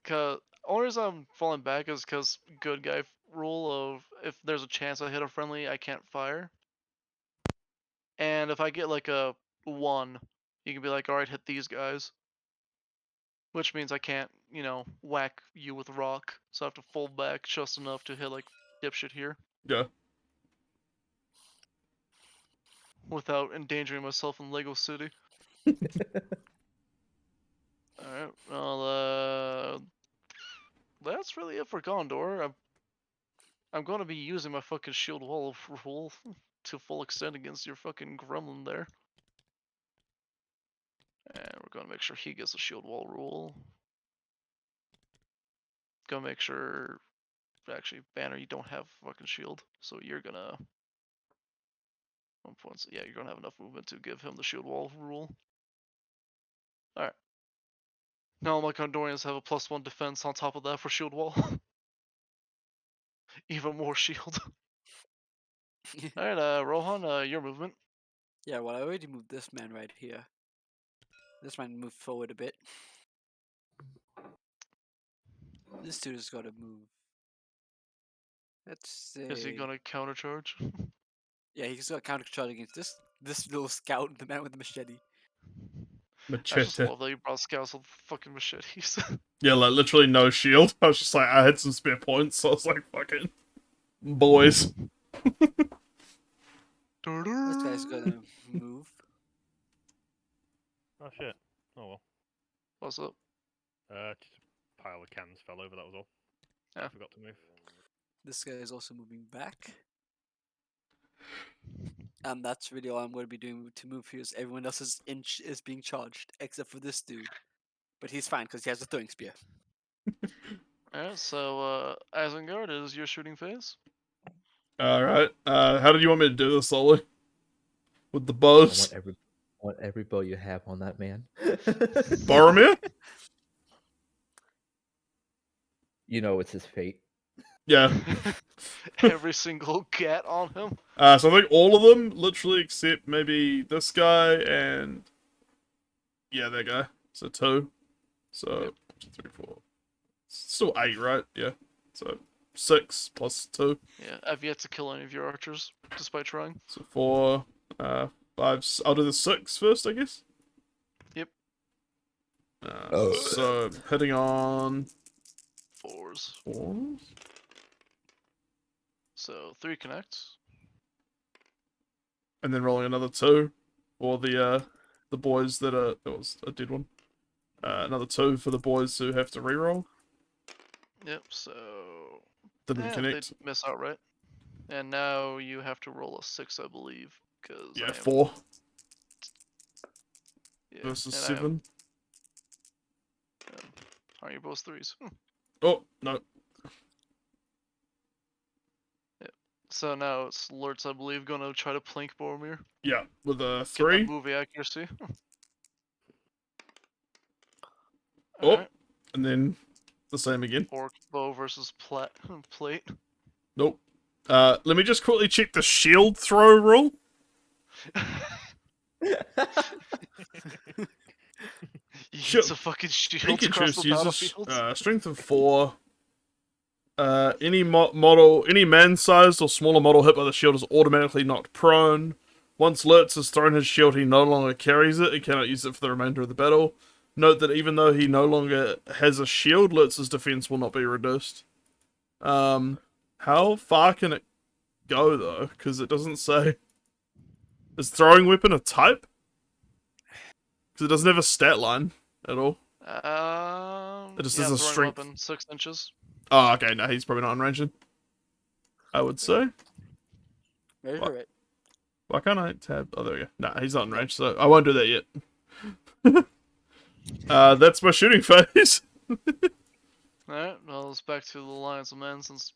Cause only reason I'm falling back is because good guy rule of if there's a chance I hit a friendly, I can't fire. And if I get like a 1, you can be like, alright, hit these guys. Which means I can't, whack you with a rock. So I have to fold back just enough to hit like dipshit here. Yeah. Without endangering myself in Lego City. Alright, well, that's really it for Gondor. I'm going to be using my fucking shield wall rule to full extent against your fucking gremlin there. And we're going to make sure he gets a shield wall rule. Gonna make sure, actually, Banner, you don't have fucking shield, so you're gonna. 1 point, yeah, you're gonna have enough movement to give him the shield wall rule. Alright. Now all my Gondorians have a +1 defense on top of that for shield wall. Even more shield. Alright, Rohan, your movement. Yeah, well, I already moved this man right here. This man moved forward a bit. This dude has got to move. Let's say. Is he gonna countercharge? Yeah, he's got counter charge against this little scout, the man with the machete. I just Machete. love that you brought scouts with fucking machetes. Yeah, like literally no shield. I was just like, I had some spare points, so I was like, fucking boys. This guy's gonna move. Oh shit. Oh well. What's up? Just a pile of cans fell over. That was all. I Yeah. forgot to move. This guy is also moving back. And that's really all I'm going to be doing to move here. Is everyone else is being charged except for this dude, but he's fine because he has a throwing spear. Alright, so Isengard, is your shooting phase? Alright. How did you want me to do this, Ollie? With the I bows? want every bow you have on that man. Boromir? You know it's his fate. Yeah. Every single get on him. So I think all of them, literally, except maybe this guy and... Yeah, that guy. So 2. So, Yep. 3, 4. Still 8, right? Yeah. So, 6 plus 2. Yeah, I've yet to kill any of your archers, despite trying. So 4, 5... I'll do the 6 first, I guess? Yep. So, hitting on... 4s. 4? So 3 connects. And then rolling another 2 for the boys that are... That was a dead one. Another 2 for the boys who have to reroll. Yep, so... Didn't connect. They miss outright. And now you have to roll a 6, I believe. Cause Yeah, I am, 4 yeah, versus and I am- 7. Are you both 3s? Oh, no. So now it's Lurtz, I believe, gonna try to plink Boromir. Yeah, with a Get 3. that movie accuracy. Oh. Alright. And then the same again. Orc bow versus plate. Nope. Let me just quickly check the shield throw rule. Sure. It's a fucking shield He can across choose the uses battlefield. strength of 4. Any model, any man-sized or smaller model hit by the shield is automatically knocked prone. Once Lurtz has thrown his shield, he no longer carries it. He cannot use it for the remainder of the battle. Note that even though he no longer has a shield, Lurtz's defense will not be reduced. How far can it go, though? Because it doesn't say. Is throwing weapon a type? Because it doesn't have a stat line at all. It just yeah, has a throwing strength. weapon, 6 inches. Oh, okay, no, he's probably not unranged then, I would say. Measure What? it. Why can't I tab? Oh, there we go. Nah, he's not unranged, so I won't do that yet. That's my shooting phase. Alright, well, it's back to the Alliance of Men since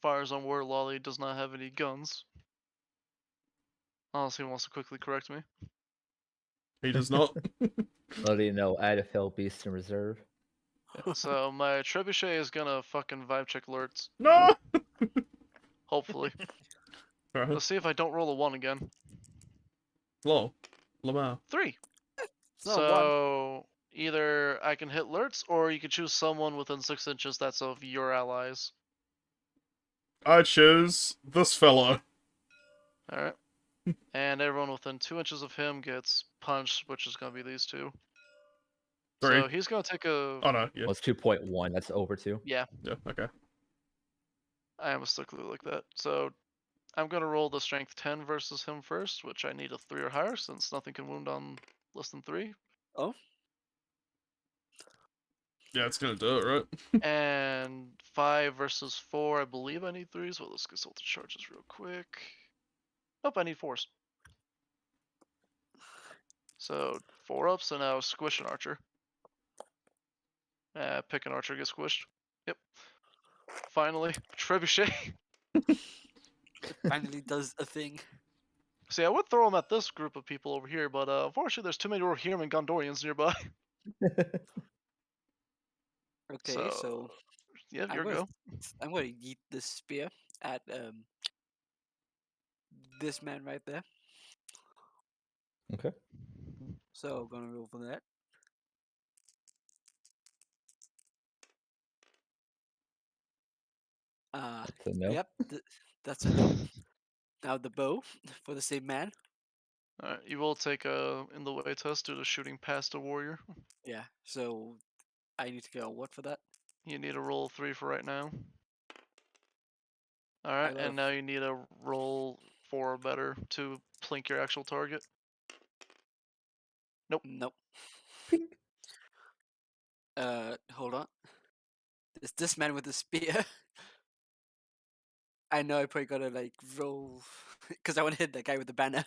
fires on where Lolly does not have any guns. Unless he wants to quickly correct me. He does not. Let you know, I had a fell beast in reserve. Yeah, so my trebuchet is gonna fucking vibe check Lurtz. No! Hopefully. Alright. Let's see if I don't roll a 1 again. Lol. Lamar. 3. It's not one. So either I can hit Lurtz, or you can choose someone within 6 inches that's of your allies. I choose this fellow. Alright. And everyone within 2 inches of him gets punched, which is gonna be these 2. 3. So he's gonna take a... Oh, no, yeah. Well, it's 2.1. That's over 2. Yeah, Yeah, okay. I am a stickler like that. So I'm gonna roll the strength 10 versus him first, which I need a 3 or higher since nothing can wound on less than 3. Oh, Yeah, it's gonna do it, right? And 5 versus 4, I believe I need 3s. Well, let's consult the charges real quick. Nope, I need 4s. So 4 up, so now squish an archer. Pick an archer, get squished. Yep. Finally, trebuchet. finally does a thing. See, I would throw him at this group of people over here, but unfortunately, there's too many Rohan and Gondorians nearby. Okay, So, so yeah, I'm your gonna, go. I'm gonna yeet this spear at this man right there. Okay. So gonna roll for that. So no. Yep, that's a no. Now the bow for the same man. Alright, you will take a in the way test due to shooting past a warrior. Yeah, so I need to get on what for that? You need a roll 3 for right now. I Alright, got a and now you need a roll 4 or better to plink your actual target. Nope. Pink. Hold on. It's this man with the spear. I know I probably gotta like roll because I want to hit that guy with the banner.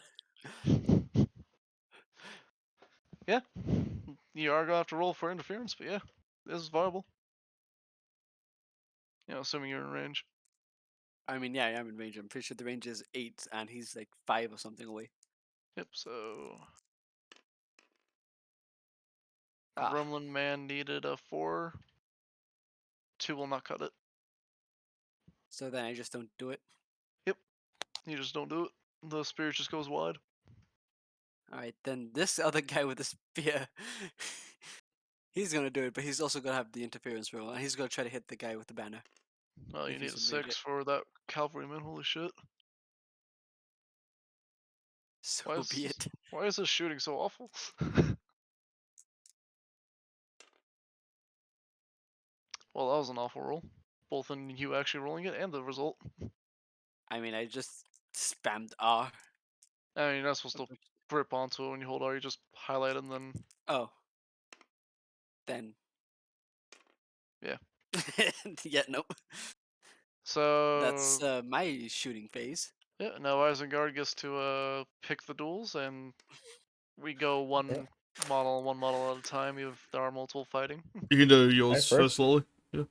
Yeah, you are gonna have to roll for interference, but yeah, this is viable. You know, assuming you're in range. I mean, yeah, I am in range. I'm pretty sure the range is 8, and he's like 5 or something away. Yep, so Ah, Gremlin Man needed a 4. 2 will not cut it. so then I just don't do it. Yep, you just don't do it. The spear just goes wide. All right, then this other guy with the spear, he's gonna do it, but he's also gonna have the interference roll, and he's gonna try to hit the guy with the banner. Oh, you If need he's a in range 6 for that cavalryman, holy shit. So be it. Why is this shooting so awful? Well, that was an awful roll. Both in you actually rolling it and the result. I mean, I just spammed R. I mean, you're not supposed to grip onto it when you hold R, you just highlight it and then... Oh. Then. Yeah. Yeah, nope. So... That's my shooting phase. Yeah, now Isengard gets to pick the duels, and we go one model at a time if there are multiple fighting. You can do yours first. first, Lolly. Yeah.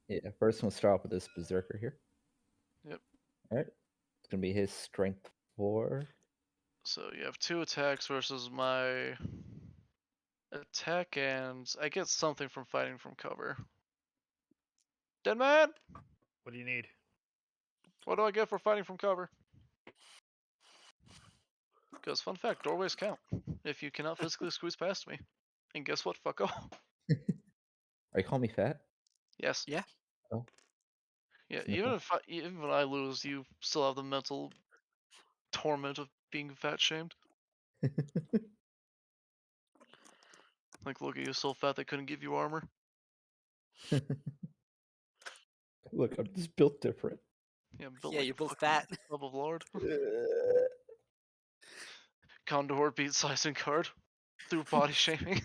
Yeah, first we'll start off with this Berserker here. Yep. Alright. It's gonna be his strength 4. So you have 2 attacks versus my attack, and I get something from fighting from cover. Dead man! What do you need? What do I get for fighting from cover? Because, fun fact, doorways count. If you cannot physically squeeze past me. And guess what? Fuck off. Are you calling me fat? Yes. Yeah. Oh. Yeah, Simple. even when I lose, you still have the mental torment of being fat shamed. Like, look at you, so fat they couldn't give you armor. Look, I'm just built different. Yeah, built Yeah, like you're a both fucking fat. Club of Lord. Gondor beats Isengard through body shaming.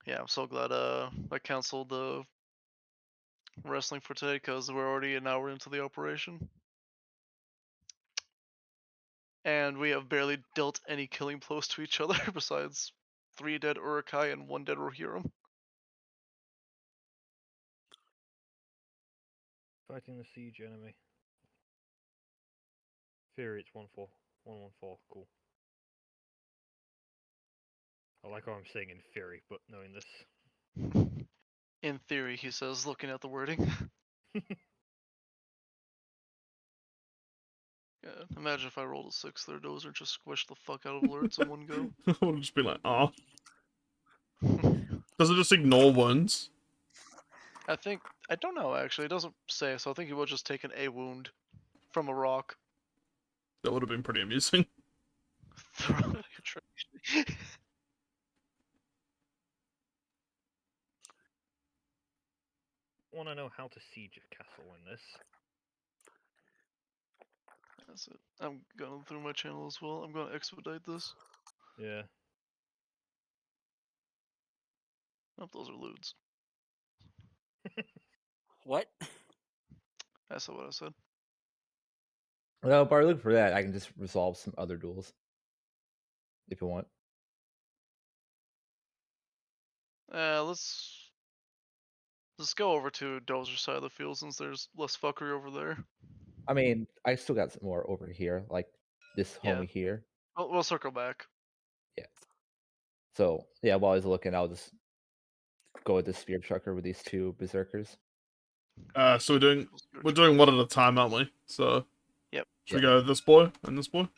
Yeah, I'm so glad I canceled the wrestling for today because we're already an hour into the operation. And we have barely dealt any killing blows to each other besides 3 dead Urukai and 1 dead Rohirrim. Fighting the siege enemy. Fury, it's 1-4. 1-1-4, cool. I like how I'm saying in Fury, but knowing this. In theory, he says, looking at the wording. Yeah, imagine if I rolled a 6 there, dozer just squish the fuck out of alerts in one go. I'll just be like, oh. Does it just ignore wounds? I don't know actually, it doesn't say, so I think he would just taken a wound from a rock. That would have been pretty amusing. Want to know how to siege a castle in this? That's it. I'm going through my channel as well. I'm going to expedite this. Yeah. Oh, those are lewds. What? I said what I said. Well, by looking for that, I can just resolve some other duels. If you want. Let's go over to Dozer's side of the field since there's less fuckery over there. I mean, I still got some more over here, like this Yeah. homie here. We'll circle back. Yeah. So, yeah, while I was looking, I'll just go with the spear trucker with these 2 berserkers. So we're doing one at a time, aren't we? So Yep. Should we go this boy and this boy?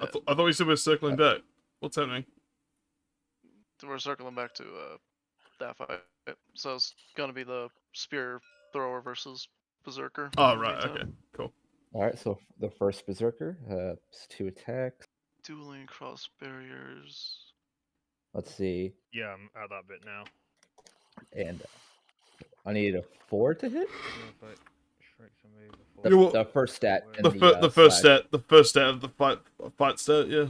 I thought we said we're circling back. What's happening? We're circling back to that fight. So it's gonna be the spear thrower versus berserker. Oh, in the right, meantime. okay, cool. All right, so the first berserker, it's 2 attacks. Dueling cross barriers. Let's see, Yeah, I'm at that bit now. and I need a 4 to hit. Yeah, if I strike somebody before. The, You know what? the first stat in The the first slash. stat, the first stat of the fight stat, yeah.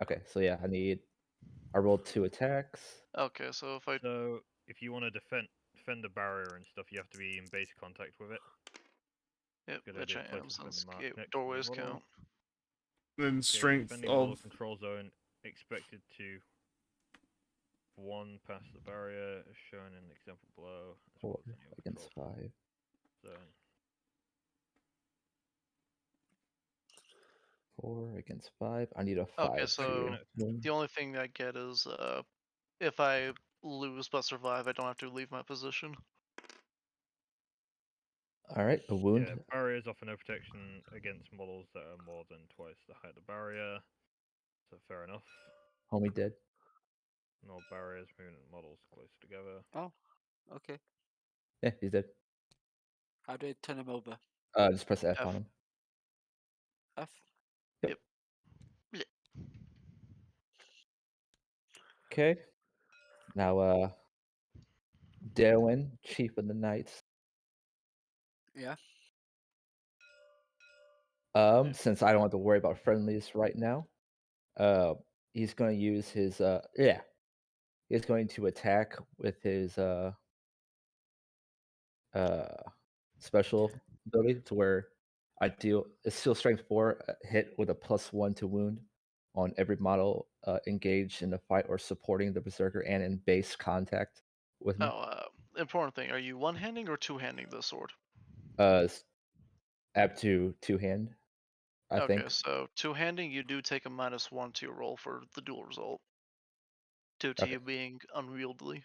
Okay, so yeah, I rolled 2 attacks. Okay, so if I So if you want to defend the barrier and stuff, you have to be in base contact with it. yep, Good which idea. I Place am a friendly since mark next to the doorways model. count. Then Okay, strength defending model of control zone expected to 1 past the barrier, as shown in the example below. As 4 well as any other against control 5. zone. 4 against 5. I need a 5 Okay, to so wound. the only thing I get is if I lose but survive, I don't have to leave my position. All right, a wound. Yeah, barriers offer no protection against models that are more than twice the height of the barrier. So fair enough. Homie dead. No barriers moving models closer together. Oh, okay. Yeah, he's dead. How do I turn him over? Just press F, F. on him. F. Yep. Okay. Now, Darwin, Chief of the Knights. Yeah. Since I don't have to worry about friendlies right now, he's going to use his he's going to attack with his special ability to where I deal it's still strength 4 hit with a +1 to wound on every model engaged in the fight or supporting the berserker and in base contact with me. Important thing: are you one-handing or two-handing the sword? Up to 2-hand, I Okay, think. so two-handing, you do take a -1 to your roll for the dual result, due to Okay. you being unwieldy.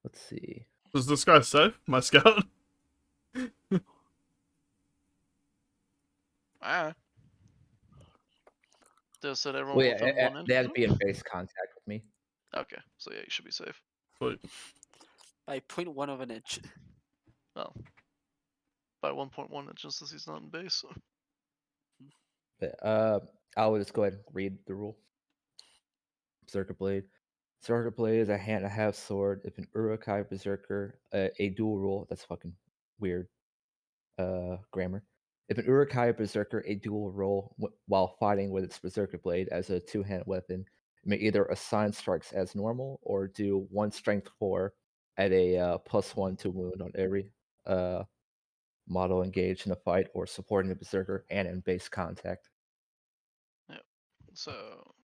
Let's see. Is this guy safe? My scout? Ah. Just said everyone Well, yeah, within 1 inch. they have to be in base contact with me. Okay, so yeah, you should be safe. Sweet. By 0.1 of an inch. Well, by 1.1 inches since he's not in base. But, I'll just go ahead and read the rule. Berserker Blade. Berserker Blade is a hand and a half sword. If an Urukai Berserker, a dual rule, that's fucking weird grammar. If an Urukai Berserker a dual roll while fighting with its Berserker Blade as a 2-hand weapon, it may either assign strikes as normal or do 1 strength 4 at a +1 to wound on every model engaged in a fight or supporting the Berserker and in base contact. Yep. So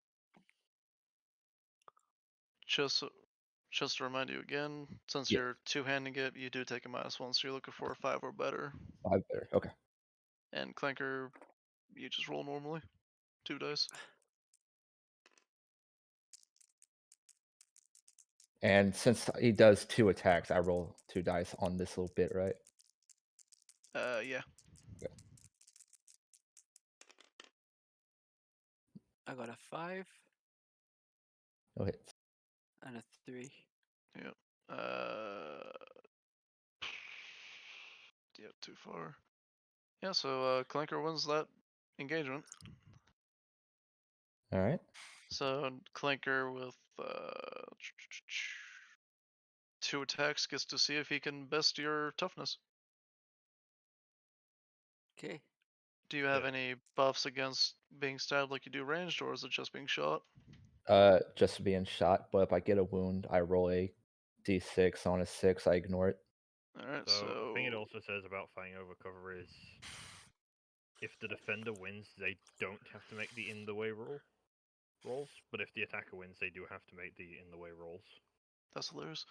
just to remind you again, since Yeah. you're two-handing it, you do take a -1, so you're looking for a 5 or better. 5 better. Okay. And Clanker, you just roll normally, 2 dice. And since he does 2 attacks, I roll 2 dice on this little bit, right? Yeah. I got a 5 No hits. and a 3. Yep. Yeah, too far. Yeah, so Clanker wins that engagement. All right. So Clanker with 2 attacks gets to see if he can best your toughness. Okay. Do you have Yeah. any buffs against being stabbed like you do ranged, or is it just being shot? Just being shot, but if I get a wound, I roll a d6 on a 6, I ignore it. Alright, So so a thing it also says about fighting over cover is if the defender wins, they don't have to make the in the way rolls, but if the attacker wins, they do have to make the in the way rolls. that's hilarious.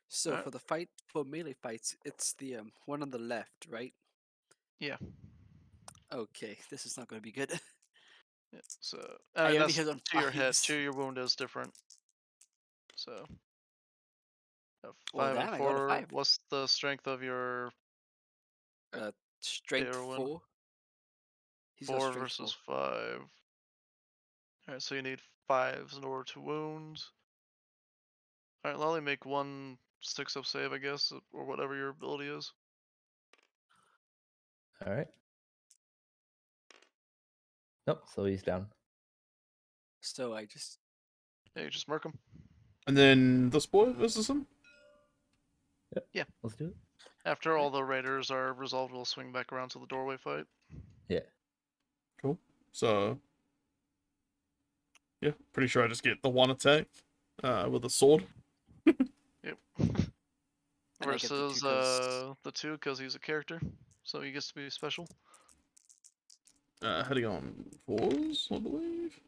So Alright. for the fight, for melee fights, it's the one on the left, right? Yeah. Okay, this is not going to be good. Yeah. So I only that's hit on to your head. 5s. To your wound is different. So a Well, 5 and damn, I got a 4. 5. What's the strength of your Strength heroine? 4. He's got 4 strength versus 4. 5. Alright, so you need 5s in order to wound. Alright, Lolly, make one 6-up save, I guess, or whatever your ability is. All right. Nope. So he's down. So I just Yeah, you just mark him. And then this boy versus him. Let's do it. After all the raiders are resolved, we'll swing back around to the doorway fight. Yeah. Cool. So, yeah, pretty sure I just get the one attack with a sword. Yep. And I get the Versus 2 'cause- the 2 because he's a character, so he gets to be special. Heading on 4s, I believe.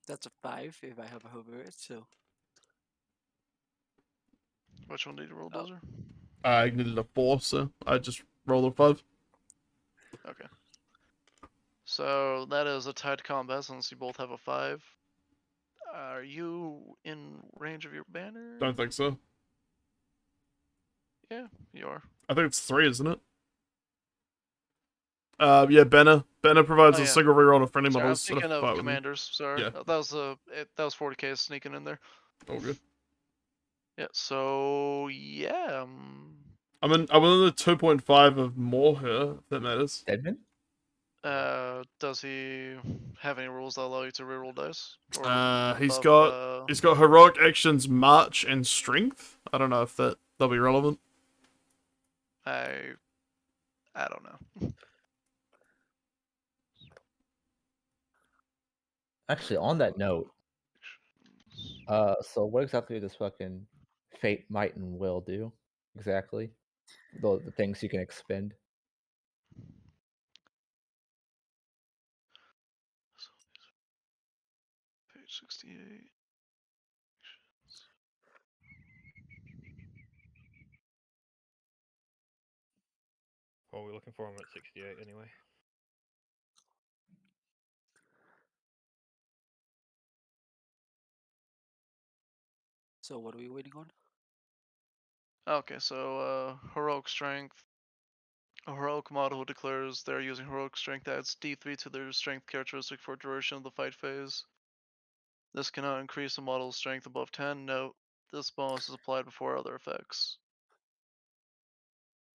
that's a 5 if I have a hover it. So Which one did you roll, Oh. Dozer? I needed a 4, so I just rolled a 5. Okay. So that is a tied combat since you both have a 5. Are you in range of your banner? Don't think so. Yeah, you are. I think it's 3, isn't it? Yeah, Banner. Banner provides Oh, a yeah. single reroll to friendly Sorry, I'm models. in a thinking fight of with me. commanders. Sorry, Yeah. that was 40k sneaking in there. All good. Yeah. So yeah. I'm in the 2.5 of more here, if that matters. Deadman? Does he have any rules that allow you to reroll dice? He's above, got heroic actions, march, and strength. I don't know if that'll be relevant. I don't know. Actually, on that note, so what exactly does fucking fate, might, and will do? Exactly. The things you can expend. Page 68. What are we looking for? I'm at 68 anyway. So what are we waiting on? Okay, so heroic strength. A heroic model who declares they're using heroic strength adds D3 to their strength characteristic for duration of the fight phase. This cannot increase the model's strength above 10. Note, this bonus is applied before other effects.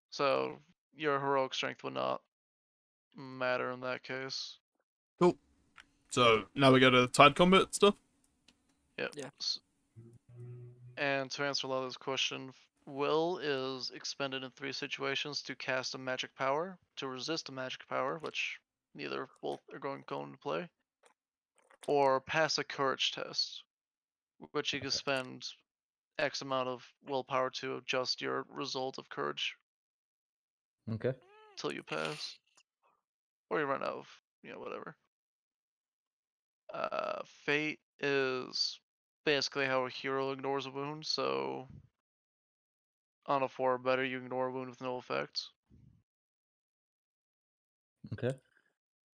So your heroic strength would not matter in that case. Cool. So now we go to tied combat stuff. Yep. Yeah. And to answer Lala's question, will is expended in 3 situations: to cast a magic power, to resist a magic power, which neither both are going to come into play, or pass a courage test, which you can spend X amount of willpower to adjust your result of courage Okay. till you pass, or you run out of, whatever. Fate is basically how a hero ignores a wound, so on a 4 or better, you ignore a wound with no effect. Okay.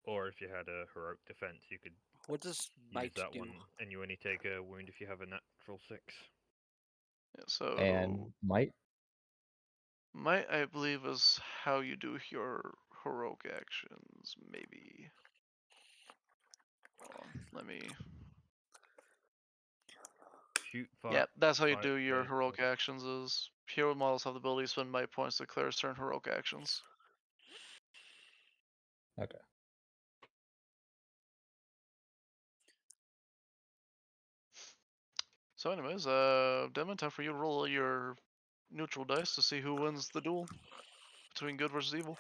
Or if you had a heroic defense, you could What does use might that do? one, and you only take a wound if you have a natural 6. Yeah, so And might. might, I believe, is how you do your heroic actions, maybe. Hold on, let me. Shoot, fight. Yeah, that's how you fight, do your phase, heroic or- actions. Is hero models have the ability to spend might points to declare certain heroic actions. Okay. So, anyways, Demon, time for you to roll your neutral dice to see who wins the duel between good versus evil.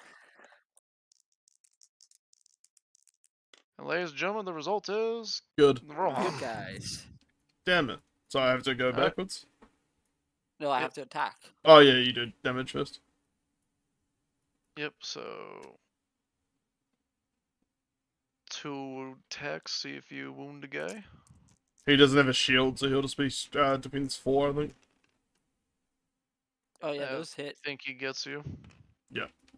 And ladies and gentlemen, the result is Good. Rohan. Good guys. Damn it. So I have to go Alright. backwards? No, I Yep. have to attack. Oh, yeah, you did damage first. Yep. So 2 attacks. See if you wound a guy. He doesn't have a shield, so he'll just be defense 4, I think. Oh yeah, I those hit. think he gets you.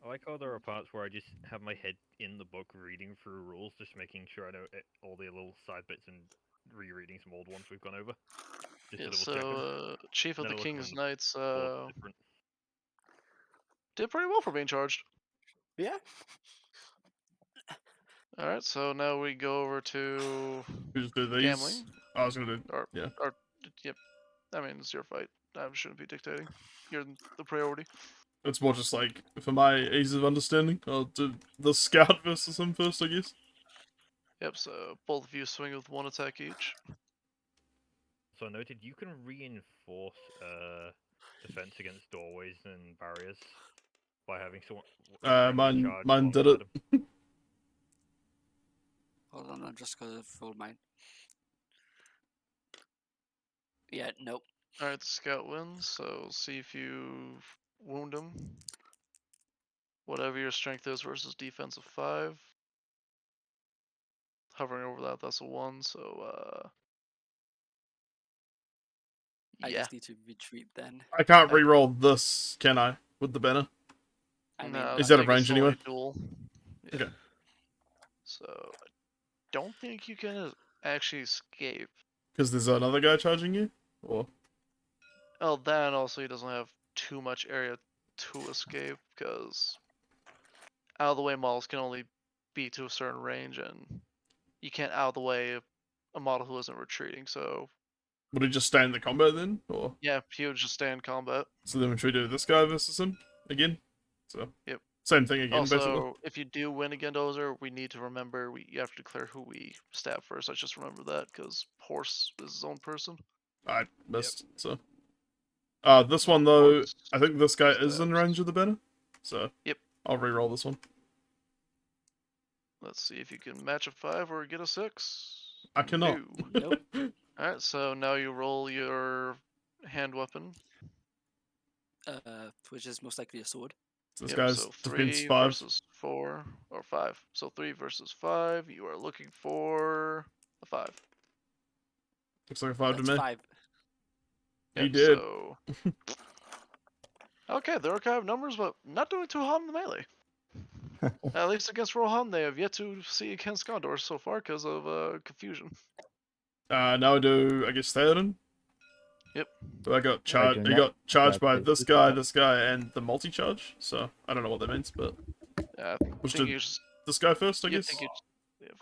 I like how there are parts where I just have my head in the book reading through rules, just making sure I know all the little side bits and rereading some old ones we've gone over. Just Yeah, to double check them. so Chief of Then the I look at King's them, Knights four's different. did pretty well for being charged. Yeah. All right, so now we go over to We just do these. gambling. I was gonna do. Or, Yeah. or, yep. I mean, it's your fight. I shouldn't be dictating. You're the priority. It's more just like for my ease of understanding. I'll do the scout versus him first, I guess. Yep. So both of you swing with 1 attack each. So I noted you can reinforce defense against doorways and barriers by having someone Mine did it. Hold on, I'm just gonna roll mine. Yeah, nope. All right, the scout wins. So see if you wound him. Whatever your strength is versus defense of 5. Hovering over that, that's a 1. So I yeah. just need to retreat then. I can't re-roll this, can I? With the banner? I mean, No, Is I that a think range it's only anyway? dual. Yeah. Okay. So I don't think you can actually escape. Because there's another guy charging you? Or Oh, then also he doesn't have too much area to escape because out of the way models can only be to a certain range, and you can't out of the way a model who isn't retreating. So would he just stay in the combat then? Or yeah, he would just stay in combat. so then should we do this guy versus him again? So Yep. same thing again, basically. Also, if you do win against Dozer, we need to remember you have to declare who we stab first. I just remember that because Horse is his own person. I missed. So this one though, Horse I think this guy is in stabs. range of the banner. So Yep. I'll re-roll this one. Let's see if you can match a 5 or get a 6. I cannot. No. Alright, so now you roll your hand weapon. which is most likely a sword. This Yep, guy's so defense 3 5. versus 4 or 5. So 3 versus 5. You are looking for a 5. Looks like a 5 to That's me. 5. He did. So... okay, the archive numbers, but not doing too hot in the melee. At least against Rohan, they have yet to see against Gondor so far because of confusion. Now I do, I guess, Theoden. Yep. So I got Alright, charged. doing He that. got charged by play this this guy, and the multi-charge. So I don't know what that means, but I which think did you just this guy first, I you guess. think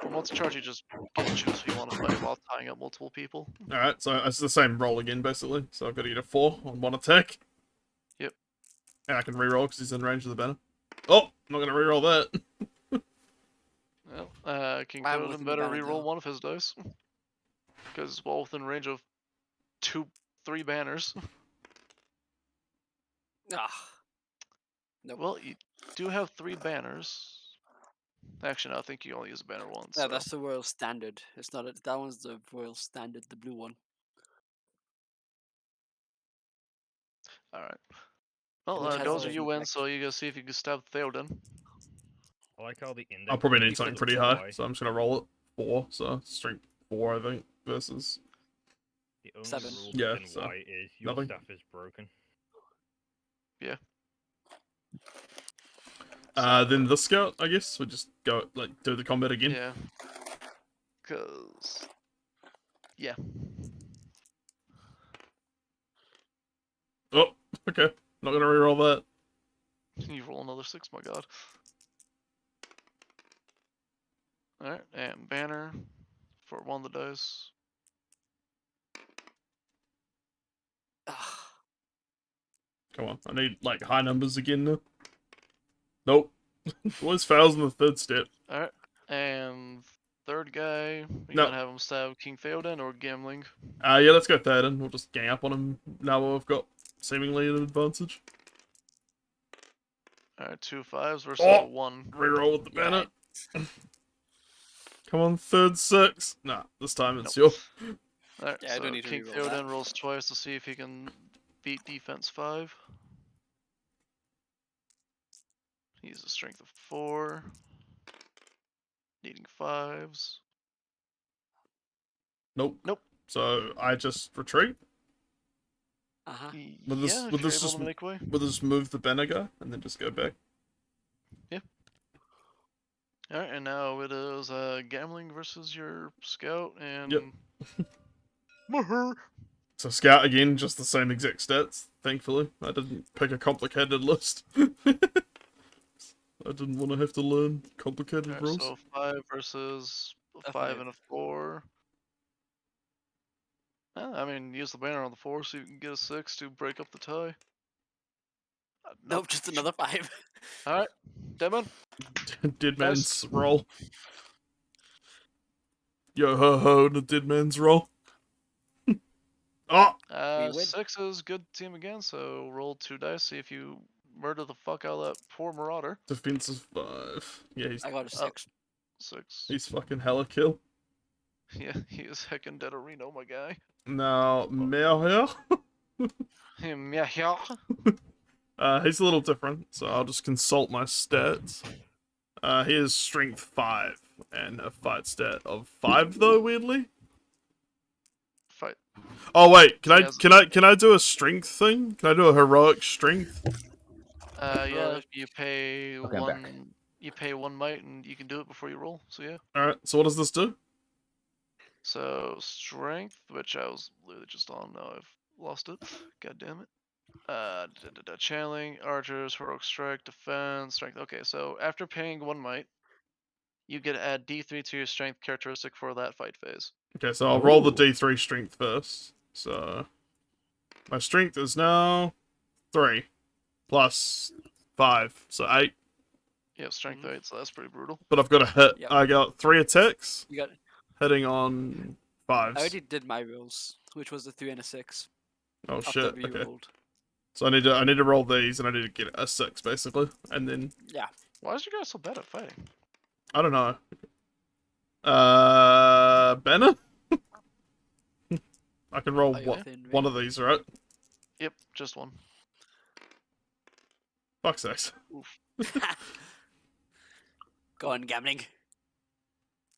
for multi-charge, you just get to choose who you want to fight while tying up multiple people. All right, so it's the same roll again, basically. So I've got to get a 4 on 1 attack. Yep. And I can re-roll because he's in range of the banner. Oh, I'm not gonna re-roll that. Well, King I'm Theoden within the better banner, re-roll though. one of his dice. Because it's well within range of 3 banners. Ah. Nope. Well, you do have 3 banners. Actually, no, I think you only use a banner once. Yeah, So. that's the royal standard. It's not that one's the royal standard, the blue one. Alright. Well, Which has Dozer, different you win, effects. so you go see if you can stab Theoden. I like how the index. I'll probably finger need something is pretty so high, high. so I'm just gonna roll it 4. So strength 4, I think, versus. The only 7. rule Yeah, in so white is your nothing. staff is broken. Then the scout, I guess, we just go like do the combat again. Yeah. Cause. Yeah. Oh, okay. Not gonna re-roll that. You roll another 6, my god. Alright, and banner for 1 of the dice. Ah. Come on, I need like high numbers again now. Nope. Always fails in the 3rd step. Alright, and third guy, you No. gonna have him stab King Theoden or Gambling? Yeah, let's go Theoden. We'll just gang up on him now while we've got seemingly an advantage. Alright, 2 5s versus Oh! a 1. Reroll with the Yeah, banner. Come on, 3rd 6. Nah, this time it's Nope. your. Alright, Yeah, I so don't need to King reroll that. Theoden rolls twice to see if he can beat defense 5. He's a strength of 4. Needing 5s. Nope. Nope. So I just retreat. Uh-huh. Would this- Yeah, if would you're this able just- to make way. We'll just move the banner guy and then just go back. Alright, and now it is Gambling versus your scout and. Yep. Maher. So scout again, just the same exact stats. Thankfully, I didn't pick a complicated list. I didn't want to have to learn complicated Alright, rules. so 5 versus a A 5 5. and a 4. I mean, use the banner on the 4 so you can get a 6 to break up the tie. Nope, just another 5. Alright, Deadman. Dead Nice. man's roll. Yo ho ho, the dead man's roll. Oh, We win. 6 is good team again, so roll 2 dice, see if you murder the fuck out of that poor marauder. defensive 5. Yeah, I got a Oh. 6. 6. he's fucking hella kill. Yeah, he is heckin' dead Reno, my guy. Now, Meow here. Him, yeah, yeah. He's a little different, so I'll just consult my stats. He has strength 5 and a fight stat of 5 though, weirdly. Fight. Oh wait, He has- can I do a strength thing? Can I do a heroic strength? Yeah, you pay Okay, I'm back. one. You pay 1 might, and you can do it before you roll. So yeah. Alright, so what does this do? So strength, which I was literally just on. Now I've lost it. God damn it. Channeling, archers, heroic strike, defense, strength. Okay, so after paying 1 might, you get to add D3 to your strength characteristic for that fight phase. Okay, so I'll roll the Ooh. D3 strength first. So my strength is now 3 plus 5, so 8. Yeah, strength Mhm. 8, so that's pretty brutal. But I've got a hit. Yep. I got 3 attacks, You got. hitting on 5s. I already did my rolls, which was a 3 and a 6. Oh After shit. we Okay. rolled. So I need to roll these, and I need to get a 6 basically, and then Yeah. Why is you guys so bad at fighting? I don't know. Banner. I can roll Are you within one range? of these, right? Yep, just 1. Fuck's sakes. Go on, gambling.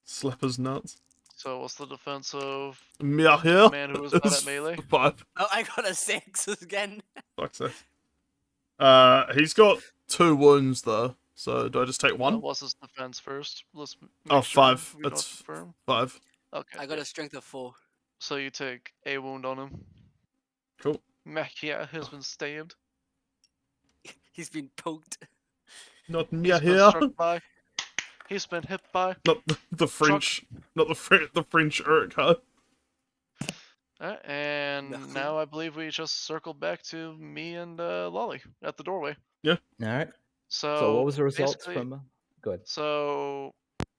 Slap his nuts. So what's the defense of Meow here. man who is bad is at melee? 5. Oh, I got a 6 again. Fuck's sake. He's got 2 wounds though. So do I just take 1? What's his defense first? Let's make Oh, sure 5. we don't It's confirm. 5. Okay. I got yeah. a strength of 4. So you take a wound on him. Cool. Machia has been stabbed. He's been poked. Not He's Meow been here. struck by. He's been hit by. Not the French. Not the French Uruk-hai. And No. now I believe we just circled back to me and Lolly at the doorway. All right. So, So what was the results basically- from? Good. So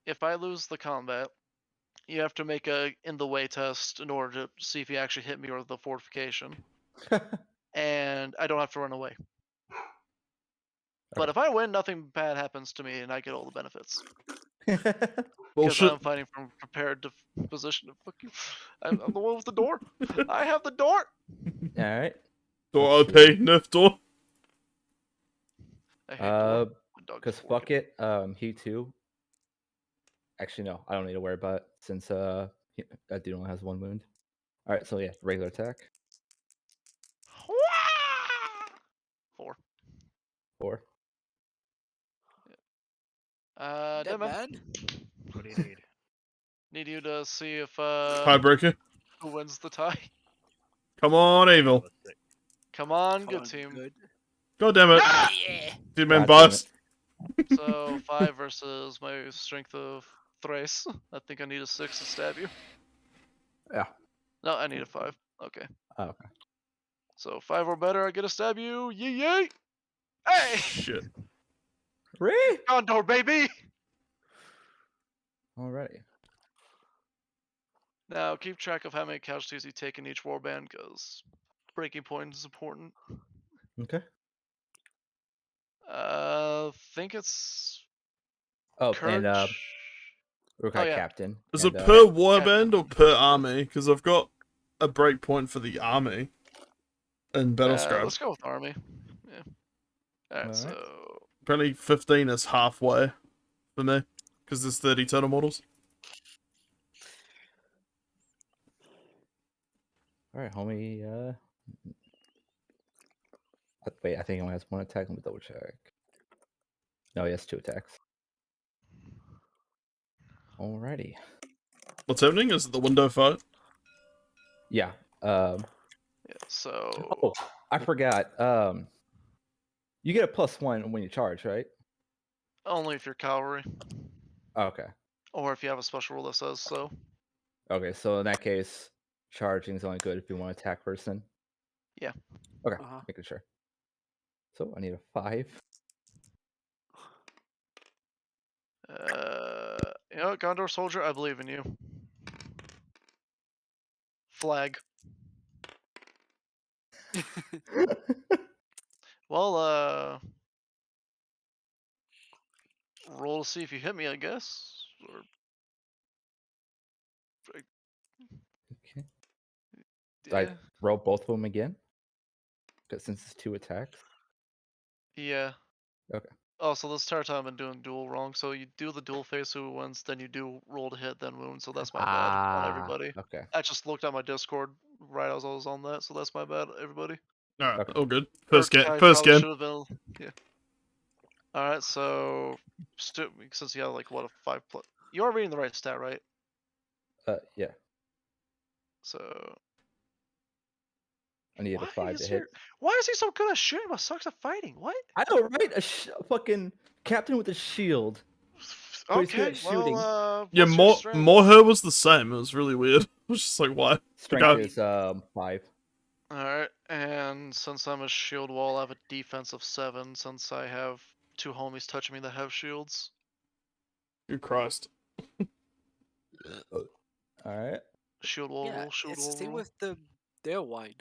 if I lose the combat, you have to make a in the way test in order to see if you actually hit me or the fortification. And I don't have to run away. But Okay. if I win, nothing bad happens to me, and I get all the benefits. Because Bullshit. I'm fighting from prepared position. Fuck you. I'm the one with the door. I have the door. All right. Door OP, nerf door. I hate door. My dog's Because forking. fuck it. He too. Actually, no. I don't need to worry about it since that dude only has 1 wound. All right. So yeah, regular attack. 4. 4. Dead Deadman, man. What do you need? need you to see if Tiebreaker. who wins the tie. Come on, evil. Level 6. Come on, Come good on, team. Good. God damn it. Yeah. Dead man God damn biased. So 5 versus my strength of thrice. I think I need a 6 to stab you. Yeah. No, I need a 5. Okay. Oh, okay. So 5 or better, I get to stab you. Yee yay! Hey! Shit. Really? Gondor, baby! Alrighty. Now keep track of how many casualties you take in each warband, because breaking point is important. Okay. Think it's Oh, courage. and Uruk-hai Oh, yeah. captain. Is and, it per Captain. warband or per army? Because I've got a breakpoint for the army in Battlescribe. Let's go with army. Yeah. Alright, Alright. so Apparently 15 is halfway for me. Because there's 30 total models. All right, homie. Wait, I think he only has 1 attack. Let me double check. No, he has 2 attacks. Alrighty. What's happening? Is it the window fight? Yeah. yeah, so Oh, I forgot. You get a +1 when you charge, right? Only if you're cavalry, Oh, okay. or if you have a special rule that says so. Okay, so in that case, charging is only good if you want to attack person. Yeah. Okay, Uh-huh. making sure. So I need a 5. You know what, Gondor soldier, I believe in you. Flag. Well, roll to see if you hit me, I guess. Or Okay. Do I yeah, roll both of them again? 'Cause since it's 2 attacks. yeah. Okay. Oh, so this entire time I've been doing duel wrong. So you do the duel phase who wins, then you do roll to hit, then wound. So that's my bad on everybody. Okay. I just looked at my Discord right as I was on that, so that's my bad, everybody. Alright, Okay. all good. Or First game. I First probably game. should have been. Yeah. All right, so since you have like what a 5 plus, you are reading the right stat, right? Yeah. So I need a 5 to hit. Why is he so good at shooting but sucks at fighting? What? I know, right? A fucking captain with a shield. But he's good Okay, at shooting. well, Yeah, what's your more strength? her was the same. It was really weird. I was just like, why? Strength guy- is 5. Alright, and since I'm a shield wall, I have a defense of 7 since I have 2 homies touching me that have shields. Good Christ. Alright. Shield wall Yeah, rule, shield it's the wall same rule. with their wine.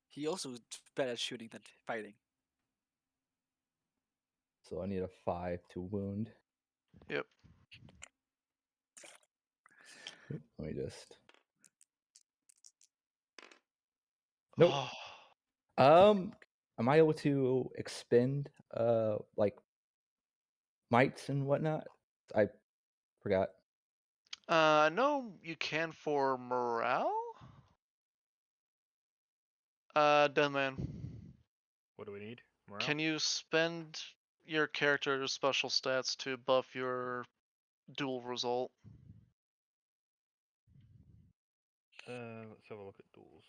He also better at shooting than fighting. So I need a 5 to wound. Yep. Let me just. Nope. Oh. Am I able to expend like mites and whatnot? I forgot. No, you can for morale? Deadman. What do we need? Morale? Can you spend your character's special stats to buff your duel result? Let's have a look at duels.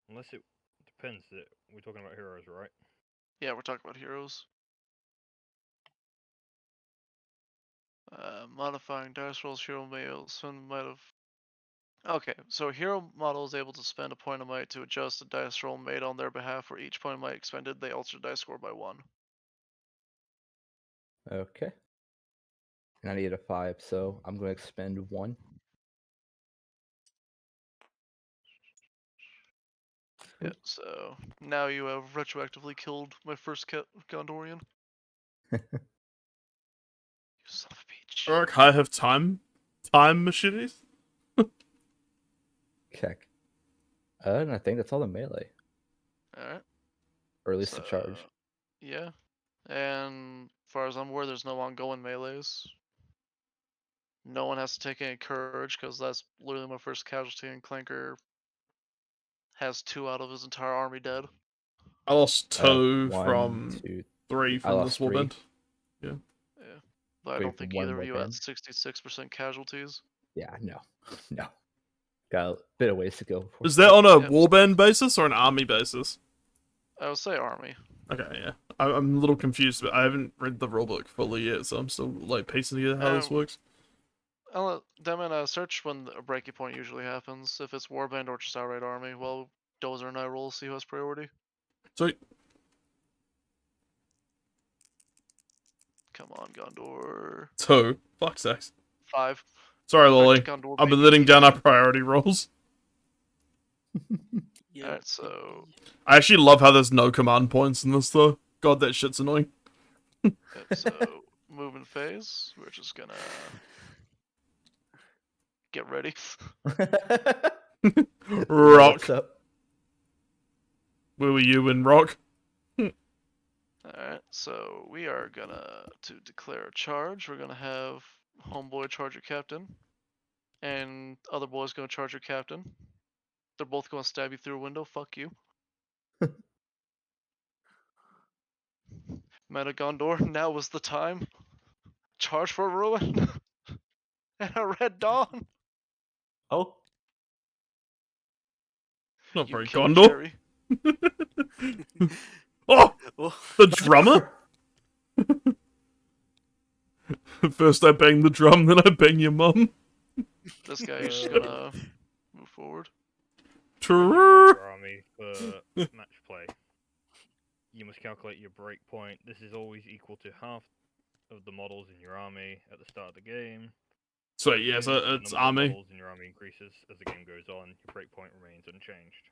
Unless it depends. We're talking about heroes, right? Yeah, we're talking about heroes. Modifying dice rolls, hero males, spend might have. Okay, so hero model is able to spend a point of might to adjust a dice roll made on their behalf. For each point of might expended, they alter dice score by 1. Okay. And I need a 5, so I'm going to expend 1. Yeah, so now you have retroactively killed my first Gondorian. You son of a bitch. Alright, I have time machetes. Check. And I think that's all the melee. Alright. Or at least the charge. Yeah. And as far as I'm aware, there's no ongoing melees. No one has to take any courage because that's literally my first casualty, and Clanker has 2 out of his entire army dead. I lost 2 1, from 2. 3 I from lost this 3. warband. Yeah. But I Three don't from think one either of you had warband. 66% casualties. Yeah, no. No. Got a bit of ways to go. Is that on a Yep. warband basis or an army basis? I would say army. Okay, yeah. I'm a little confused, but I haven't read the rulebook fully yet, so I'm still like piecing together how this works. I'll let Demon search when a breaking point usually happens. If it's warband or just outright army, well, Dozer and I roll, see who has priority. So Come on, Gondor. 2. Fuck sakes. 5. Sorry, Lolly. Gondor, I've been baby. letting down our priority rolls. Yeah, Alright, so I actually love how there's no command points in this, though. God, that shit's annoying. yep, so movement phase. We're just gonna get ready. Rock. What's up? Where were you in Rock? Alright, so we are gonna to declare a charge. We're gonna have homeboy charge your captain, and other boy's gonna charge your captain. They're both gonna stab you through a window. Fuck you. Meta Gondor, now was the time. Charge for ruin and a red dawn. Oh, Not You very killer Gondor. Jerry. Oh, Oh, the drummer. First I bang the drum, then I bang your mum. This guy is just gonna move forward. When you Trrrr. rank your army for match play, you must calculate your break point. This is always equal to half of the models in your army at the start of the game. Sweet, yeah, so The it's number of army. models in your army increases as the game goes on. Your break point remains unchanged.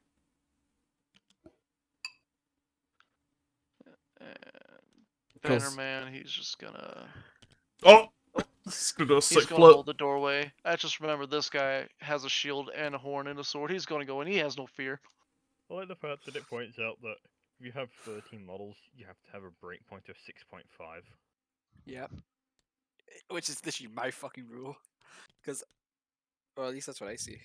And Cool. Bannerman, he's just gonna Oh! It's gonna do a he's sick gonna flip. hold the doorway. I just remember this guy has a shield and a horn and a sword. He's gonna go in. He has no fear. I like the fact that it points out that if you have 13 models, you have to have a break point of 6.5. yep. Which is literally my fucking rule. Because, well, at least that's what I see.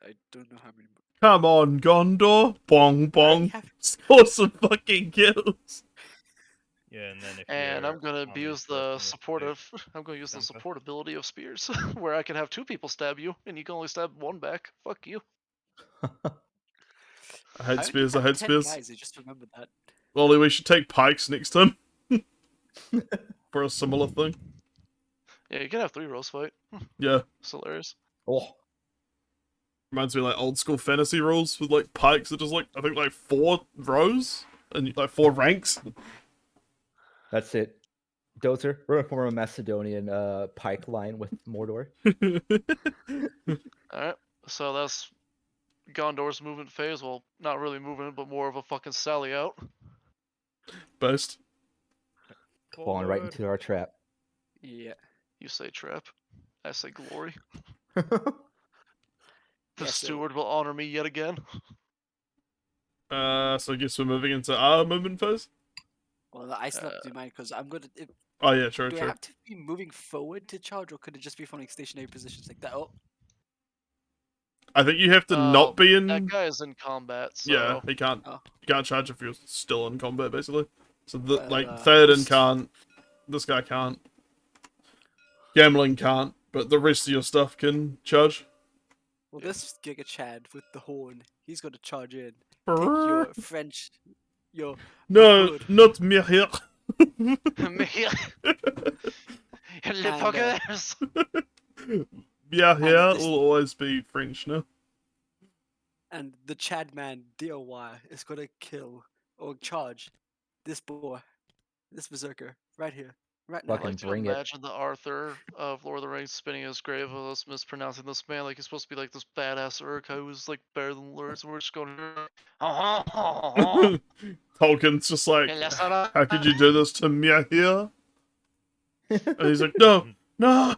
I don't know how many. Come on, Gondor. Bong I bong. have Score some fucking kills. Yeah, and then if And your I'm gonna army use is the less than a supportive. I'm gonna use the Jumper. support ability of spears, where I can have two people stab you, and you can only stab one back. Fuck you. I hate only spears, I had hate 10 spears. guys, I just remembered that. Ollie, we should take pikes next time. For a similar thing. Yeah, you can have 3 rows fight. Yeah. It's hilarious. oh, Reminds me of like old school fantasy rules with like pikes that just like, I think like 4 rows and like 4 ranks. that's it. Dozer, we're gonna form a Macedonian pike line with Mordor. Alright, so that's Gondor's movement phase. Well, not really movement, but more of a fucking sally out. Best. Falling right Forward. into our trap. Yeah. You say trap. I say glory. Oh, The Yeah, so- steward will honor me yet again. So I guess we're moving into our movement phase? Well, I still have to do mine because I'm gonna. Oh yeah, true, Do I true. have to be moving forward to charge, or could it just be from stationary positions like that? Oh, I think you have to not be in. That guy is in combat, so Yeah, he can't. Oh. You can't charge if you're still in combat, basically. So the Well, like Theoden just- can't. This guy can't. Gambling can't, but the rest of your stuff can charge. well, this Giga Chad with the horn, he's gonna charge in. Take your French, your No, hood. not me here. Les And, fuckers! Yeah, here this- will always be French now. and the Chad man DOY is gonna kill or charge this boy, this berserker right here, right now. I Fucking like to bring it. imagine the Arthur of Lord of the Rings spinning his grave of us mispronouncing this man like he's supposed to be like this badass Uruk who's like better than Lurz, and we're just going Tolkien's just like, how could you do this to me here? And he's like, no, no.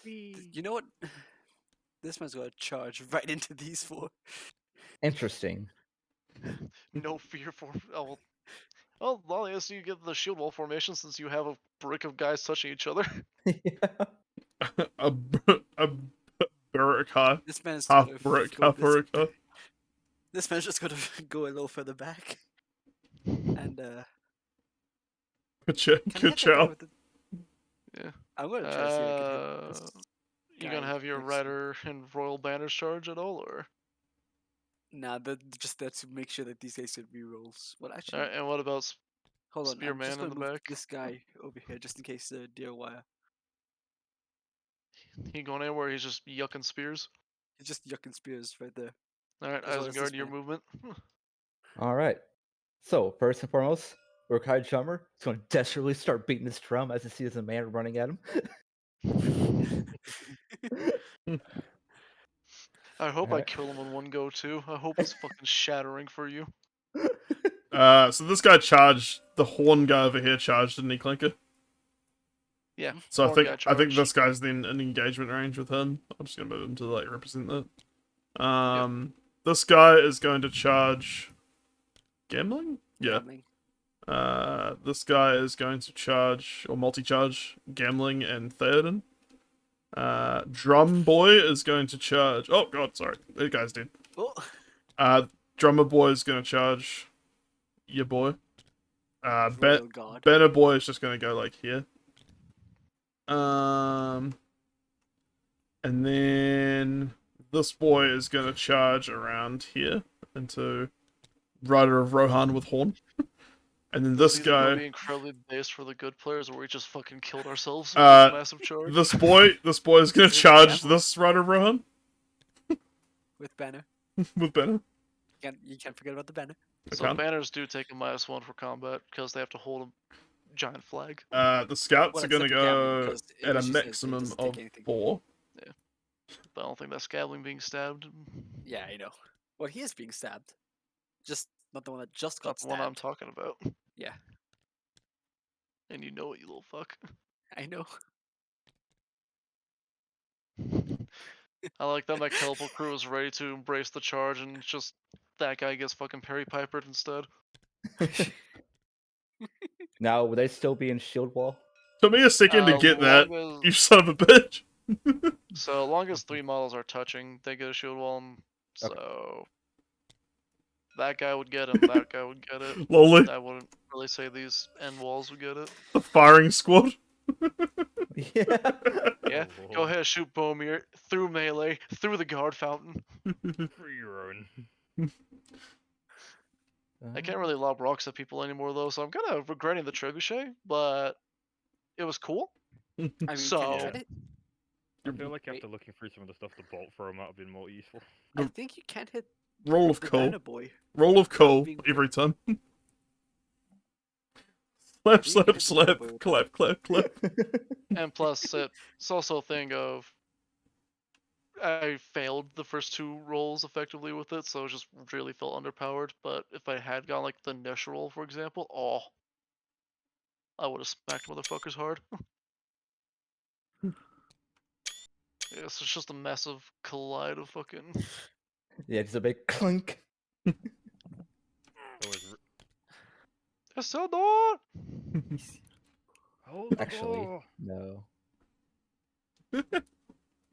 You know what? This man's gonna charge right into these 4. interesting. no fear for well, I guess you get the shield wall formation since you have a brick of guys touching each other. a Berserker, This man's half gonna brick, go half this- Berserker. This man's just gonna go a little further back, and Good can I hit that guy job. with the- Yeah. I'm gonna try to see if I can hit this You gonna guy have your next to me. rider and royal banners charge at all, or? Nah, but just that to make sure that these guys get rerolls. Well, actually, Alright, and what about hold on. I'm Spearman just in gonna the move back? this guy over here just in case the deer wire. he going anywhere? He's just yucking spears. He's just yucking spears right there. Alright, As well as this Isengard, your man. movement. All right. So first and foremost, Urkai Chummer is going to desperately start beating this drum as he sees a man running at him. I hope I Alright. kill him in one go too. I hope it's fucking shattering for you. So this guy charged, the horn guy over here charged, didn't he, Clinker? Yeah. So I horn think guy I think charge. this guy's then in engagement range with him. I'm just gonna move him to like represent that. This guy is going to charge gambling? Yeah. Gambling. This guy is going to charge or multi-charge Gambling and Theoden. Drum Boy is going to charge. Oh god, sorry, that guy's dead. Oh, Drummer Boy is going to charge your boy. Royal God. Banner Boy is just going to go like here. And then this boy is going to charge around here into Rider of Rohan with Horn. And then this Is either gonna guy, be incredibly based for the good players, or we just fucking killed ourselves with Uh, this massive charge. this boy is going to With charge Banner. this Rider of Rohan With banner. with Banner. You can't forget about the banner. So can't. banners do take a -1 for combat because they have to hold a giant flag. The scouts Well, are going to except for Gambling, go 'cause it at a usually says it maximum doesn't of take anything. 4. But I don't think that's Scabling being stabbed. Yeah, I know. Well, he is being stabbed. Just not the one that just got Not the one I'm stabbed. talking about. Yeah, And you know it, you little fuck. I know. I like that my Kelpal crew is ready to embrace the charge, and it's just that guy gets fucking Perry Pipered instead. Now, would they still be in shield wall? Took me a second to get that. Long You son of a bitch. So long as 3 models are touching, they get a shield wall. Okay. So that guy would get him. That guy would get it. Lolly, I wouldn't really say these end walls would get it. the firing squad. Yeah. Yeah, Oh, go ahead, shoot Bomir through melee, through the guard fountain. For your own. I can't really lob rocks at people anymore though, so I'm kind of regretting the trebuchet, but it was cool. I mean, can So- you try it? I feel like Wait. after looking through some of the stuff, the bolt throw might have been more useful. I think you can't hit Roll of the coal. banner boy. Roll of coal Being- every time. Slap, You slap, can hit the slap, banner boy with clap, clap, clap. And plus, it's also a thing of I failed the first 2 rolls effectively with it, so it just really felt underpowered. But if I had gone like the initial roll, for example, I would have smacked motherfuckers hard. Yes, it's just a massive collide of fucking. Yeah, just a big clunk. Always Isildur! Hold the Actually, door! no.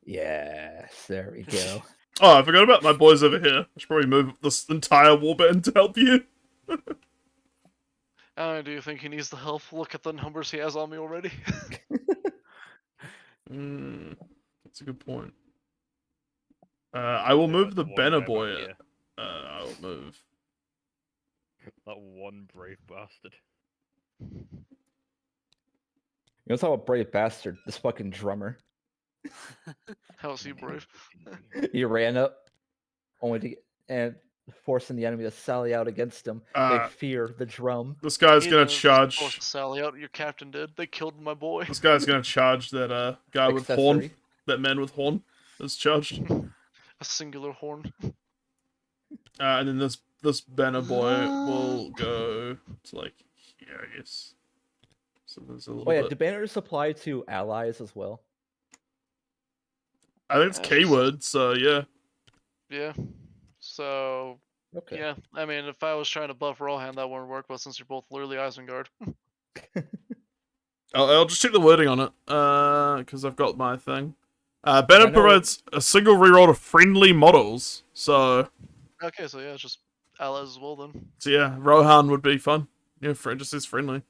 Yes, there we go. Oh, I forgot about my boys over here. I should probably move this entire warband to help you. Do you think he needs the help? Look at the numbers he has on me already. That's a good point. I will Yeah, move the one banner bear boy. back here. I will move. That one brave bastard. You know, talk about brave bastard. This fucking drummer. How is he brave? He ran up, only to and forcing the enemy to sally out against him. Uh, They fear the drum. This guy's He gonna didn't charge. force Sally out. Your captain did. They killed my boy. This guy's gonna charge that guy with horn. Accessory. That man with horn is charged. A singular horn. And then this banner boy will go to like here, I guess. So there's a little Oh yeah, bit. do banners apply to allies as well? I think it's keyword, so yeah. Yeah. So Okay. yeah, I mean, if I was trying to buff Rohan, that wouldn't work. But since you're both literally Isengard, I'll just check the wording on it, because I've got my thing. Banner I know- provides a single reroll to friendly models, so okay, so yeah, it's just allies as well then. yeah, Rohan would be fun. Yeah, friend just says friendly.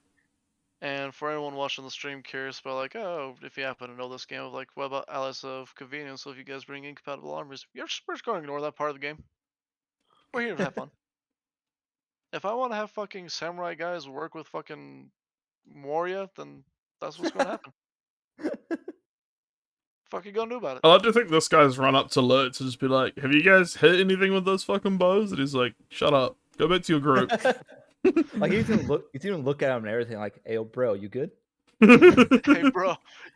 And for anyone watching the stream curious about like, oh, if you happen to know this game, of like, what about allies of convenience? So if you guys bring incompatible armies, we're just going to ignore that part of the game. We're here to have fun. If I want to have fucking samurai guys work with fucking Moria, then that's what's going to happen. Fuck you gonna do about it? I like to think this guy's run up to Lurt to just be like, have you guys hit anything with those fucking bows? And he's like, shut up. Go back to your group. Like you even look at him and everything. Like, hey, yo, bro, you good? Hey, bro,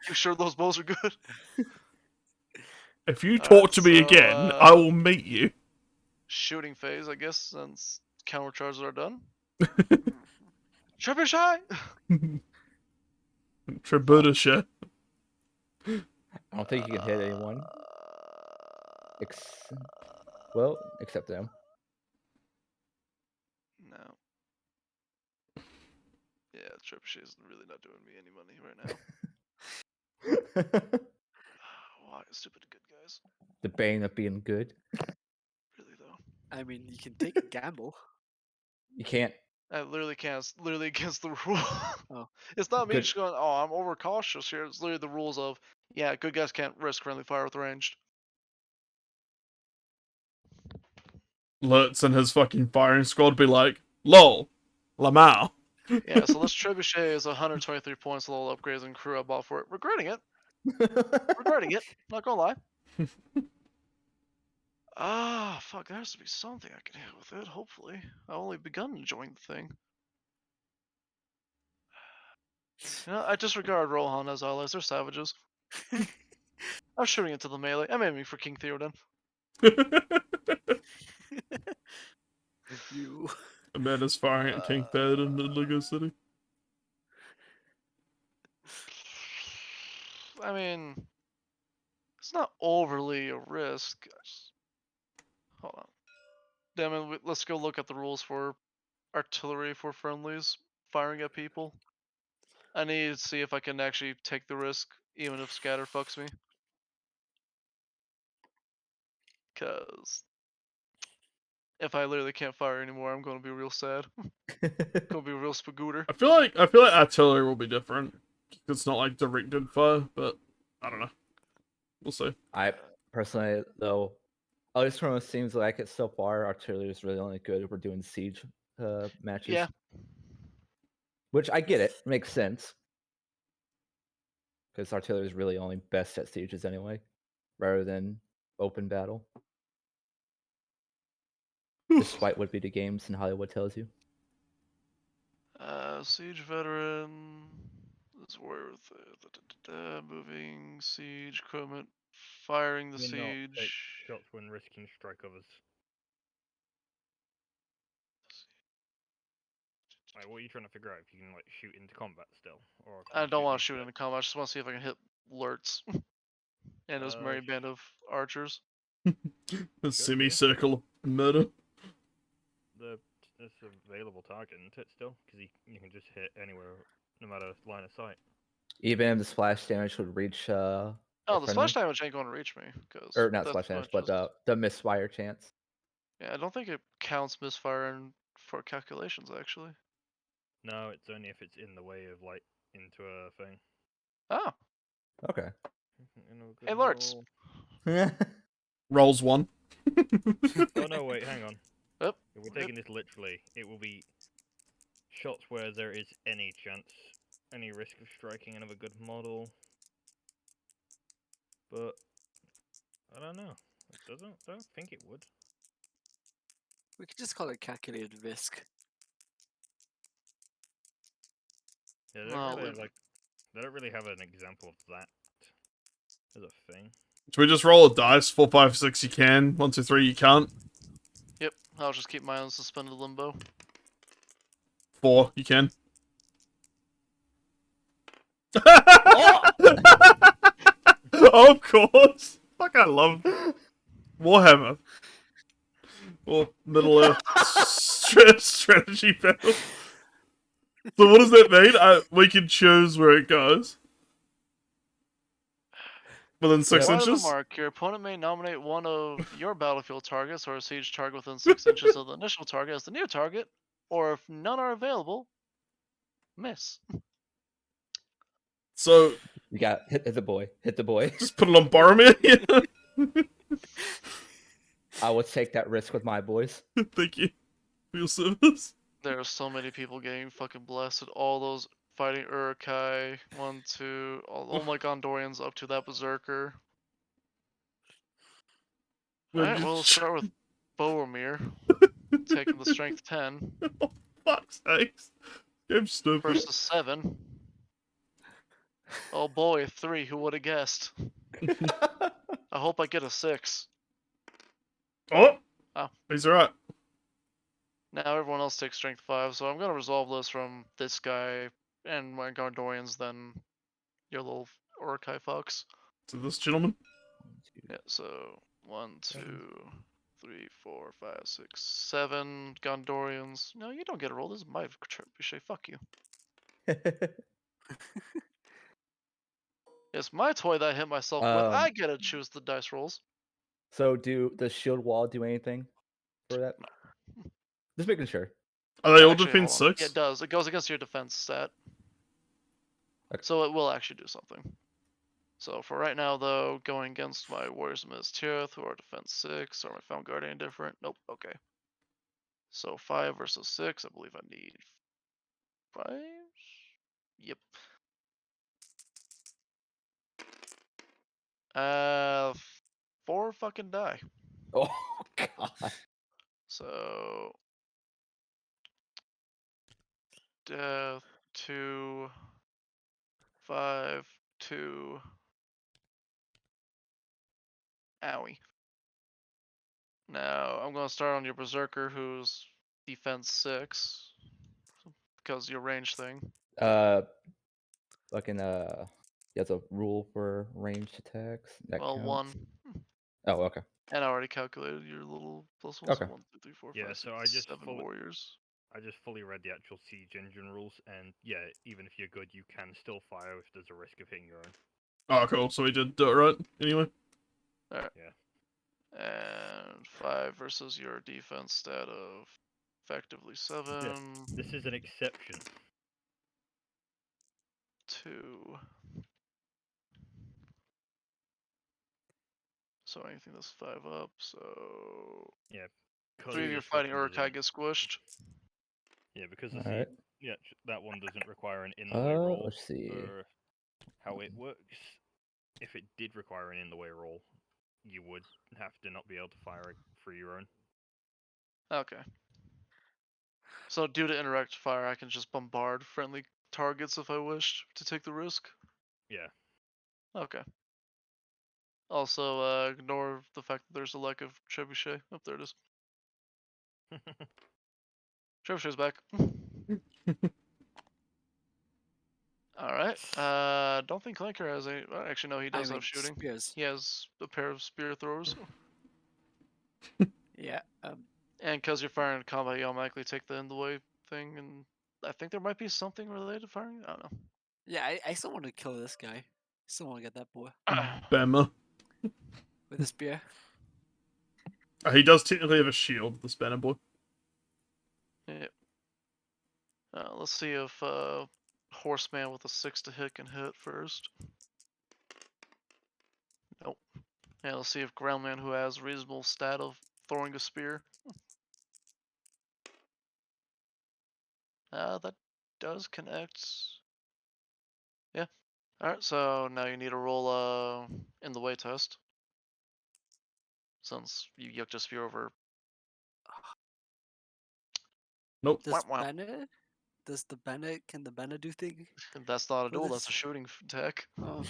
you sure those bows are good? If you talk to me so, again, I will meet you. Shooting phase, I guess, since counter charges are done. Trebuchet! Trebuchet. I don't think you can hit anyone. Well, except them. No. Trebuchet is really not doing me any money right now. Why stupid good guys? The bane of being good. Really though. I mean, you can take a gamble. You can't. I literally can't. It's literally against the rule. Oh. It's not me Good. just going, oh, I'm overcautious here. It's literally the rules of, yeah, good guys can't risk friendly fire with ranged. Lurtz and his fucking firing squad be like, lol, Lamau. Yeah, so this trebuchet is 123 points with all upgrades and crew I bought for it. Regretting it. Regretting it. Not gonna lie. Ah, fuck, there has to be something I can hit with it, hopefully. I've only begun enjoying the thing. You know, I disregard Rohan as allies, they're savages. I'm shooting into the melee. I'm aiming for King Theoden. You. A man is firing at King Theoden in Lego City. I mean, it's not overly a risk. Hold on. Damn it, let's go look at the rules for artillery for friendlies firing at people. I need to see if I can actually take the risk, even if scatter fucks me. Cause if I literally can't fire anymore, I'm gonna be real sad. Gonna be a real spagooter. I feel like artillery will be different. It's not like directed fire, but I don't know. We'll see. I personally, though, at least from what it seems like it so far, artillery is really only good if we're doing siege matches. Yeah. Which I get it. Makes sense. Because artillery is really only best at sieges anyway, rather than open battle. Despite what video games and Hollywood tells you. Siege veteran is worth it. Moving siege equipment, firing the Do not take siege. shots when risking strike others. Like, what are you trying to figure out? If you can like shoot into combat still, or can I you don't want to into shoot it? into combat. I just want to see if I can hit Lurtz and his merry band of archers. A semicircle of murder. It's available target, isn't it? Still, because you can just hit anywhere, no matter line of sight. Even if the splash damage would reach Oh, the splash damage ain't going to reach me. Cause or not that's splash gonna damage, but just- the misfire chance. Yeah, I don't think it counts misfire for calculations, actually. No, it's only if it's in the way of like into a thing. Oh, Okay. Hey, Lurtz. Rolls one. Oh no, wait, hang on. Yep. If we're taking this literally, it will be shots where there is any chance, any risk of striking another good model. But I don't know. I don't think it would. We could just call it calculated risk. Yeah, Well, they don't really have an example of that as a thing. Should we just roll a dice? 4, 5, 6 you can. 1, 2, 3 you can't. Yep, I'll just keep mine in suspended limbo. 4 you can. Of course. Fuck, I love Warhammer. Or Middle Earth strategy battle. So what does that mean? We can choose where it goes. Within 6 Wide of the inches? mark, your opponent may nominate one of your battlefield targets or a siege target within 6 inches of the initial target as the new target, or if none are available, miss. So, You got hit the boy. Hit the boy. just put it on Boromir? I would take that risk with my boys. Thank you for your service. There are so many people getting fucking blasted. All those fighting Urukai, 1, 2, all my Gondorians up to that Berserker. Alright, we'll start with Boromir, taking the strength 10 Oh, fuck's sakes. Game's stupid. versus 7. Oh boy, 3, who would have guessed? I hope I get a 6. Oh! Oh. He's alright. Now everyone else takes strength 5, so I'm gonna resolve this from this guy and my Gondorians, then your little Urukai fucks. To this gentleman. Yeah, so 1, 2, 3, 4, 5, 6, 7 Gondorians. No, you don't get a roll. This is my trebuchet. Fuck you. It's my toy that I hit myself with. I get to choose the dice rolls. So does shield wall do anything for that? Just making sure. Are they all Actually, defense hold on. 6? Yeah, it does. It goes against your defense stat. Okay. So it will actually do something. So for right now, though, going against my Warriors of Minas Tirith, who are defense 6, or my Found Guardian different? Nope, okay. So 5 versus 6, I believe I need 5? Yep. 4 fucking die. Oh god. So death 2, 5, 2. Owie. Now I'm gonna start on your Berserker, who's defense 6, because your range thing. Fucking he has a rule for ranged attacks. That Well, counts. 1. Oh, okay. And I already calculated your little plus 1, Okay. so 1, 2, 3, 4, Yeah, 5, so 6, 7 warriors. I just fully read the actual siege engine rules, and yeah, even if you're good, you can still fire if there's a risk of hitting your own. Oh, cool. So we did do it right, anyway. Alright. Yeah. And 5 versus your defense stat of effectively 7. This is an exception. 2. So anything that's 5 up, so... Yeah. 3 of your fighting Urukai get squished. Yeah, because the Alright. that one doesn't require an in-the-way roll. Let's see. For how it works, if it did require an in-the-way roll, you would have to not be able to fire it for your own. Okay. So due to indirect fire, I can just bombard friendly targets if I wish to take the risk? Yeah. Okay. Also, ignore the fact that there's a lack of trebuchet. Oh, there it is. Trebuchet's back. Alright. Don't think Clanker has any... Well, actually, no, he does have shooting. Spears. He has a pair of spear throwers. Yeah. And because you're firing in combat, you automatically take the in-the-way thing, and I think there might be something related to firing? I don't Yeah, I still want to kill this guy. Still want to get that boy know. Bama. with a spear. He does technically have a shield, this banner boy. Yep. Let's see if Horseman with a 6 to hit can hit first. Nope. Yeah, let's see if Groundman, who has a reasonable stat of throwing a spear. That does connect. Yeah. Alright, so now you need to roll in the way test. Since you yucked a spear over. Nope. Does Wah, wah. banner? Does the banner? Can the banner do thing? That's not a For duel, that's a this? shooting attack. Oh.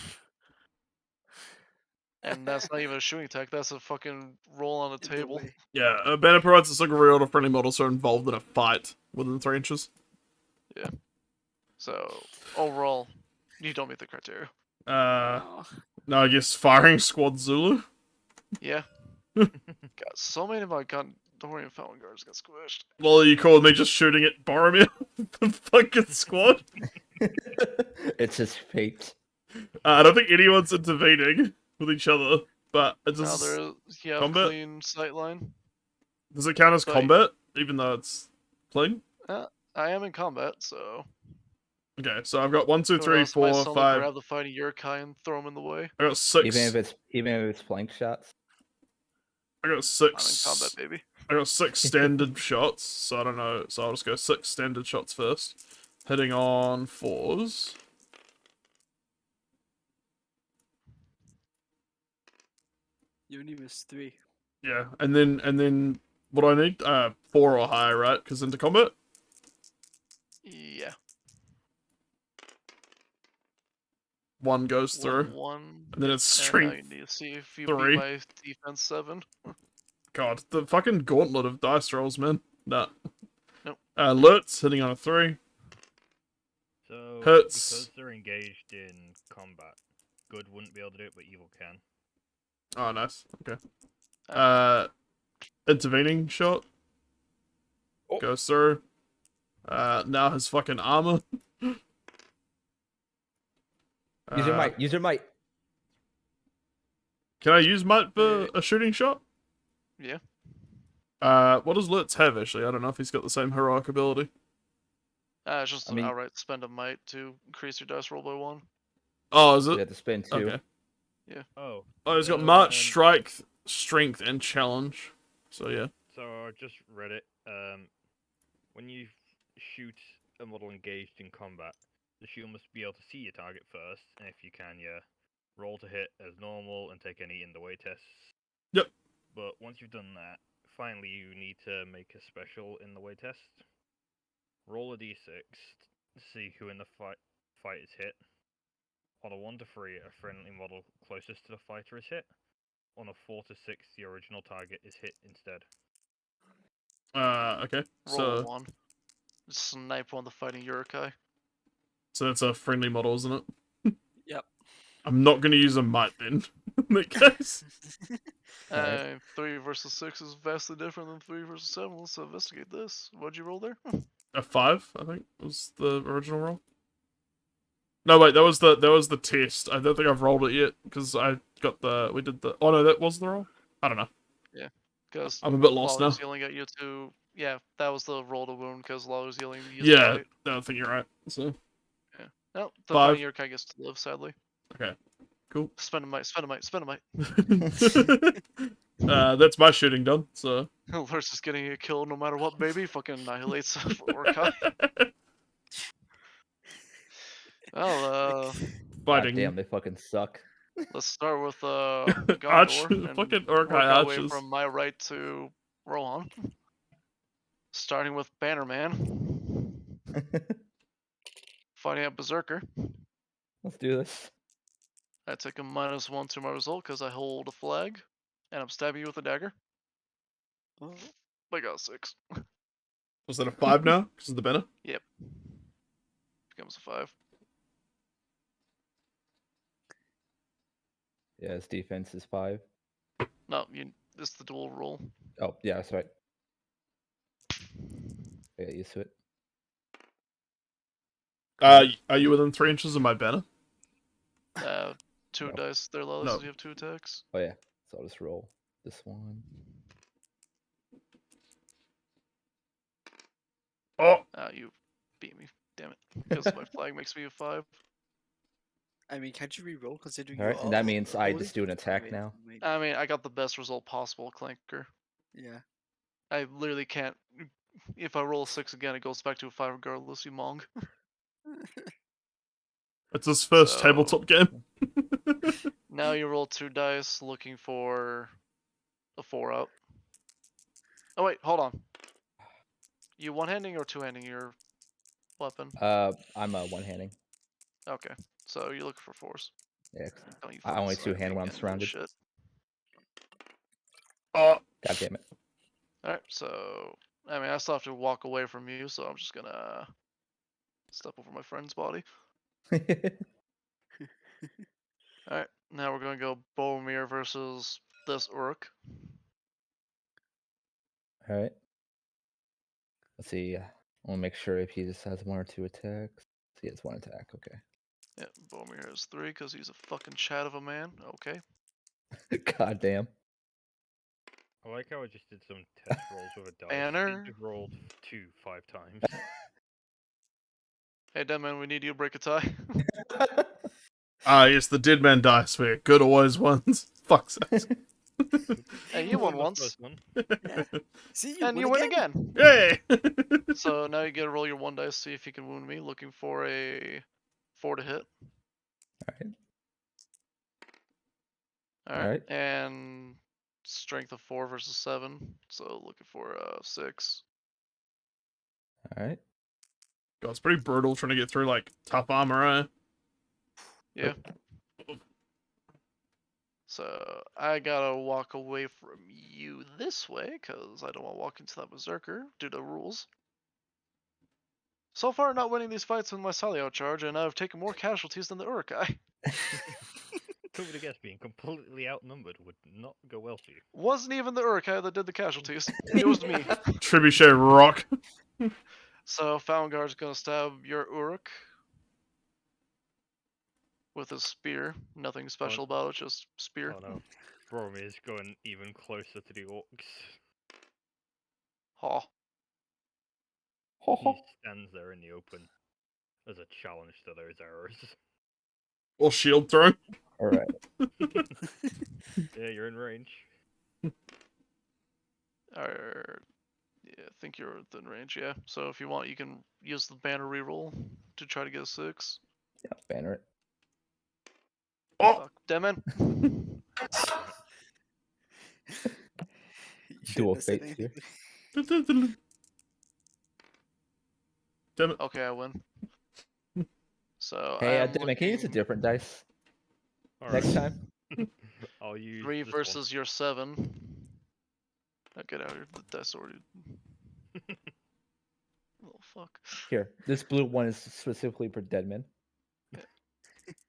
And that's not even a shooting attack, that's a fucking roll on a In the table. way. Yeah, a banner provides a single reroll to friendly models who are involved in a fight within 3 inches. So, overall, you don't meet the criteria. Oh. No, I guess firing squad Zulu. Yeah. God, so many of my Gondorian Fountain Guards got squished. Well, you called me just shooting at Boromir, the fucking squad. It's just fate. I don't think anyone's intervening with each other, but it Now just... there is, you have combat? clean sightline. Does it count as But- combat, even though it's playing? I am in combat, so... Okay, so I've got 1, 2, Who 3, else might 4, suddenly 5. grab the fighting Yurkai and throw him in the way? I got 6. Even if it's flank shots. I got I'm in 6. combat, baby. I got 6 standard shots, so I don't know. So I'll just go 6 standard shots first. Hitting on 4s. You only missed 3. Yeah, and then what do I need? 4 or higher, right? Because into combat. Yeah. 1 goes through, 1, and then it's and now you strength. need to see if you 3. beat my defense 7. God, the fucking gauntlet of dice rolls, man. Nah. Nope. Lurtz hitting on a 3. So Hurts. because they're engaged in combat, good wouldn't be able to do it, but evil can. Oh, nice. Okay. Ah. Intervening shot. Oh. Goes through. Now his fucking armor. Use your might. Use your might. Can I use might for a shooting shot? Yeah. What does Lutz have, actually? I don't know if he's got the same heroic ability. It's just an outright spend a might to increase your dice roll by 1. Oh, is You it? have to spend 2. Okay. Oh. Oh, he's got so March, then- Strike, Strength, and Challenge. So, yeah. So I just read it. When you shoot a model engaged in combat, the shooter must be able to see your target first, and if you can, roll to hit as normal and take any in the way tests. Yep. But once you've done that, finally you need to make a special in the way test. Roll a d6 to see who in the fight is hit. On a 1 to 3, a friendly model closest to the fighter is hit. On a 4 to 6, the original target is hit instead. Okay. Roll 1. Snipe one of the fighting Urukai. So that's a friendly model, isn't it? Yep. I'm not going to use a might then, in that case. 3 versus 6 is vastly different than 3 versus 7. Let's investigate this. What'd you roll there? A 5, I think, was the original roll. No, wait, that was the test. I don't think I've rolled it yet, because we did the... Oh, no, that was the roll? I don't know. Yeah, because I'm a bit lost now. was yelling at you to... Yeah, that was the roll to wound, because Law was yelling at you to Yeah, fight. I think you're right. So, No, the 5. fighting Urukai gets to live, sadly. Okay, cool. Spend a might, spend a might, spend a might. That's my shooting done, so... Versus getting a kill no matter what, baby. Fucking annihilates Urukai. Well, Fighting. God damn, they fucking suck. let's start with Arch, Gondor and fucking work Urukai our way archers. from my right to Rohan. Starting with Bannerman. Fighting at Berserker. Let's do this. I take a -1 to my result because I hold a flag. And I'm stabbing you with a dagger. Oh, I got 6. Was that a 5 now? Because of the banner? Yep. Becomes a 5. Yeah, his defense is 5. No, it's the dual roll. Oh, yeah, that's right. I got used to it. Are you within 3 inches of my banner? 2 No. dice. They're low, No. so you have 2 attacks. Oh, yeah. So I'll just roll this one. Oh! You beat me. Damn it. Because my flag makes me a 5. I mean, can't you re-roll considering Alright, you and that means I holy? just do an attack Wait, now. wait, I mean, I got the best result possible, Clanker. Yeah. I literally can't. If I roll a 6 again, it goes back to a 5 regardless, you mong. It's his first So- tabletop game. Now you roll 2 dice looking for a 4 up. Oh, wait, hold on. You one-handing or two-handing your weapon? I'm one-handing. Okay, so you look for 4s. Yeah, 'cause Don't you I only fucking two-hand when I'm again, little surrounded. shit. Oh! God damn Alright, so... I mean, I still have to walk away from you, so I'm just gonna... step over my friend's body. it. Alright, now we're gonna go Boromir versus this Uruk. Alright. Let's see. I want to make sure if he just has 1 or 2 attacks. He has 1 attack, okay. Yeah, Boromir has 3 because he's a fucking chat of a man. Okay. God damn. I like how I just did some test rolls with a dice. Banner. It just rolled 2 5 times. Hey, Deadman, we need you to break a tie. Yes, the dead man dice were good always ones. Fuck's sake. Hey, you won the once. first one. See, you And you win again. Yay! So now you get to roll your 1 dice, see if you can wound me. Looking for a 4 to hit. Alright. Alright. And strength of 4 versus 7. So looking for 6. Alright. God, it's pretty brutal trying to get through, like, tough armor, eh? Yeah. So I gotta walk away from you this way, because I don't want to walk into that Berserker due to rules. So far, not winning these fights in my Salio charge, and I've taken more casualties than the Urukai. Who would have guessed being completely outnumbered would not go well for you? Wasn't even the Urukai that did the casualties. It was me. Trebuchet rock. So Foundguard's gonna stab your Uruk. with his spear. Nothing special about it, just spear. Oh no. Boromir is going even closer to the orcs. Ha. He stands there in the open as a challenge to those arrows. Or shield throw. All right. Yeah, you're in range. Yeah, I think you're within range, yeah. So if you want, you can use the banner reroll to try to get a 6. Yeah, banner it. Oh, Fuck. Damn it. You shouldn't Dual have said fates anything. here. damn it. Okay, I win. So Hey, I'm damn it, can you use a looking different dice Alright. next time? I'll use 3 this versus your 7. Now get out of here. The dice already. Oh fuck. Here, this blue one is specifically for dead men. one.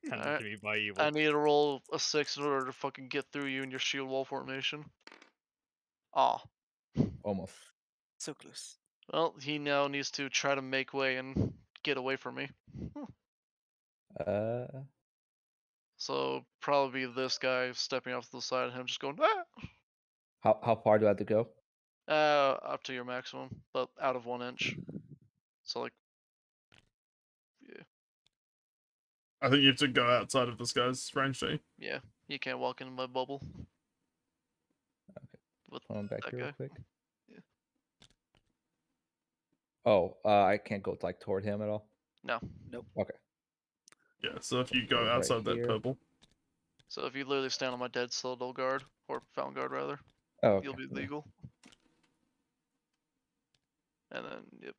Handed Alright. to me by evil. I need to roll a 6 in order to fucking get through you in your shield wall formation. Ah. Almost. So close. Well, he now needs to try to make way and get away from me. Uh, So probably this guy stepping off to the side of him, just going ah! how far do I have to go? Up to your maximum, but out of 1 inch. So like, yeah, I think you have to go outside of this guy's range, do you? yeah, you can't walk into my bubble. With Hold on back that here real guy. quick. Yeah. Oh, I can't go like toward him at all. No. Okay. Yeah, so if you go Right outside that here. purple. So if you literally stand on my dead Citadel guard or Fountain guard rather, Oh, okay. you'll be yeah. legal. And then yep,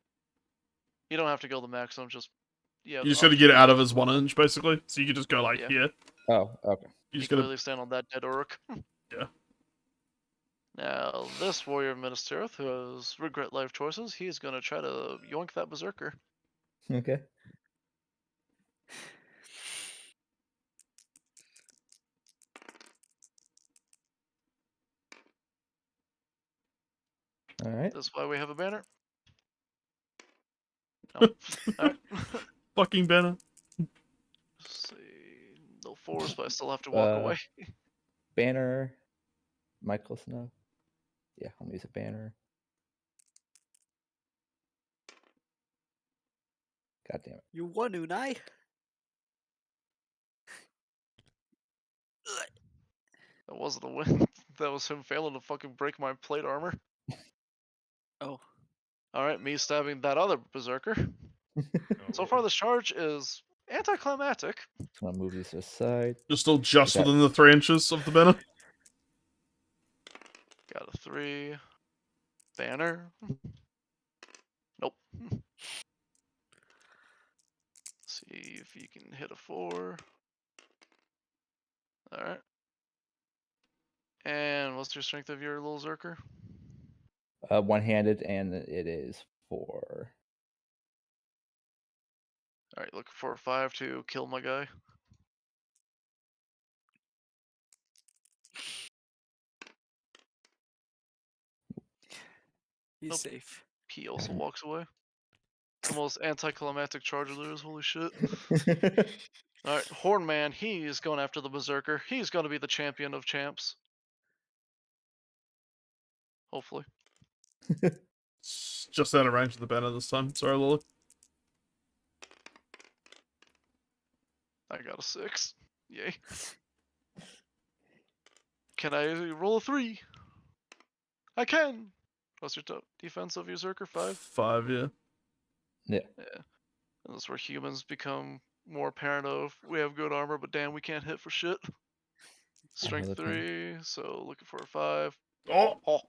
you don't have to go the maximum. Just yeah. You just gotta get out of his 1 inch, basically. So you could just go like Yeah. here. Oh, okay. You You just can gotta. literally stand on that dead orc. Yeah. Now this warrior of Minas Tirith who has regret life choices, he's gonna try to yoink that berserker. Okay. All right. That's why we have a banner. No. Alright. Fucking banner. See, no force, but I still have to walk away. Banner. Am I close enough? Yeah, I'm gonna use a banner. God damn it. You won, Unai. That wasn't a win. That was him failing to fucking break my plate armor. Oh. Alright, me stabbing that other berserker. So far, this charge is anticlimactic. So I'm gonna move these aside. You're still just Okay. within the 3 inches of the banner. Got a 3. Banner. Nope. See if you can hit a 4. Alright. And what's your strength of your little Zerker? One-handed, and it is 4. Alright, looking for a 5 to kill my guy. He's Nope. safe. He also walks away. The most anticlimactic charger there is, holy shit. Alright, Hornman, he's going after the Berserker. He's going to be the champion of champs. Hopefully. It's just out of range of the banner this time. Sorry, Lily. I got a 6. Yay. Can I roll a 3? I can! What's your defense of your Berserker? 5? 5, yeah. Yeah. And that's where humans become more apparent of, we have good armor, but damn, we can't hit for shit. Strength Another 3, so looking for a 5. Oh! Oh,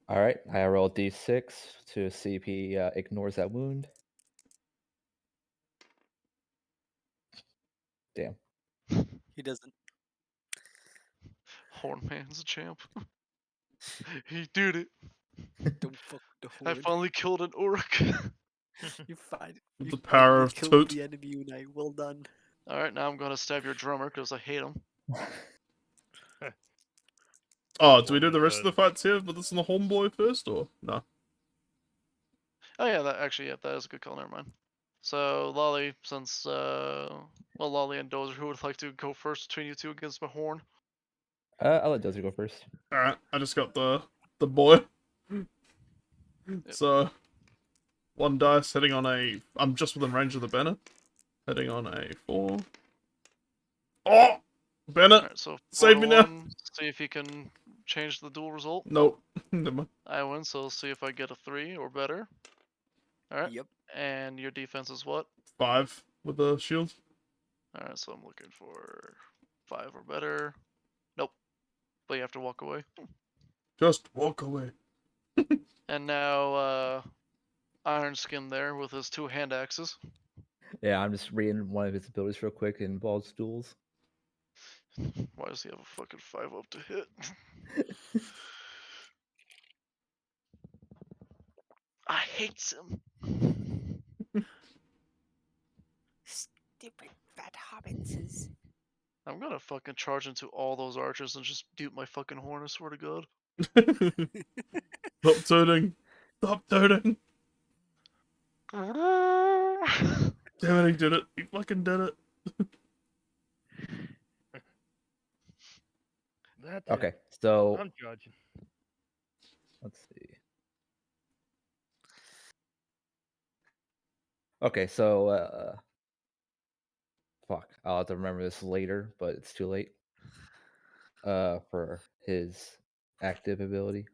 All right, I roll d6 to see if he ignores that wound. Damn. He doesn't. Hornman's a champ. He did it. Don't fuck the I horde. finally killed an orc. You find The power of killed Toot. the enemy, Unai. Well done. Alright, now I'm gonna stab your drummer because I hate him. Oh, do we do the rest of One the fights here? But this is the homeboy first, or no? Oh yeah, that actually, yeah, that is a good call. Never mind. So Lolly, since Lolly and Dozer, who would like to go first between you two against my horn? I'll let Dozer go first. Alright, I just got the boy. So 1 dice hitting on a. I'm just within range of the banner. Hitting on a 4. Oh! Banner! Alright, so Save me now. 4-1, see if you can change the duel result. Nope. Never mind. I win, so let's see if I get a 3 or better. Alright. Yep. And your defense is what? 5 with the shield. Alright, so I'm looking for 5 or better. Nope. But you have to walk away. Just walk away. And now, Iron Skin there with his 2 hand axes. Yeah, I'm just reading one of his abilities real quick in Bald's duels. Why does he have a fucking 5 up to hit? I hate him. Stupid fat hobbitses. I'm gonna fucking charge into all those archers and just dupe my fucking horn, I swear to God. Stop toting. Stop toting. Damn it, he did it. He fucking did it. That's it. Okay, so I'm judging. let's see. Okay, so fuck, I'll have to remember this later, but it's too late. For his active ability.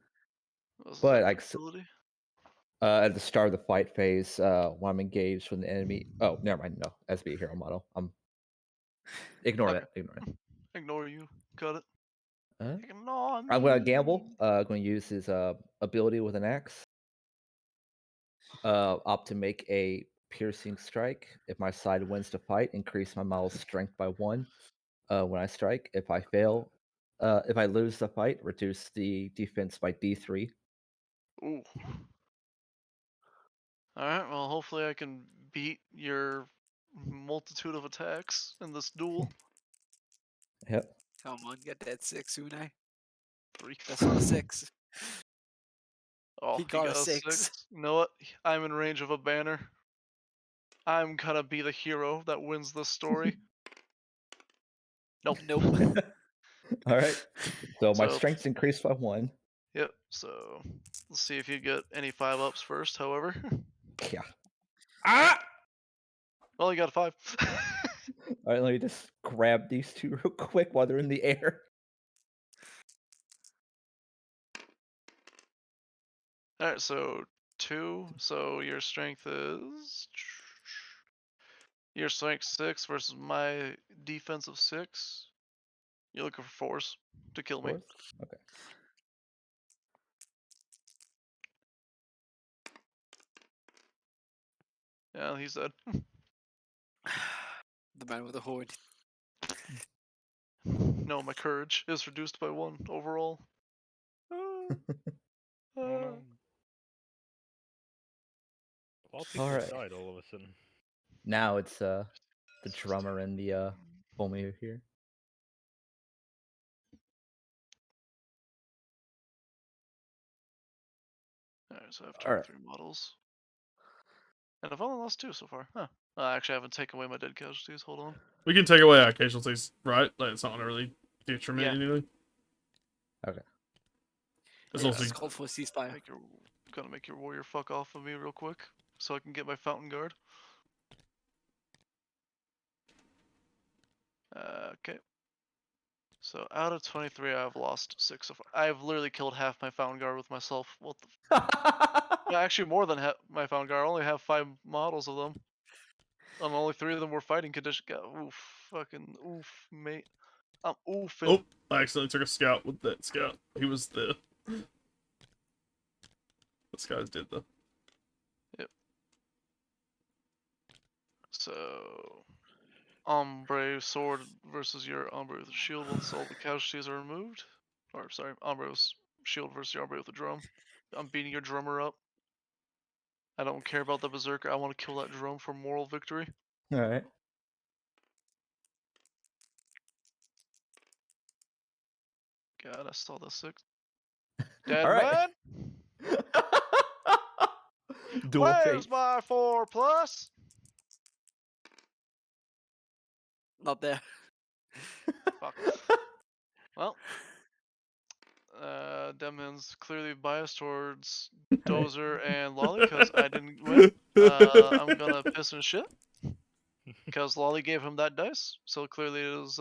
What's his But active ability? At the start of the fight phase, when I'm engaged with an enemy. Oh, never mind. No, SB hero model. Ignore Okay. that. Ignore it. Ignore you. Cut it. Huh? Ignore me. I'm gonna gamble. I'm gonna use his ability with an axe. Opt to make a piercing strike. If my side wins the fight, increase my model's strength by 1. When I strike, if I fail, if I lose the fight, reduce the defense by D3. Ooh. Alright, well, hopefully I can beat your multitude of attacks in this duel. Yep. Come on, get that 6, Unai. 3. That's not a 6. Oh, He got a 6. You know what? I'm in range of a banner. I'm gonna be the hero that wins this story. Nope. Nope. All right. So my So- strength's increased by 1. Yep, so let's see if you get any 5-ups first, however. Yeah. Ah! Well, you got a 5. All right, let me just grab these two real quick while they're in the air. Alright, so 2. So your strength is. Your strength 6 versus my defensive 6. You're looking for 4s to kill me. 4th? Okay. Yeah, he's dead. The man with the horn. No, my courage is reduced by 1 overall. Oh, no. A lot of people Alright. died all of a sudden. Now it's the drummer and the homie here. Alright, so I have Alright. 23 models. And I've only lost 2 so far. Huh. Actually, I haven't taken away my dead casualties. Hold on. We can take away our casualties, right? Like, it's not gonna really detriment Yeah. anything. Okay. There's Yeah, also Let's call for a ceasefire. Gonna make your warrior fuck off of me real quick so I can get my fountain guard. Okay. So out of 23, I've lost 6 so far. I've literally killed half my fountain guard with myself. What the? Yeah, actually, more than my fountain guard. I only have 5 models of them. And only 3 of them were fighting condition. God, oof, fucking oof, mate. I'm oofing. Oh, I accidentally took a scout with that scout. He was there. This guy's dead though. So, Ombre sword versus your Ombre with a shield once all the casualties are removed. Or, sorry, Ombre's shield versus your Ombre with a drum. I'm beating your drummer up. I don't care about the Berserker. I want to kill that drum for moral victory. Alright. God, I saw the 6. Dead Alright. man? Dual Where's fates. my 4+? Not there. Fuck. Well, Demhan's clearly biased towards Dozer and Lolly because I didn't win. I'm gonna piss and shit because Lolly gave him that dice, so clearly it is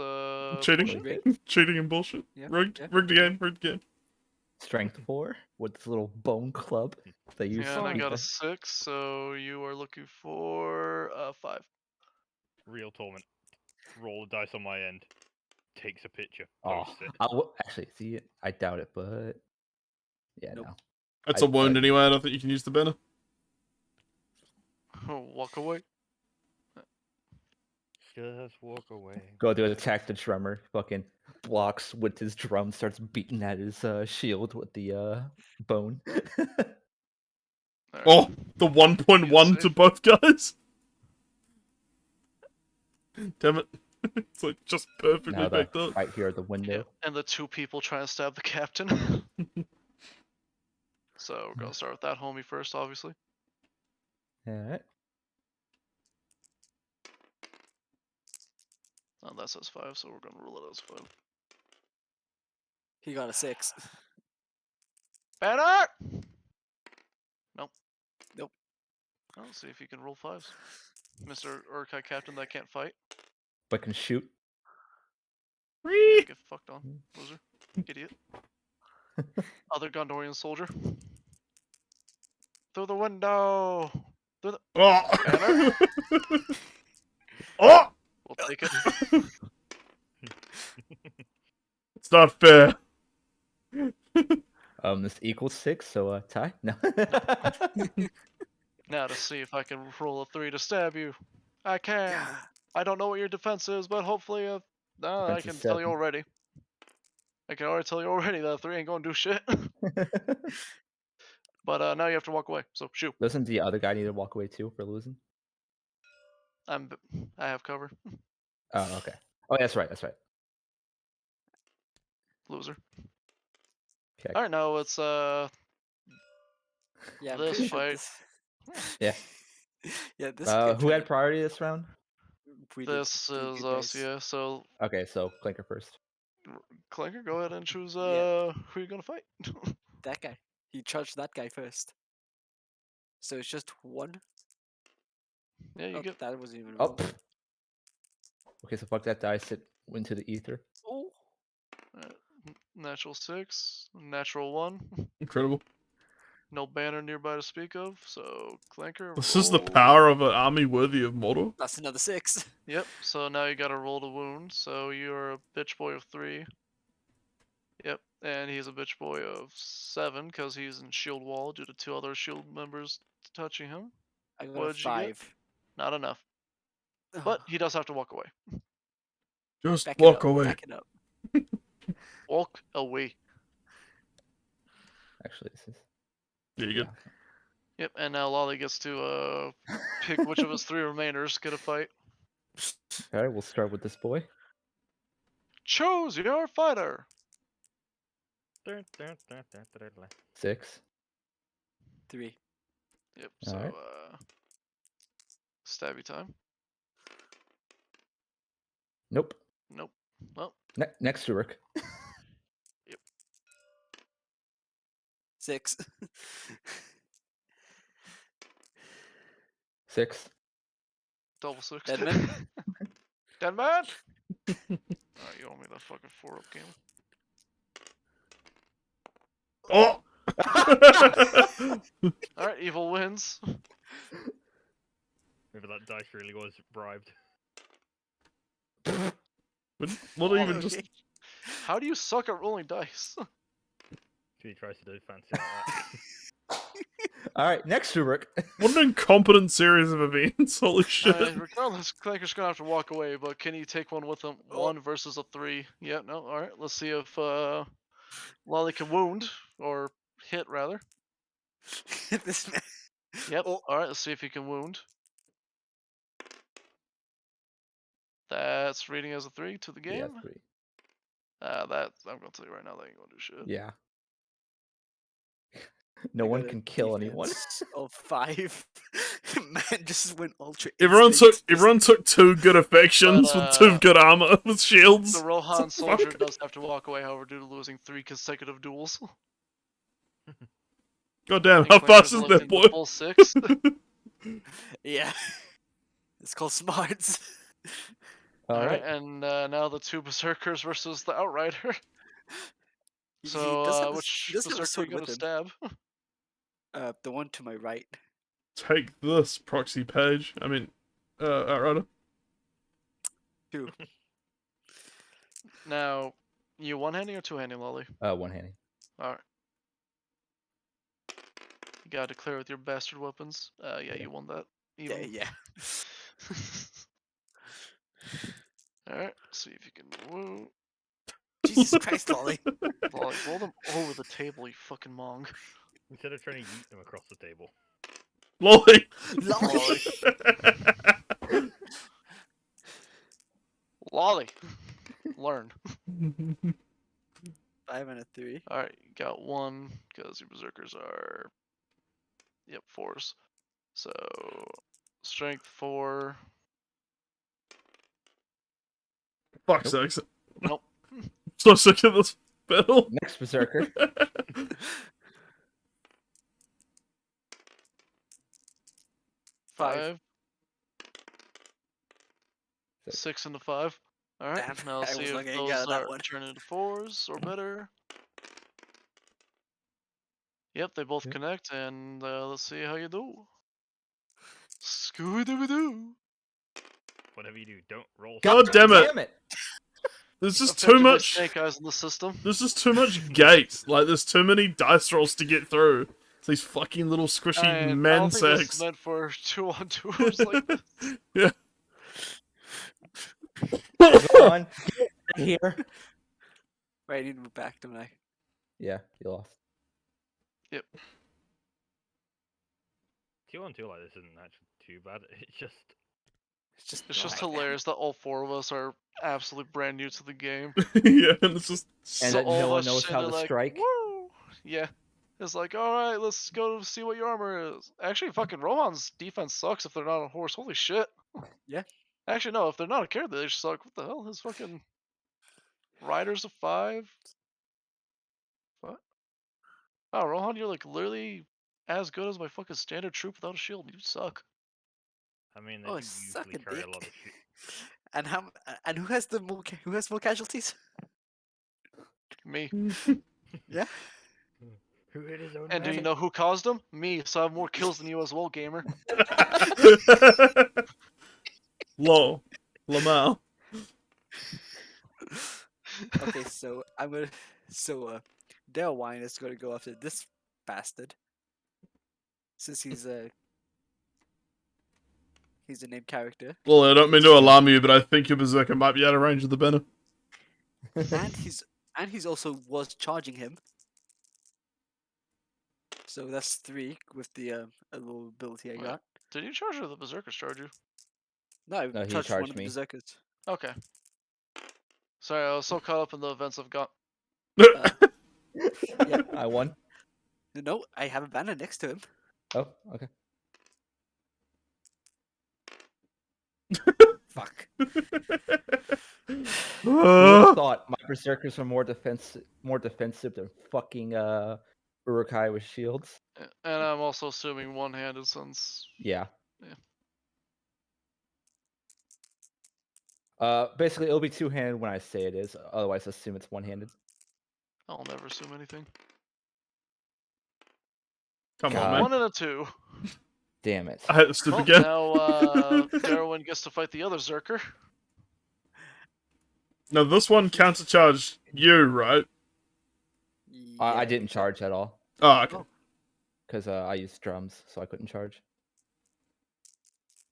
Cheating. bullshit. Rigged. Cheating and bullshit. Yeah, Rigged. yeah. Rigged again. Rigged again. Strength 4 with this little bone club that you Yeah, and I beat got a the- 6, so you are looking for a 5. Real torment. Roll a dice on my end. Takes a picture. Oh, Posts it. I will actually see it. I doubt it, but yeah, Nope. no. That's a wound anyway. I don't think you can use the banner. Walk away. Just walk away. Go to attack the drummer. Fucking blocks with his drum, starts beating at his shield with the bone. Alright. Oh, the 1.1 to safe. both guys. Damn it! It's like just perfectly now the picked up. right here at the Yeah, window. and the 2 people trying to stab the captain. So we're gonna start with that homie first, obviously. Alright. Oh, that says 5, so we're gonna rule it as 5. He got a 6. Banner! Nope. Nope. Well, let's see if you can roll 5s. Mr. Urkai captain that can't fight. But can shoot. Yeah, get fucked on, loser. Idiot. Other Gondorian soldier. Through the window! Oh! Banner? Oh! We'll take it. It's not fair. This equals 6, so tie? No. Now to see if I can roll a 3 to stab you. I can. Yeah. I don't know what your defense is, but hopefully, no, I Defense is can tell you 7. already. I can already tell you already that 3 ain't gonna do shit. But now you have to walk away. So shoot. Doesn't the other guy need to walk away too for losing? I have cover. Oh, okay. Oh, that's right. That's right. Loser. Okay. All right, now it's Yeah, I'm This pretty sure fight- this. Yeah. Yeah, this. Who had priority this round? We did. this You is guys. us, yeah. So Okay, so Clinker first. Clanker, go ahead and choose Yeah. who you gonna fight. That guy. He charged that guy first. So it's just one. Yeah, you Oh, get. that wasn't even a Oh. roll. pfft. Okay, so fuck that dice. It went to the ether. Oh. Natural 6, natural 1. Incredible. No banner nearby to speak of, so Clanker. This is the roll- power of an army worthy of Mordor. That's another 6. Yep. So now you gotta roll to wound. So you're a bitch boy of 3. Yep, and he's a bitch boy of 7 because he's in shield wall due to 2 other shield members touching him. I got a What'd you get? 5. Not enough, but he does have to walk away. Just Back it walk up, away. Back it up. Walk away. Actually, this is. Yeah, you good. Yep, and now Lolly gets to pick which of his 3 remainers get a fight. Alright, we'll start with this boy. Choose your fighter. 6. 3. Yep. So Alright. stabby time. Nope. Nope. Well, Next to Rook. 6. 6. double 6. Deadman? Deadman. Alright, you owe me that fucking 4-up game. Oh! Alright, evil wins. Maybe that dice really was bribed. What Oh, even just... Okay. How do you suck at rolling dice? He tries to do fancy like that. Alright, next to Rook. What an incompetent series of events. Holy shit. Regardless, Clanker's gonna have to walk away, but can you take one with him? Oh. 1 versus a 3. Yeah, no, alright. Let's see if Lolly can wound, or hit rather. This man. Yep. Oh. Alright, let's see if he can wound. That's reading as a 3 to the game. Yeah, 3. That I'm gonna tell you right now, that ain't gonna do shit. Yeah. No I one got a can kill anyone. defense of 5. Man just went ultra Everyone instinct. took 2 good affections with 2 good armor with shields. The Rohan What the soldier fuck? does have to walk away, however, due to losing 3 consecutive duels. Goddamn, And how fast Quaker's is that looking boy? the full 6. Yeah. It's called smarts. Alright, Alright. and now the 2 Berserkers versus the Outrider. He So, does have which he does have a Berserker sword you gonna with him. stab? The one to my right. Take this, proxy page. I mean, Outrider. 2. Now, you one-handing or two-handing, Lolly? One-handing. Alright. You gotta declare with your bastard weapons. Yeah, Yeah. you won that. Yeah, Even. yeah. Alright, see if you can woo. Jesus Christ, Lolly. Lolly, roll them over the table, you fucking mong. Instead of trying to yeet them across the table. Lolly. Lolly. Lolly! Learn. 5 and a 3. Alright, you got 1, because your berserkers are. Yep, 4s. So, strength 4. Fuck sakes. Nope. So sick of this battle. Next Berserker. 5. 6. 6 into 5. Alright, Damn, now I let's see was if not gonna those get out of that are one. turn into 4s or better. Yep, they both Yep. connect, and let's see how you do. Scooby-Doo! Whatever you do, don't roll. God damn it. Damn it! There's just too Effectively much. Snake Eyes in the system. There's just too much gate. Like, there's too many dice rolls to get through. It's these fucking little squishy I men don't think this is sacks. meant for 2-on-2ers like this. Yeah. Go on. Get here. Right, I need to move back, don't I? Yeah, you lost. 2-on-2 like this isn't actually too bad. It's just alright. hilarious that all 4 of us are absolutely brand new to the game. Yeah, and it's just. And So that all no of one us knows how sitting to there like, strike. Woo! Yeah. It's like, alright, let's go see what your armor is. Actually, fucking Rohan's defense sucks if they're not on horse. Holy shit. Yeah. Actually, no, if they're not a character, they just suck. What the hell? His fucking Rider's a 5? What? Oh, Rohan, you're like literally as good as my fucking standard troop without a shield. You suck. I mean, they Oh, do suck usually a carry a dick. lot of shit. And who has the who has more casualties? Me. Yeah. Who hit his own And do you man? know who caused them? Me, so I have more kills than you as well, gamer. Lol. Lamau. Okay, so I'm gonna Dale Wine is gonna go after this bastard. Since he's a named character. Well, I don't mean to alarm you, but I think your berserker might be out of range of the banner. And he's also was charging him. So that's 3 with the a little ability I Wait. got. Did you charge or the Berserkers charge you? No, I No, he charged one charged of the me. berserkers. Okay. Sorry, I was so caught up in the events of God. Yeah. I won. No, I have a banner next to him. Oh, okay. Fuck. Who would have thought my berserkers are more defensive than fucking Urukai with shields? And I'm also assuming one-handed since. Yeah. Yeah. Basically, it'll be two-handed when I say it is. Otherwise, assume it's one-handed. I'll never assume anything. Come God. on, man. 1 and a 2. Damn it. I hate this Well, again. now Darwin gets to fight the other Zerker. Now, this one countercharged you, right? I Yeah, didn't charge at all Oh, okay. because I used drums, so I couldn't charge.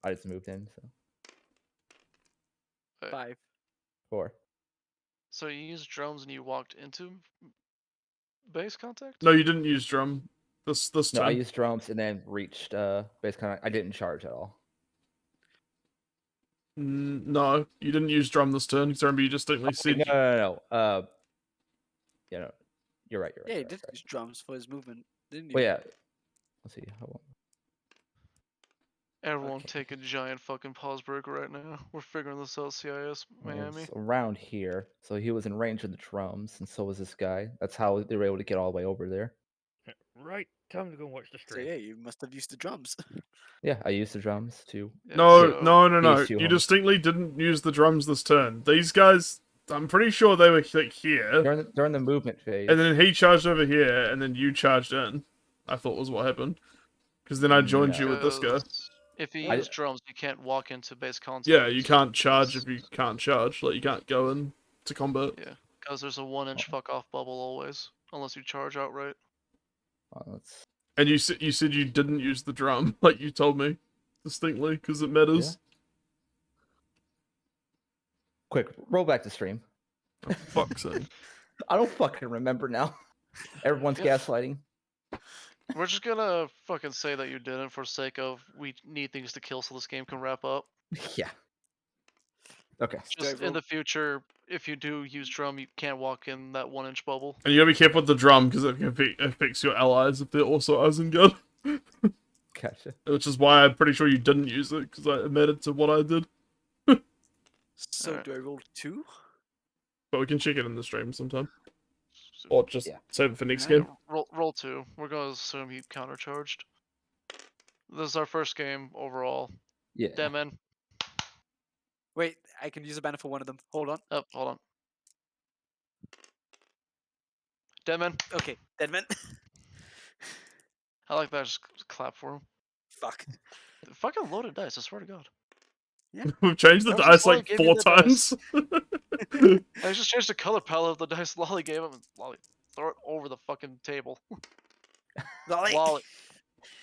I just moved in, so 5. 4. So you used drums and you walked into base contact? No, you didn't use drum. This No, time. I used drums and then reached base contact. I didn't charge at all. No, you didn't use drum this turn. Because remember, you distinctly said. No. Yeah, no. You're right. You're right. Yeah, he you're did right. use drums for his movement, didn't he? Well, yeah. Let's see. Hold on. Everyone Okay. take a giant fucking pause break right now. We're figuring this out, CIS Well, Miami. it's around here, so he was in range of the drums, and so was this guy. That's how they were able to get all the way over there. Right, time to go and watch the So stream. yeah, you must have used the drums. Yeah, I used the drums too. Yeah, No, so- no. These two You homes. distinctly didn't use the drums this turn. These guys, I'm pretty sure they were like here, During the movement phase. and then he charged over here, and then you charged in. I thought was what happened. Because then I joined you with this guy. because If you I- use drums, you can't walk into base contact. Yeah, you can't charge if you can't charge. Like, you can't go in to combat. Yeah, because there's a 1-inch fuck off bubble always, unless you charge outright. Let's And you said you didn't use the drum, like you told me distinctly, because it matters. quick roll back to stream. Oh, fuck's sake. I don't fucking remember now. Everyone's Yeah. gaslighting. We're just gonna fucking say that you didn't for sake of we need things to kill so this game can wrap up. Yeah. Okay. Just in the future, if you do use drum, you can't walk in that 1-inch bubble. And you gotta be careful with the drum, because it affects your allies if they're also Isengard. Gotcha. Which is why I'm pretty sure you didn't use it, because it mattered to what I did. So Alright. do I roll 2? But we can check it in the stream sometime. Or just Yeah. save it for next Yeah, game. roll 2. We're gonna assume he countercharged. This is our first game overall. Yeah. Deadman. Wait, I can use a banner for one of them. Hold on. Oh, hold on. Deadman. Okay, Deadman. I like that. Just clap for him. Fuck. Fucking loaded dice. I swear to God. We've changed the That was dice Lolly like gave me 4 the times. I just changed the color palette of the dice Lolly gave him. And Lolly, throw it over the fucking table. Lolly.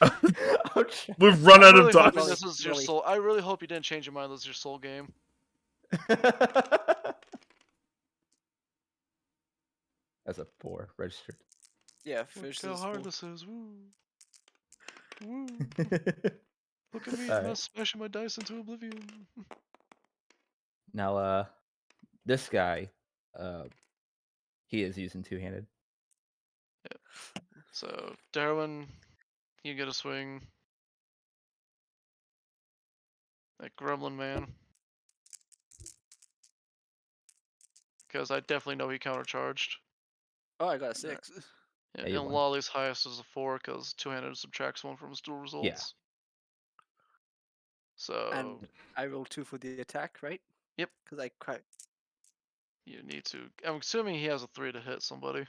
Ouch. We've run out I'm of really hoping dice. this is your Lolly. soul. I really hope you didn't change your mind. This is your soul game. That's a 4 registered. Yeah, Look first how is hard four. this is. Woo. Woo. Look at me Alright. smashing my dice into oblivion. Now, this guy, he is using two-handed. So, Darwin, you get a swing. That gremlin man. Because I definitely know he countercharged. Oh, I got a 6. Yeah, Yeah, you and won. Lolly's highest is a 4 because two-handed subtracts 1 from his dual results. So And I roll 2 for the attack, right? Yep. Because I quite. you need to. I'm assuming he has a 3 to hit somebody.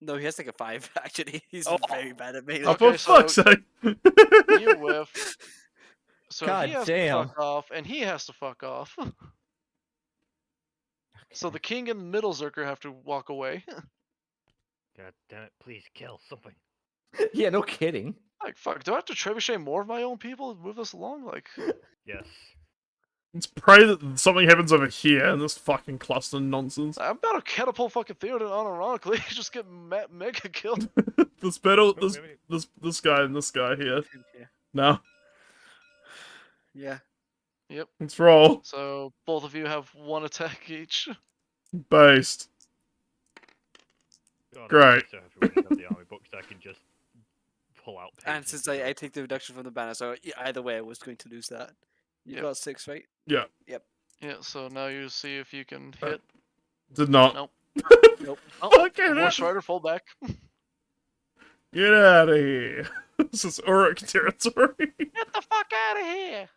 No, he has like a 5, actually. He's Oh. very bad at melee. Oh, Okay, for so- fuck's sake. You whiff. So God he has damn. to fuck off, and he has to fuck off. So the king and the middle Zerker have to walk away. God damn it! Please kill something. Yeah, no kidding. Like, fuck, do I have to trebuchet more of my own people to move this along? Like, Yes. Let's pray that something happens over here in this fucking cluster nonsense. I'm about to catapult fucking Theoden unironically, just get mega killed. This battle, Oh, this guy and this guy here. Yeah. Now, Yeah. let's roll. So both of you have 1 attack each. Based. God, I'm Great. so happy when I have the army books that I can just pull out. And pages since and I go. take the reduction from the banner, so either way, I was going to lose that. You Yep. got 6, right? Yeah, Yeah, so now you see if you can Uh, hit. did not. Nope. Nope. Oh, Okay, Horse Rider, fall back. Get out of here. This is Uruk territory. Get the fuck out of here!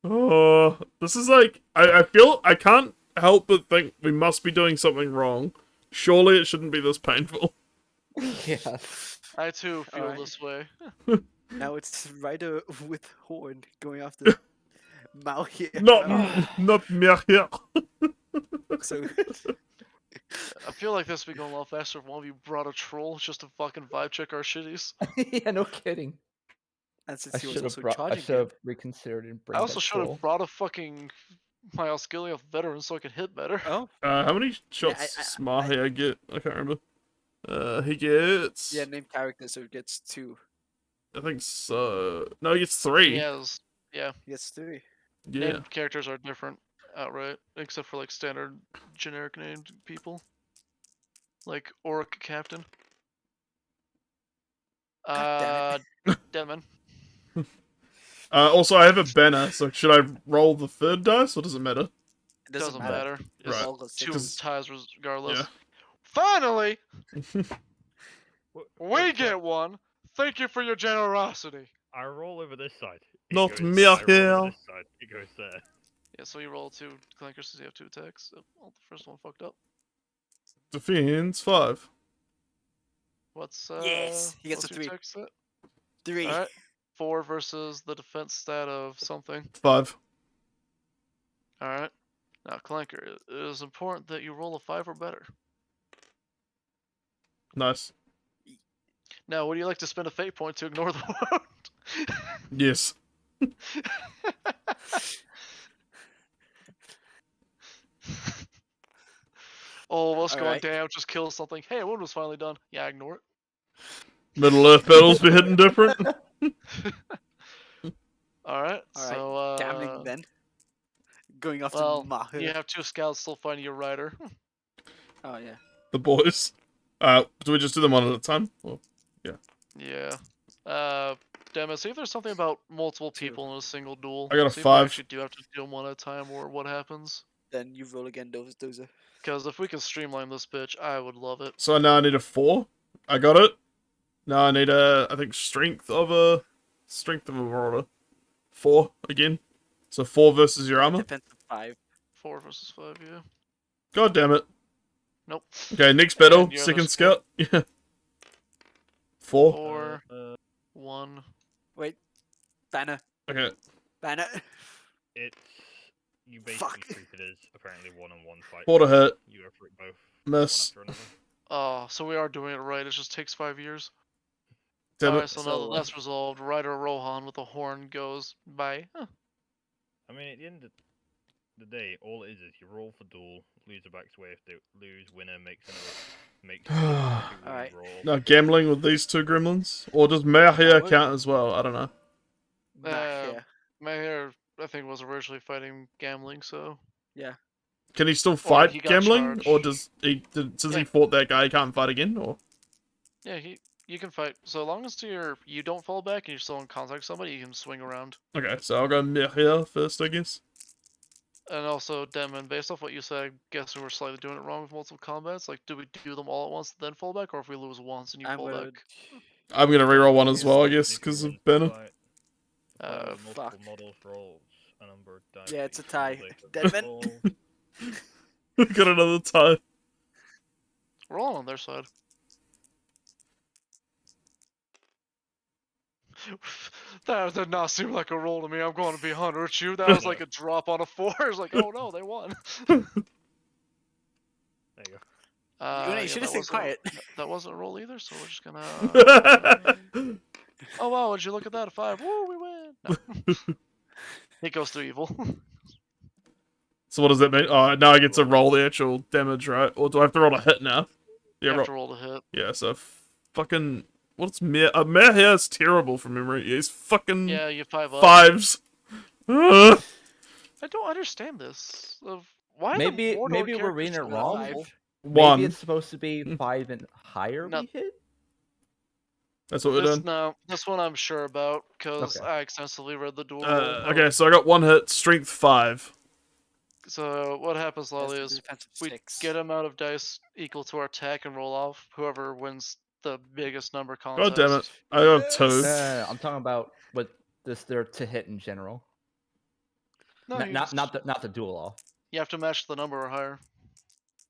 Oh, this is like, I feel, I can't help but think we must be doing something wrong. Surely it shouldn't be this painful. Yeah. I too feel Alright. this way. Now it's Rider with Horn going after Mao here. Not Merhier. So I feel like this would be going a lot faster if one of you brought a troll just to fucking vibe check our shitties. Yeah, no kidding. and since I he was should have also brought. I charging should him, have reconsidered and bring I also that should have troll. brought a fucking my Osgiliath veteran so I could hit better. oh How many shots I- does Smarhair get? I can't remember. He gets... yeah, name character, so it gets 2. I think so. No, he gets 3. He has, yeah, He gets 3. Yeah. named characters are different outright, except for like standard generic named people. like orc captain. God damn Demon. Also, I have a banner, so should I roll the third dice, or does it matter? It doesn't matter. It's Right. All got two sixes. ties regardless. Yeah. Finally, Wait, we so get one. Thank you for your generosity. I roll over this side. It Not goes me there. I roll here. over this side. It goes there. Yeah, so you roll 2 clankers since you have 2 attacks. Oh, well, the first one fucked up. Defense 5. What's Yes, he gets what's a your 3. attack stat? 3. Alright. 4 versus the defense stat of something. 5. Alright. Now, Clanker, it is important that you roll a 5 or better. Nice. Now, would you like to spend a fate point to ignore the wound? Yes. Oh, what's going Alright. down? Just kill something. Hey, a wound was finally done. Yeah, ignore it. Middle Earth battles be hitting different. Alright, Alright. so, Gambling then. Going after well, Mahu. you have 2 scouts still finding your rider. Oh yeah. The boys. Do we just do them one at a time? Or... Yeah. Demis, see if there's something about multiple people in a single duel. I got a See if 5. we actually do have to do them one at a time, or what happens. Then you roll again, Dozer. Because if we can streamline this bitch, I would love it. So now I need a 4. I got it. Now I need I think strength of a marauder. 4 again. So 4 versus your armor. Defensive 5. 4 versus 5, yeah. God damn it. Nope. Okay, next battle, And your other second score? scout. Yeah. 4. 4, 1. Wait. Banner. Okay. Banner. It's you basically Fuck. treat it as apparently one-on-one fight. 4 to hit. You go for it both. Miss. One after another. Oh, so we are doing it right. It just takes 5 years. Damn Alright, it. so now So, that that's resolved, Rider Rohan with a horn goes bye. Huh. I mean, at the end of the day, all it is you roll for duel, loser backs away if they lose, winner makes another Alright. roll. Now gambling with these 2 gremlins? Or does Mahir would- count as well? I don't know. Mahir. My hair, I think, was originally fighting gambling, so. Can he still fight he got gambling? Or charged. does he since Yeah. he fought that guy he can't fight again? Or Yeah, you can fight. So long as you don't fall back and you're still in contact with somebody, you can swing around. okay, so I'll go Mahir first, I guess. And also, Demon, based off what you said, I guess we were slightly doing it wrong with multiple combats. Like, do we do them all at once and then fall back, or if we lose once and you I'm fall gonna. back? I'm gonna reroll one as Yes, well, I like, guess, If you because win of banner. fight, multiple fuck. models rolls a number of dice. Yeah, it's a each roll tie. they can Damn it. roll. We got another tie. We're all on their side. That did not seem like a roll to me. I'm going to be 100 with you. That was like a drop on a 4. It's like, oh no, they won. There you go. You should have stayed quiet. That wasn't a roll either, so we're just gonna. Oh wow, would you look at that? A 5. Woo, we win. No. It goes through evil. So what does that mean? Oh, now I get to roll the actual damage, right? Or do I have to roll a hit now? You Yeah, have to roll to hit. yeah. So fucking what's Mahir is terrible from memory. He's fucking Yeah, you 5 up. 5s. I don't understand this. Why Maybe the Mordor we're characters reading it so wrong. awful? One. Maybe it's supposed to be 5 and higher No. we hit? That's what we're doing. No, this one I'm sure about because Okay. I extensively read the duel. Okay, so I got 1 hit, strength 5. So what happens, That's Lolly, the is defensive we 6. get amount of dice equal to our attack and roll off. Whoever wins the biggest number God contest. damn it. I got 2. No, I'm talking about what they're to hit in general. No, you not the duel off. You have to match the number or higher.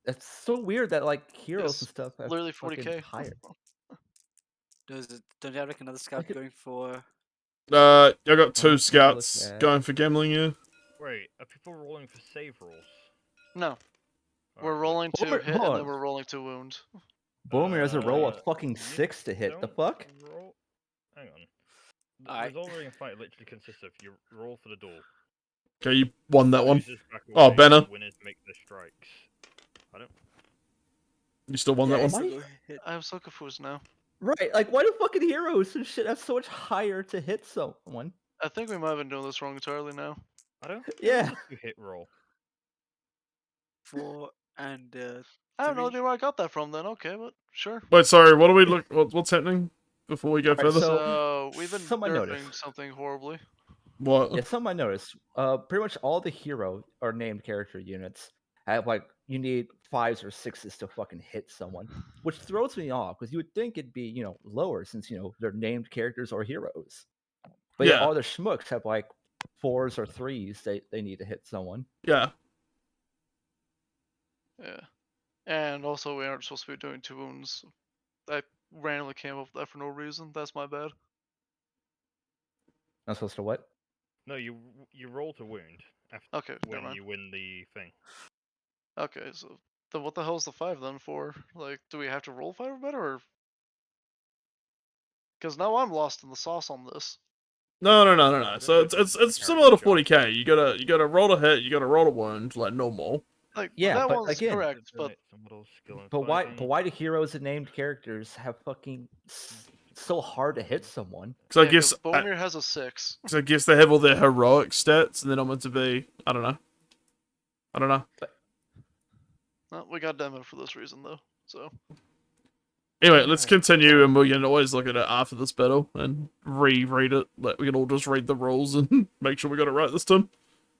It's so weird that like heroes It's and stuff have literally fucking 40k. higher. Don't you have like another scout could- going for? I got 2 look scouts at- going for gambling, yeah. Wait, are people rolling for save rolls? No, we're Alright, rolling to Hold hit and on. then we're rolling to wound. Boromir has a roll of Uh, fucking you 6 to hit. The don't fuck? Roll... Hang on. Alright. Resolving a fight literally consists of you roll for the duel. Okay, you won that one. Losers back Oh, away, Benner. Winners make their strikes. I don't. You still won Yeah, that it's one? still go hit. I'm so confused now. Right, like why do fucking heroes and shit have so much higher to hit someone? I think we might have been doing this wrong entirely now. I don't. Yeah. You hit roll. 4 and I have no Three. idea where I got that from then. Okay, but sure. Wait, sorry. What do we look? What's happening before we go Alright, further? so We've been something I derping noticed. something horribly. What? Yeah, something I noticed. Pretty much all the hero or named character units have like you need 5s or 6s to fucking hit someone, which throws me off because you would think it'd be lower since they're named characters or heroes. But yeah, Yeah. all the schmucks have like 4s or 3s they need to hit someone. Yeah. Yeah. And also, we aren't supposed to be doing 2 wounds. I randomly came up with that for no reason. That's my bad. Not supposed to what? No, you roll to wound after Okay, never when mind. you win the thing. Okay, so then what the hell's the 5 then for? Like, do we have to roll 5 or better, or? Because now I'm lost in the sauce on this. No. I So don't it's know it's if the it's similar to character 40k. You gotta roll to hit. You gotta roll a wound like normal. Like, Yeah, that but one's again- correct, but Right, some little skill and But why? fighting. But why do heroes and named characters have fucking so hard to hit someone? Because I yeah, guess 'cause Boromir has a 6. Because I guess they have all their heroic stats, and they're not meant to be. I don't know. Well, we got Demo for this reason, though. So, Anyway, let's continue, and we can always look at it after this battle and reread it. Like, we can all just read the rules and make sure we got it right this time.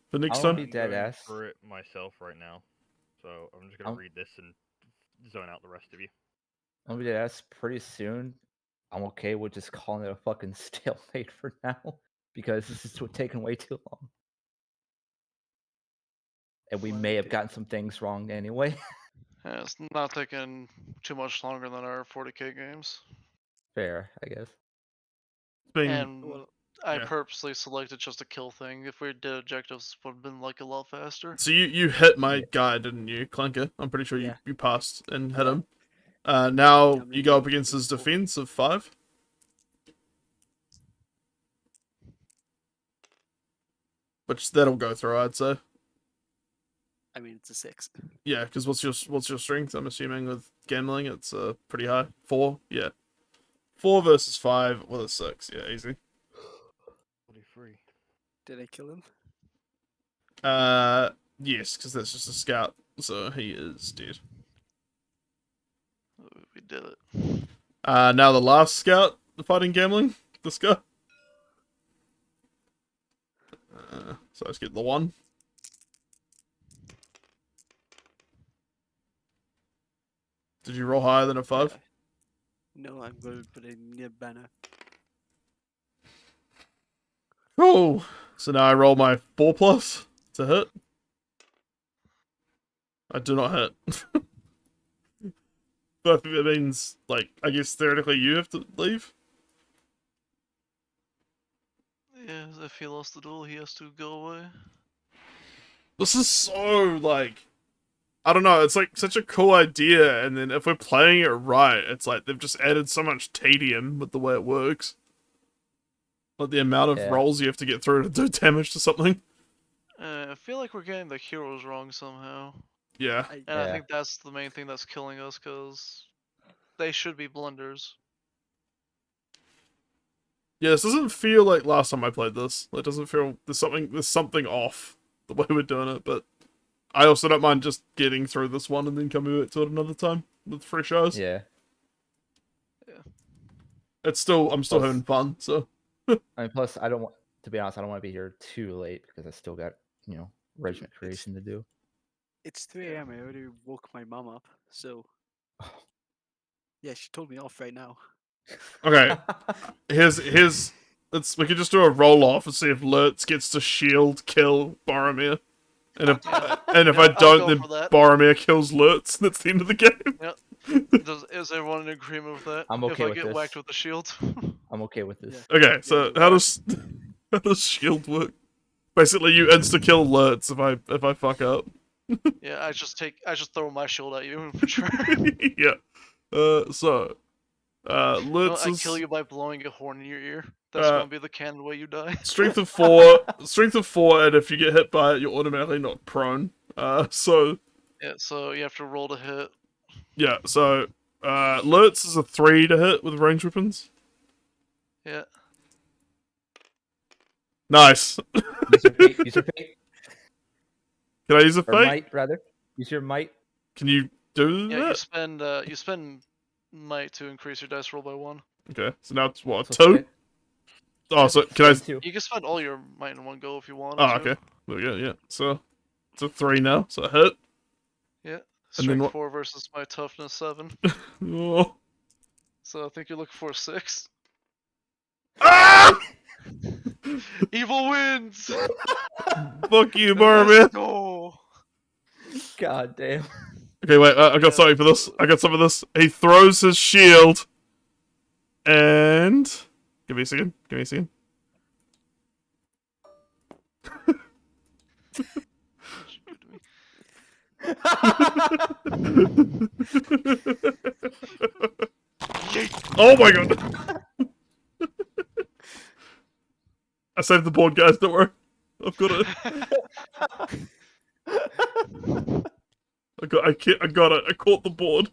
For next I wanna time. be dead going ass. for it myself right now, so I'm just gonna I'm- read this and zone out the rest of you. I'm gonna ask pretty soon. I'm okay with just calling it a fucking stalemate for now because this is taking way too long. And we Why may would have they- gotten some things wrong anyway. yeah, it's not taking too much longer than our 40k games. Fair, I guess. It's been, And Well, I yeah. purposely selected just a kill thing. If we did objectives, would have been like a lot faster. so you hit my Yeah. guy, didn't you, Clanker? I'm pretty sure Yeah. you passed and hit Yeah. him. Now Damn you it. go up against his defense of 5. Which that'll go through, I'd say. I mean, it's a 6. Yeah, because what's your strength? I'm assuming with gambling, it's pretty high. 4, yeah. 4 versus 5 with a 6, yeah, easy. 43. Did I kill him? Yes, because that's just a scout, so he is dead. We did it. Now the last scout, the fighting gambling, this guy. So let's get the 1. Did you roll higher than a 5? Yeah. No, I'm going to put a near banner. Oh, so now I roll my 4+ to hit. I do not hit. But it means, like, I guess theoretically you have to leave. Yeah, if he lost the duel, he has to go away. This is so, like, I don't know, it's like such a cool idea, and then if we're playing it right, it's like they've just added so much tedium with the way it works. Like the amount of Yeah. rolls you have to get through to do damage to something. I feel like we're getting the heroes wrong somehow. Yeah. And Yeah. I think that's the main thing that's killing us, because they should be blunders. Yeah, this doesn't feel like last time I played this. It doesn't feel there's something off the way we're doing it, but I also don't mind just getting through this one and then coming back to it another time with fresh eyes. Yeah. I'm still Plus- having fun, so I mean, plus, I don't want to be honest. I don't want to be here too late because I still got regiment creation to do. It's 3 a.m. I already woke my mom up, so yeah, she told me off right now. okay. Here's we could just do a roll off and see if Lurtz gets to shield kill Boromir. And if Yeah. if Yeah, I I'll don't, go then for that. Boromir kills Lurtz. That's the end of the game. Is everyone in agreement with that? I'm If okay I with get this. whacked with the shield. I'm okay with this. Yeah. Okay, so Yeah, how does shield work? Basically, you insta kill Lurtz if I fuck up. Yeah, I just throw my shield at you for sure. Yeah. So No, Lurtz I is kill you by blowing a horn in your ear. That's gonna be the canon way you die. strength of 4, and if you get hit by it, you're automatically not prone. So Yeah, so you have to roll to hit. yeah, so Lurtz is a 3 to hit with ranged weapons. Yeah. Nice. Use your fate. Use your fate. Can I use a Or fate? might, rather. Use your might. Can you do Yeah, that? you spend might to increase your dice roll by 1. Okay, so now it's what, So 2? spend- Oh, so can I? spend 2. You can spend all your might in one go if you wanted Oh, to. okay. There we go. Yeah. So it's a 3 now. So I hit. Yeah. And then Strength what? 4 versus my toughness 7. Oh. So I think you're looking for a 6. Ah! Evil wins! Fuck you, Let's Barman. go! God damn. Okay, wait. I got Yeah, something for this. I got some of this. He throws his shield, and give me a second. Give me a second. What'd you do to me? Yeet! Oh my god! I saved the board, guys. Don't worry. I've got it. I got it. I caught the board.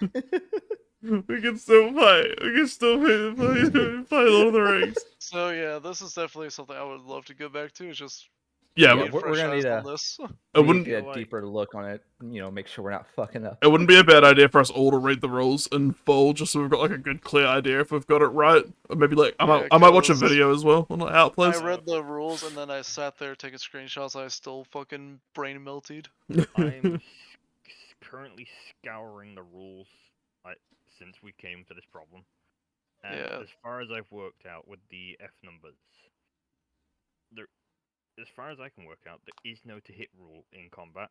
We can still play. We can still play Lord of the Rings. So yeah, this is definitely something I would love to go back to. It's just Yeah, we Yeah, need we're fresh gonna eyes need on a- this. it We need wouldn't. to get a feel like- deeper look on it. Make sure we're not fucking up. It wouldn't be a bad idea for us all to read the rules in full, just so we've got like a good, clear idea if we've got it right. Or maybe like I Yeah, might watch a 'cause video as well on like, how it I plays. read the rules and then I sat there taking screenshots. I still fucking brain melted. I'm currently scouring the rules like since we came to this problem. And Yeah. as far as I've worked out with the F numbers, there, as far as I can work out, there is no to hit rule in combat.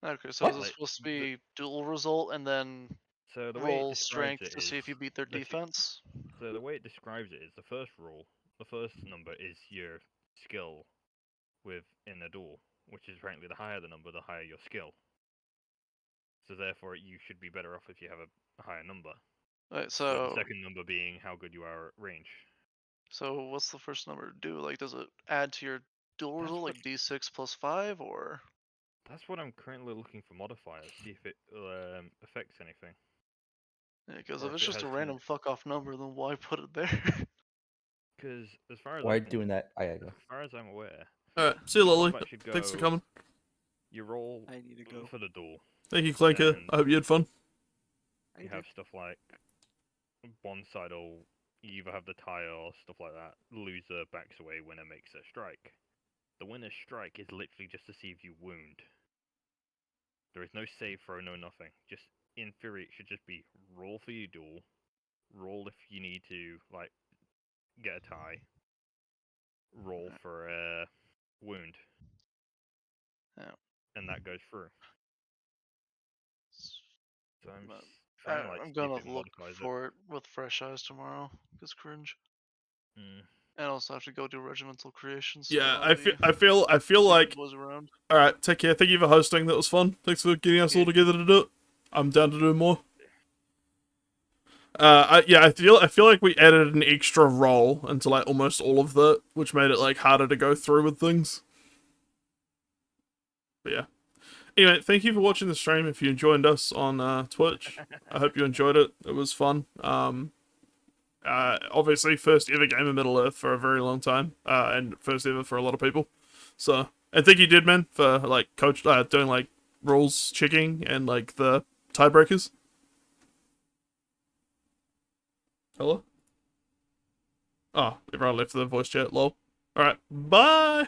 Okay, so What? is it Like, supposed to be dual result and then So the way it roll describes strength it to is see if you beat their the fi- defense? So the way it describes it is the first rule, the first number is your skill within a duel, which is apparently the higher the number, the higher your skill. So therefore, you should be better off if you have a higher number. Right, The so second number being how good you are at range. what's the first number do? Like, does it add to your dual That's result what- like d6 plus 5 or? That's what I'm currently looking for modifiers, see if it affects anything. Because Or if if it's it just a has random fuck off number, then why put it there? Because as far as Why I can, doing that? I gotta go. as far as I'm aware, Alright, see you, Lily. combat should Thanks for go- coming. you roll I need to go. for the duel. Thank you, Clanker. And- I hope you had fun. I You did. have stuff like one side will you either have the tire or stuff like that. Loser backs away, winner makes a strike. The winner's strike is literally just to see if you wound. There is no save throw, no nothing. Just in theory, it should just be roll for your duel, roll if you need to like get a tie, roll for a wound. Yeah. And that goes through. So I'm But trying to like I'm see gonna if it look modifies for it with fresh eyes tomorrow. Cause cringe. it. Mm. And also have to go do regimental creations. Yeah, I feel like. was around. All right, take care. Thank you for hosting. That was fun. Thanks for getting us all together to do it. I'm down to do more. I feel like we added an extra role into like almost all of that, which made it like harder to go through with things. But yeah. Anyway, thank you for watching the stream. If you joined us on Twitch, I hope you enjoyed it. It was fun. Obviously, first ever game of Middle Earth for a very long time, and first ever for a lot of people. So, and thank you, Deadman, for like doing like rules checking and like the tiebreakers. Hello? Oh, everyone left the voice chat, lol. Alright, bye!